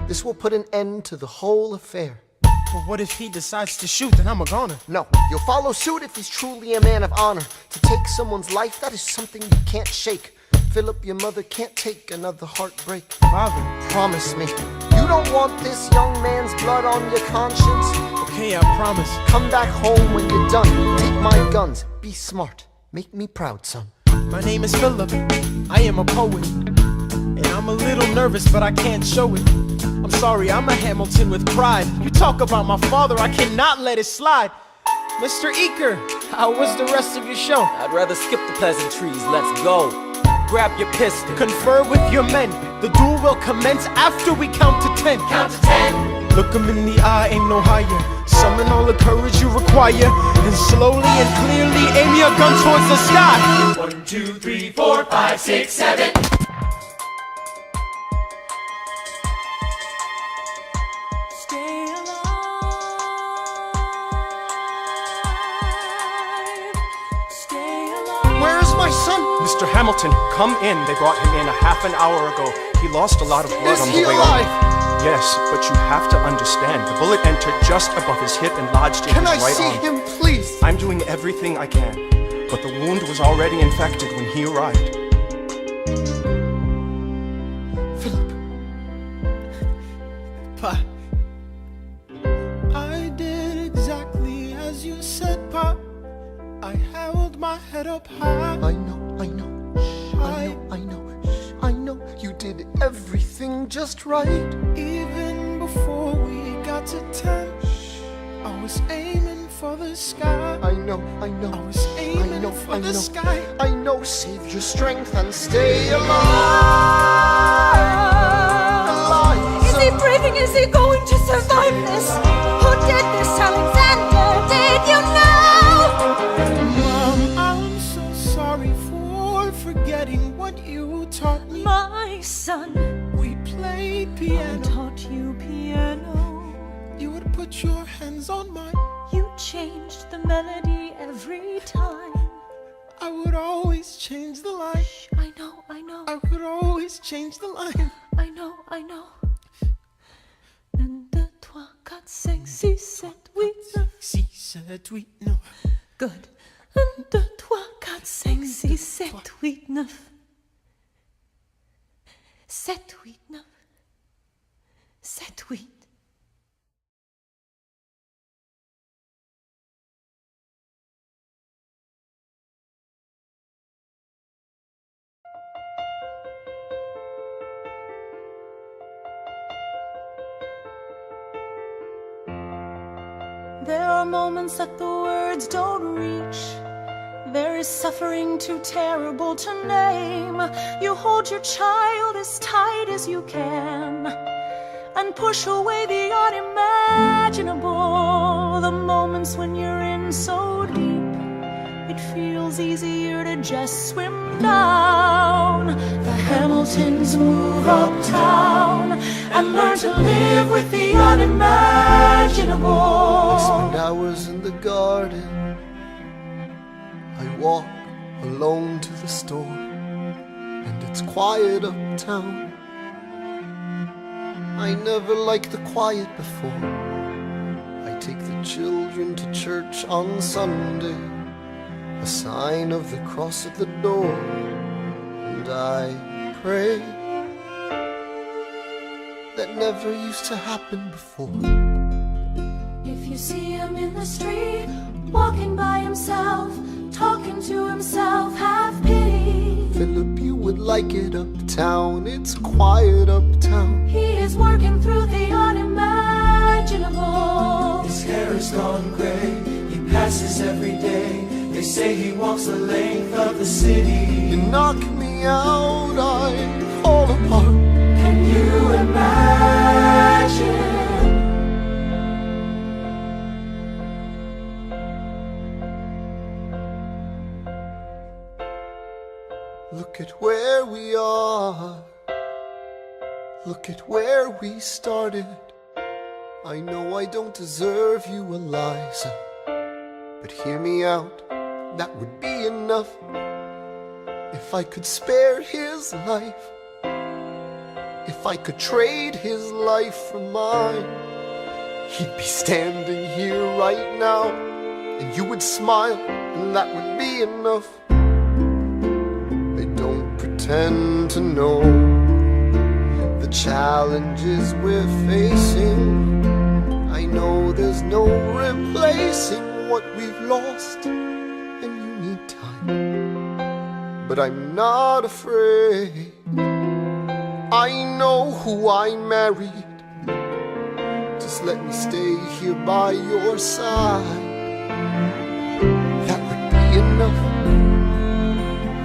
This will put an end to the whole affair. But what if he decides to shoot, then I'm a goner? No, you'll follow suit if he's truly a man of honor. To take someone's life, that is something you can't shake. Philip, your mother can't take another heartbreak. Father, promise me, you don't want this young man's blood on your conscience. Okay, I promise. Come back home when you're done. Take my guns. Be smart. Make me proud, son. My name is Philip. I am a poet. And I'm a little nervous, but I can't show it. I'm sorry, I'm a Hamilton with pride. You talk about my father, I cannot let it slide. Mr. Iker, how was the rest of your show? I'd rather skip the pleasantries. Let's go. Grab your pistol. Confer with your men. The duel will commence after we count to 10. Count to 10. Look 'em in the eye, ain't no higher. Summon all the courage you require. Then slowly and clearly aim your gun towards the sky. 1, 2, 3, 4, 5, 6, 7. Mr. Hamilton, come in. They brought him in a half an hour ago. He lost a lot of blood on the way alive? on. Yes, but you have to understand, the bullet entered just above his hip and lodged in his right arm. Can I see him, please? I'm doing everything I can, but the wound was already infected when he arrived. Philip. Pa. I did exactly as you said, Pa. I held my head up high. I know. You did everything just right. Even before we got to 10, I was aiming for the sky. I know. I was aiming for the sky. I know. Save your strength and stay alive. Is he breathing? Is he going to survive this? Who did this, Alexander? Did you know? Mom, I'm so sorry for forgetting what you taught me. My son, we played piano. I taught you piano. You would put your hands on mine. You changed the melody every time. I would always change the line. Shh, I know. I would always change the line. I know. 1, 2, 3, 4, 5, 6, 7, 8, 9. 6, 7, 8, 9. Good. 1, 2, 3, 4, 5, 6, 7, 8, 9. 7, 8, 9. 7, 8. There are moments that the words don't reach. There is suffering too terrible to name. You hold your child as tight as you can and push away the unimaginable. The moments when you're in so deep, it feels easier to just swim down. The Hamiltons move uptown and learn to live with the unimaginable. I spend hours in the garden. I walk alone to the store, and it's quiet uptown. I never liked the quiet before. I take the children to church on Sunday, a sign of the cross at the door, and I pray. That never used to happen before. If you see him in the street, walking by himself, talking to himself, have pity. Philip, you would like it uptown. It's quiet uptown. He is working through the unimaginable. His hair is gone gray. He passes every day. They say he walks the length of the city. You knock me out, I fall apart. Can you imagine Look at where we started. I know I don't deserve you, Eliza, but hear me out, that would be enough. If I could spare his life, if I could trade his life for mine, he'd be standing here right now, and you would smile, and that would be enough. I don't pretend to know the challenges we're facing. I know there's no replacing what we've lost, and you need time, but I'm not afraid. I know who I married. Just let me stay here by your side. That would be enough.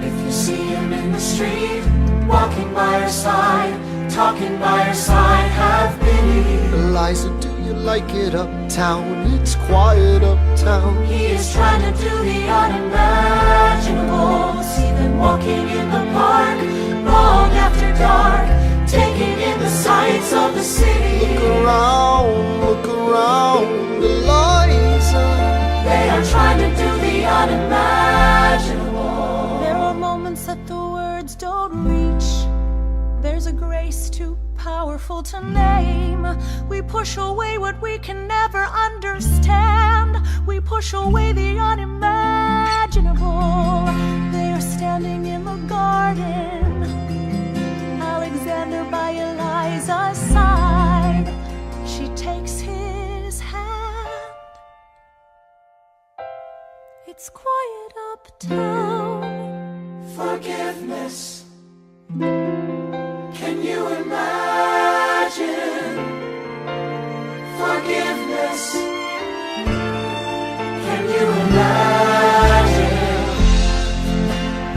If you see him in the street, walking by your side, talking by your side, have pity. Eliza, do you like it uptown? It's quiet uptown. He is trying to do the unimaginable. See them walking in the park, long after dark, taking in the sights of the city. Look around, Eliza. They are trying to do the unimaginable. There are moments that the words don't reach. There's a grace too powerful to name. We push away what we can never understand. We push away the unimaginable. They are standing in the garden, Alexander by Eliza's side. She takes his hand. It's quiet uptown. Forgiveness. Can you imagine? Forgiveness. Can you imagine?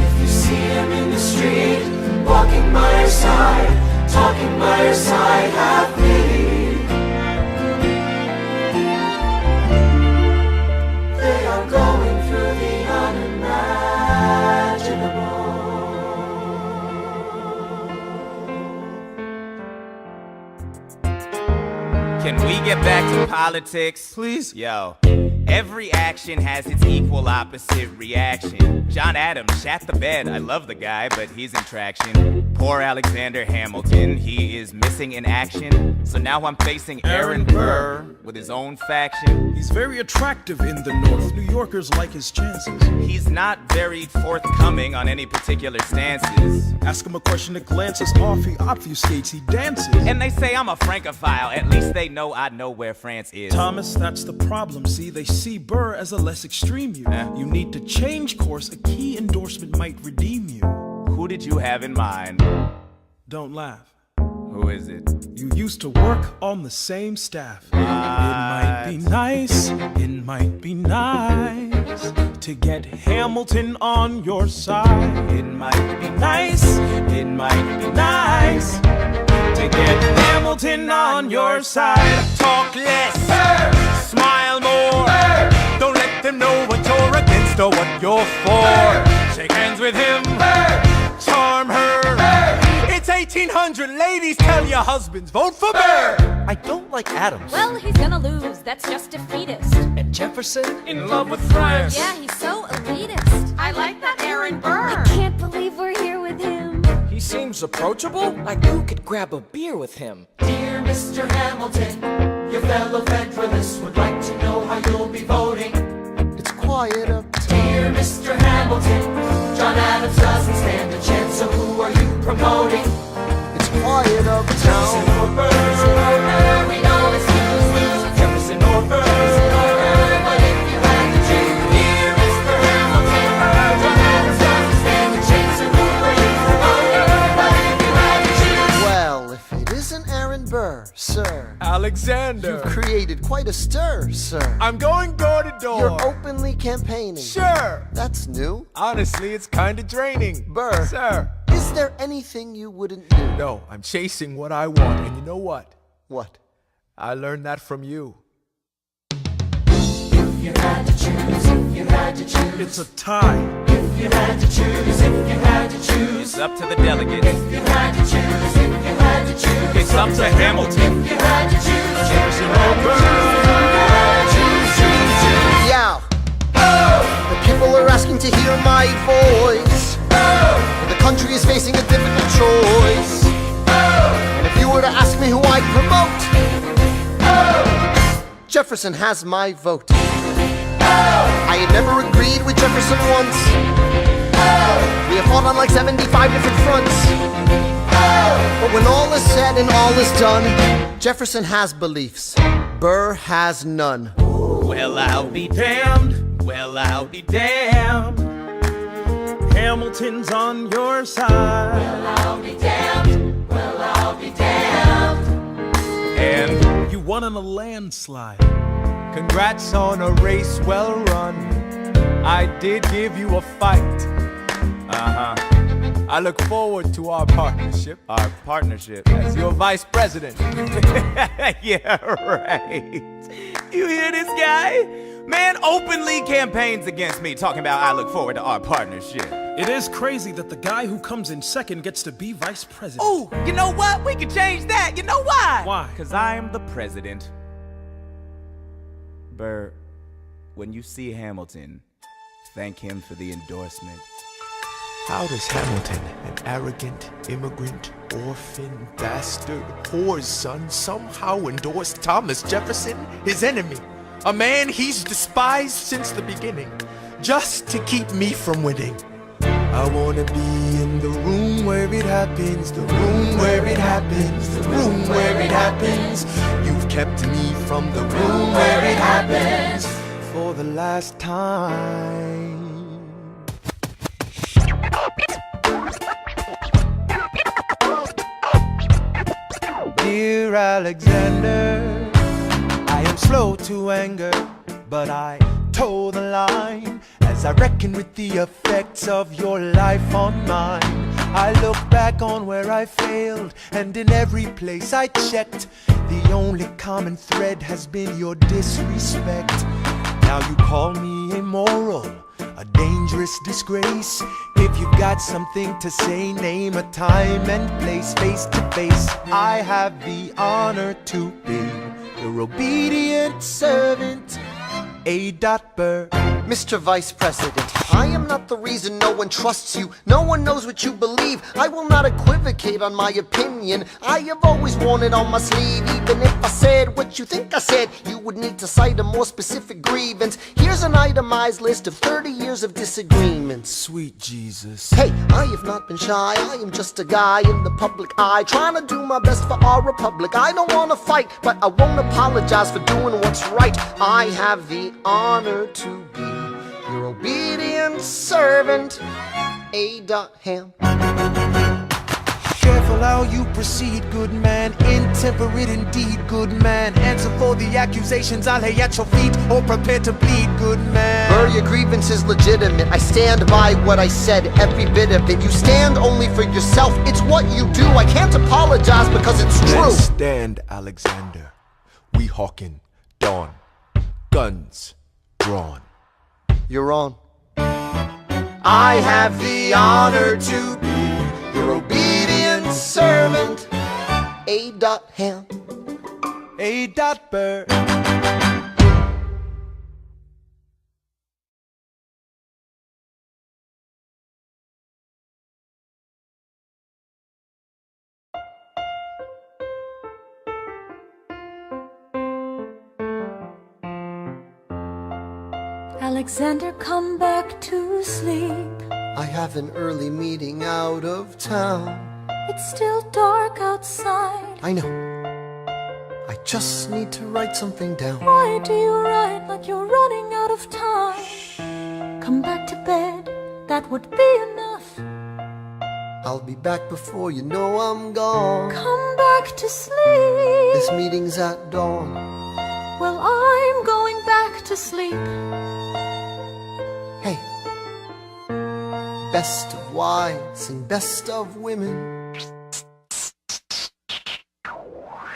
If you see him in the street, walking by your side, talking by your side, have pity. They are going through the unimaginable. Can we get back to politics? Please? Yo. Every action has its equal opposite reaction. John Adams shat the bed. I love the guy, but he's in traction. Poor Alexander Hamilton, he is missing in action. So now I'm facing Aaron Burr with his own faction. He's very attractive in the North. New Yorkers like his chances. He's not very forthcoming on any particular stances. Ask him a question that glances off, he obfuscates, he dances. And they say I'm a Francophile. At least they know I know where France is. Thomas, that's the problem. See, they see Burr as a less extreme you. You need to change course. A key endorsement might redeem you. Who did you have in mind? Don't laugh. Who is it? You used to work on the same staff. It might be nice, it might be nice to get Hamilton on your side. It might be nice, it might be nice to get Hamilton on your side. Talk less, smile more. Don't let them know what you're against or what you're for. Shake hands with him, charm her. It's 1800, ladies, tell your husbands, vote for Burr. I don't like Adams. Well, he's gonna lose, that's just defeatist. And Jefferson? In love with France. Yeah, he's so elitist. I like that Aaron Burr. I can't believe we're here with him. He seems approachable, like you could grab a beer with him. Dear Mr. Hamilton, your fellow Federalists would like to know how you'll be voting. It's quiet uptown. Dear Mr. Hamilton, John Adams doesn't stand a chance, so who are you promoting? It's quiet uptown. Jefferson or Burr, we know it's lose-lose. Jefferson or Burr, but if you had to choose, dear Mr. Hamilton, John Adams doesn't stand a chance, so who are you promoting? But if you had to choose, well, if it isn't Aaron Burr, sir. Alexander. You've created quite a stir, sir. I'm going door to door. You're openly campaigning. Sure. That's new. Honestly, it's kind of draining. Burr. Sir. Is there anything you wouldn't do? No, I'm chasing what I want. And you know what? What? I learned that from you. if you had to choose, if you had to choose. It's a tie. If you had to choose, if you had to choose. It's up to the delegates. If you had to choose, if you had to choose. up to Hamilton. If you had to choose Jefferson or Burr. Yeah. The people are asking to hear my voice. The country is facing a difficult choice. And if you were to ask me who I'd promote, Jefferson has my vote. I had never agreed with Jefferson once. We have fought on like 75 different fronts. But when all is said and all is done, Jefferson has beliefs, Burr has none. Well, I'll be damned. Well, I'll be damned. Hamilton's on your side. Well, I'll be damned. Well, I'll be damned. And you won on a landslide. Congrats on a race well run. I did give you a fight. I look forward to our partnership. Our partnership? As your vice president. Yeah, right. You hear this guy? Man openly campaigns against me, talking about I look forward to our partnership. It is crazy that the guy who comes in second gets to be vice president. Ooh, you know what? We can change that. You know why? Why? Because I am the president. Burr, when you see Hamilton, thank him for the endorsement. How does Hamilton, an arrogant immigrant, orphan, bastard, whore's son, somehow endorse Thomas Jefferson, his enemy? A man he's despised since the beginning, just to keep me from winning. I wanna be in the room where it happens, the room where it happens, the room where it happens. You've kept me from the room where it happens for the last time. Dear Alexander, I am slow to anger, but I toe the line as I reckon with the effects of your life on mine. I look back on where I failed, and in every place I checked, the only common thread has been your disrespect. Now you call me immoral, a dangerous disgrace. If you've got something to say, name a time and place. Face to face, I have the honor to be your obedient servant, A. Burr. Mr. Vice President, I am not the reason no one trusts you. No one knows what you believe. I will not equivocate on my opinion. I have always worn it on my sleeve. Even if I said what you think I said, you would need to cite a more specific grievance. Here's an itemized list of 30 years of disagreements. Sweet Jesus. Hey, I have not been shy. I am just a guy in the public eye, trying to do my best for our republic. I don't want to fight, but I won't apologize for doing what's right. I have the honor to be your obedient servant, A. Ham. Careful how you proceed, good man. Intemperate indeed, good man. Answer for the accusations I'll lay at your feet, or prepare to bleed, good man. Burr, your grievance is legitimate. I stand by what I said, every bit of it. You stand only for yourself. It's what you do. I can't apologize because it's true. Then stand, Alexander. We hawking dawn. Guns drawn. You're on. I have the honor to be your obedient servant, A. Ham. A. Burr. Alexander, come back to sleep. I have an early meeting out of town. It's still dark outside. I know. I just need to write something down. Why do you write like you're running out of time? Come back to bed, that would be enough. I'll be back before you know I'm gone. Come back to sleep. This meeting's at dawn. Well, I'm going back to sleep. Hey, best of wives and best of women.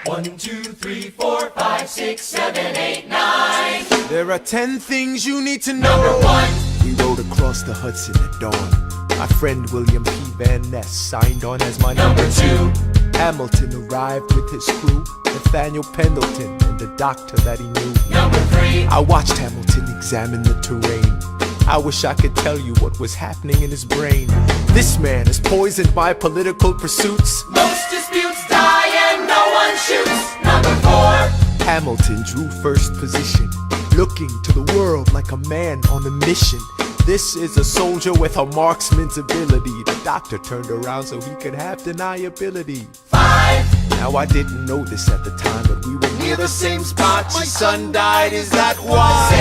1, 2, 3, 4, 5, 6, 7, 8, 9. There are 10 things you need to know. Number 1. We rode across the Hudson at dawn. My friend William P. Van Ness signed on as my Number 2. Hamilton arrived with his crew, Nathaniel Pendleton and the doctor that he knew. Number 3. I watched Hamilton examine the terrain. I wish I could tell you what was happening in his brain. This man is poisoned by political pursuits. Most disputes die and no one shoots. Number 4. Hamilton drew first position, looking to the world like a man on a mission. This is a soldier with a marksman's ability. The doctor turned around so he could have deniability. 5. Now I didn't know this at the time, but we were near the same spot. My son died, is that why?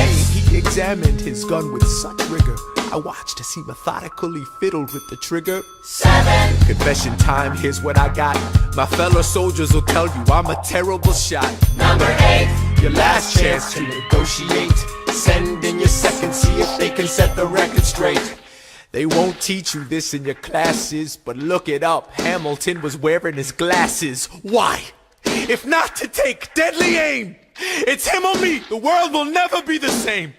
He examined his gun with such rigor. I watched as he methodically fiddled with the trigger. 7. Confession time, here's what I got. My fellow soldiers will tell you I'm a terrible shot. Number 8. Your last chance to negotiate. Send in your second, see if they can set the record straight. They won't teach you this in your classes, but look it up. Hamilton was wearing his glasses. Why? If not to take deadly aim. It's him or me. The world will never be the same.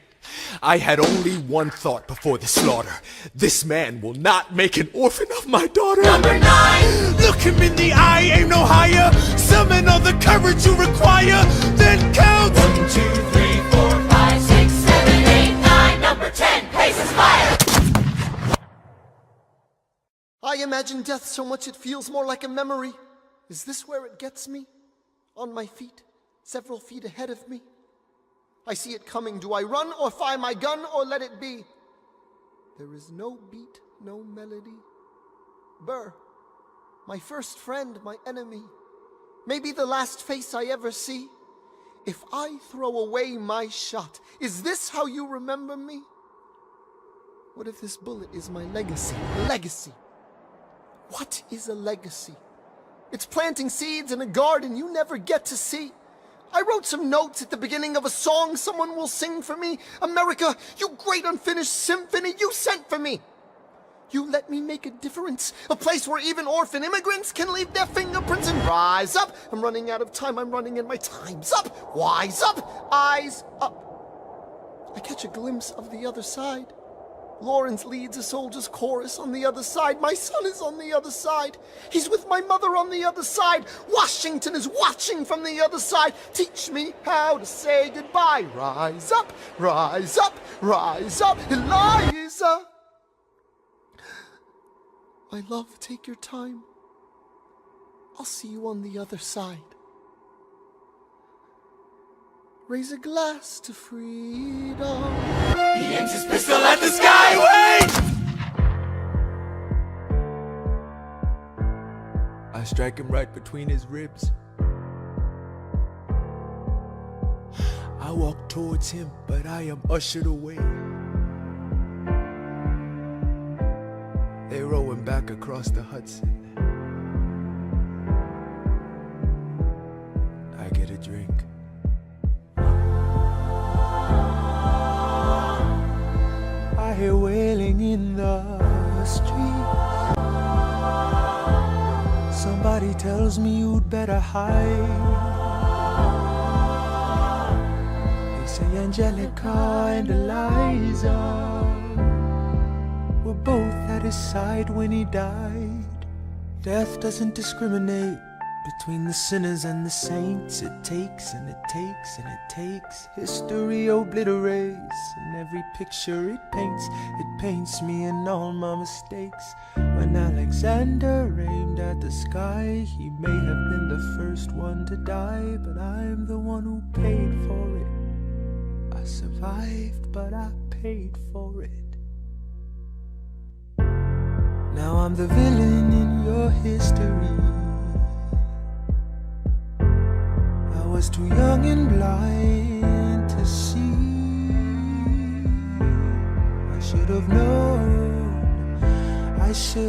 I had only one thought before the slaughter. This man will not make an orphan of my daughter. Number 9. Look him in the eye, aim no higher. Summon all the courage you require. Then count. 1, 2, 3, 4, 5, 6, 7, 8, 9. Number 10. Paces fire. I imagine death so much it feels more like a memory. Is this where it gets me? On my feet, several feet ahead of me. I see it coming. Do I run or fire my gun or let it be? There is no beat, no melody. Burr, my first friend, my enemy. Maybe the last face I ever see. If I throw away my shot, is this how you remember me? What if this bullet is my legacy? Legacy. What is a legacy? It's planting seeds in a garden you never get to see. I wrote some notes at the beginning of a song someone will sing for me. America, you great unfinished symphony you sent for me. You let me make a difference, a place where even orphan immigrants can leave their fingerprints and rise up. I'm running out of time, I'm running and my time's up. Wise up, eyes up. I catch a glimpse of the other side. Lawrence leads a soldier's chorus on the other side. My son is on the other side. He's with my mother on the other side. Washington is watching from the other side. Teach me how to say goodbye. Rise up, rise up, rise up, Eliza. My love, take your time. I'll see you on the other side. Raise a glass to freedom. He aims his pistol at the sky. Wait! I strike him right between his ribs. I walk towards him, but I am ushered away. They row him back across the Hudson. I get a drink. I hear wailing in the street. Somebody tells me you'd better hide. They say Angelica and Eliza were both at his side when he died. Death doesn't discriminate between the sinners and the saints. It takes and it takes and it takes. History obliterates, and every picture it paints me in all my mistakes. When Alexander aimed at the sky, he may have been the first one to die, but I'm the one who paid for it. I survived, but I paid for it. Now I'm the villain in your history. I was too young and blind to see. I should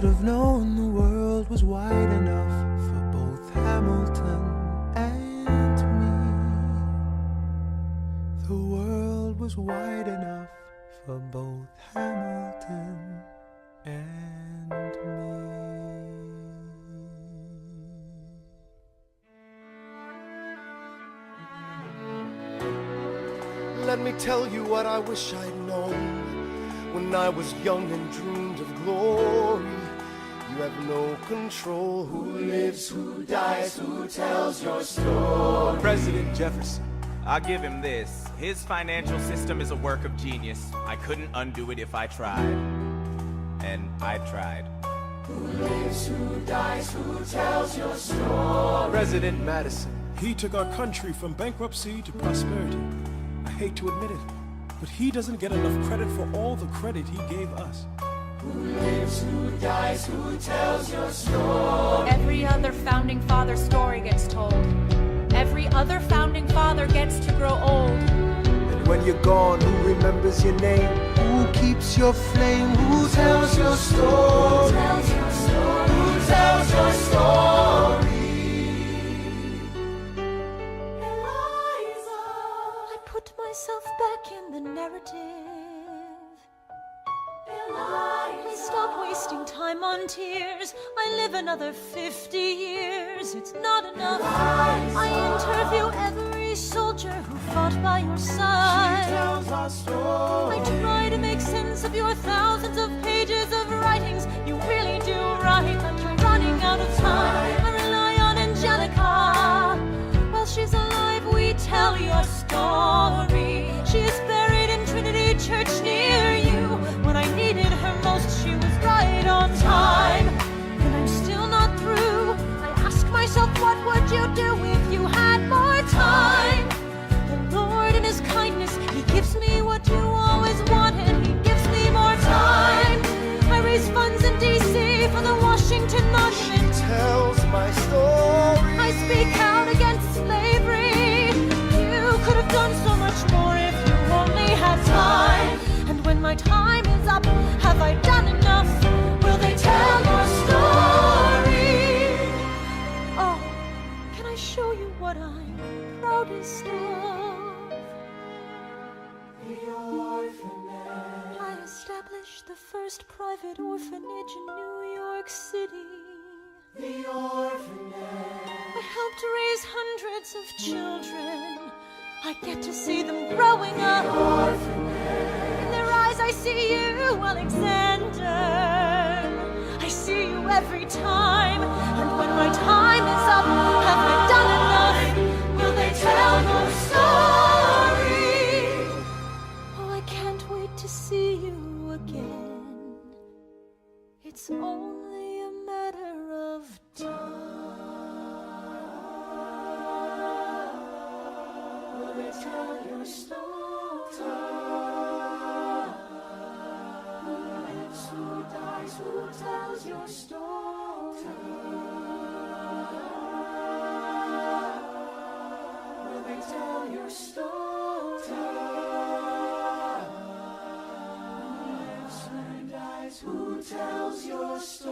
have known the world was wide enough for both Hamilton and me. The world was wide enough for both Hamilton and me. Let me tell you what I wish I'd known when I was young and dreamed of glory. You have no control. Who lives, who dies, who tells your story? President Jefferson. I'll give him this. His financial system is a work of genius. I couldn't undo it if I tried. And I tried. Who lives, who dies, who tells your story? President Madison. He took our country from bankruptcy to prosperity. I hate to admit it, but he doesn't get enough credit for all the credit he gave us. Who lives, who dies, who tells your story? Every other founding father story gets told. Every other founding father gets to grow old. And when you're gone, who remembers your name? Who keeps your flame? Who tells your story? Who tells your story? Who tells your story? Eliza, I put myself back in the narrative. I stop wasting time on tears. I live another 50 years. It's not enough. I interview every soldier who fought by your side. She tells our story. I try to make sense of your thousands of pages of writings. You really do write like you're running out of time. I rely on Angelica. While she's alive, we tell your story. She is buried in Trinity Church near you. When I needed her most, she was right on time. And I'm still not through. I ask myself, what would you do if you had more time? The Lord in His kindness, He gives me what you always wanted. He gives me more time. I raise funds in D.C. for the Washington Monument. She tells my story. I speak out against slavery. You could have done so much more if you only had time. And when my time is up, have I done enough? Will they tell your story? Oh, can I show you what I'm proudest of? The orphanage. I established the first private orphanage in New York City. The orphanage. I helped raise hundreds of children. I get to see them growing up. In their eyes I see you, Alexander. I see you every time. And when my time is up, have I done enough? Will they tell your story? Oh, I can't wait to see you again. It's only a matter of time. Will they tell your story? Who lives, who dies, who tells your story? Will they tell your story? Who lives, who dies, who tells your story?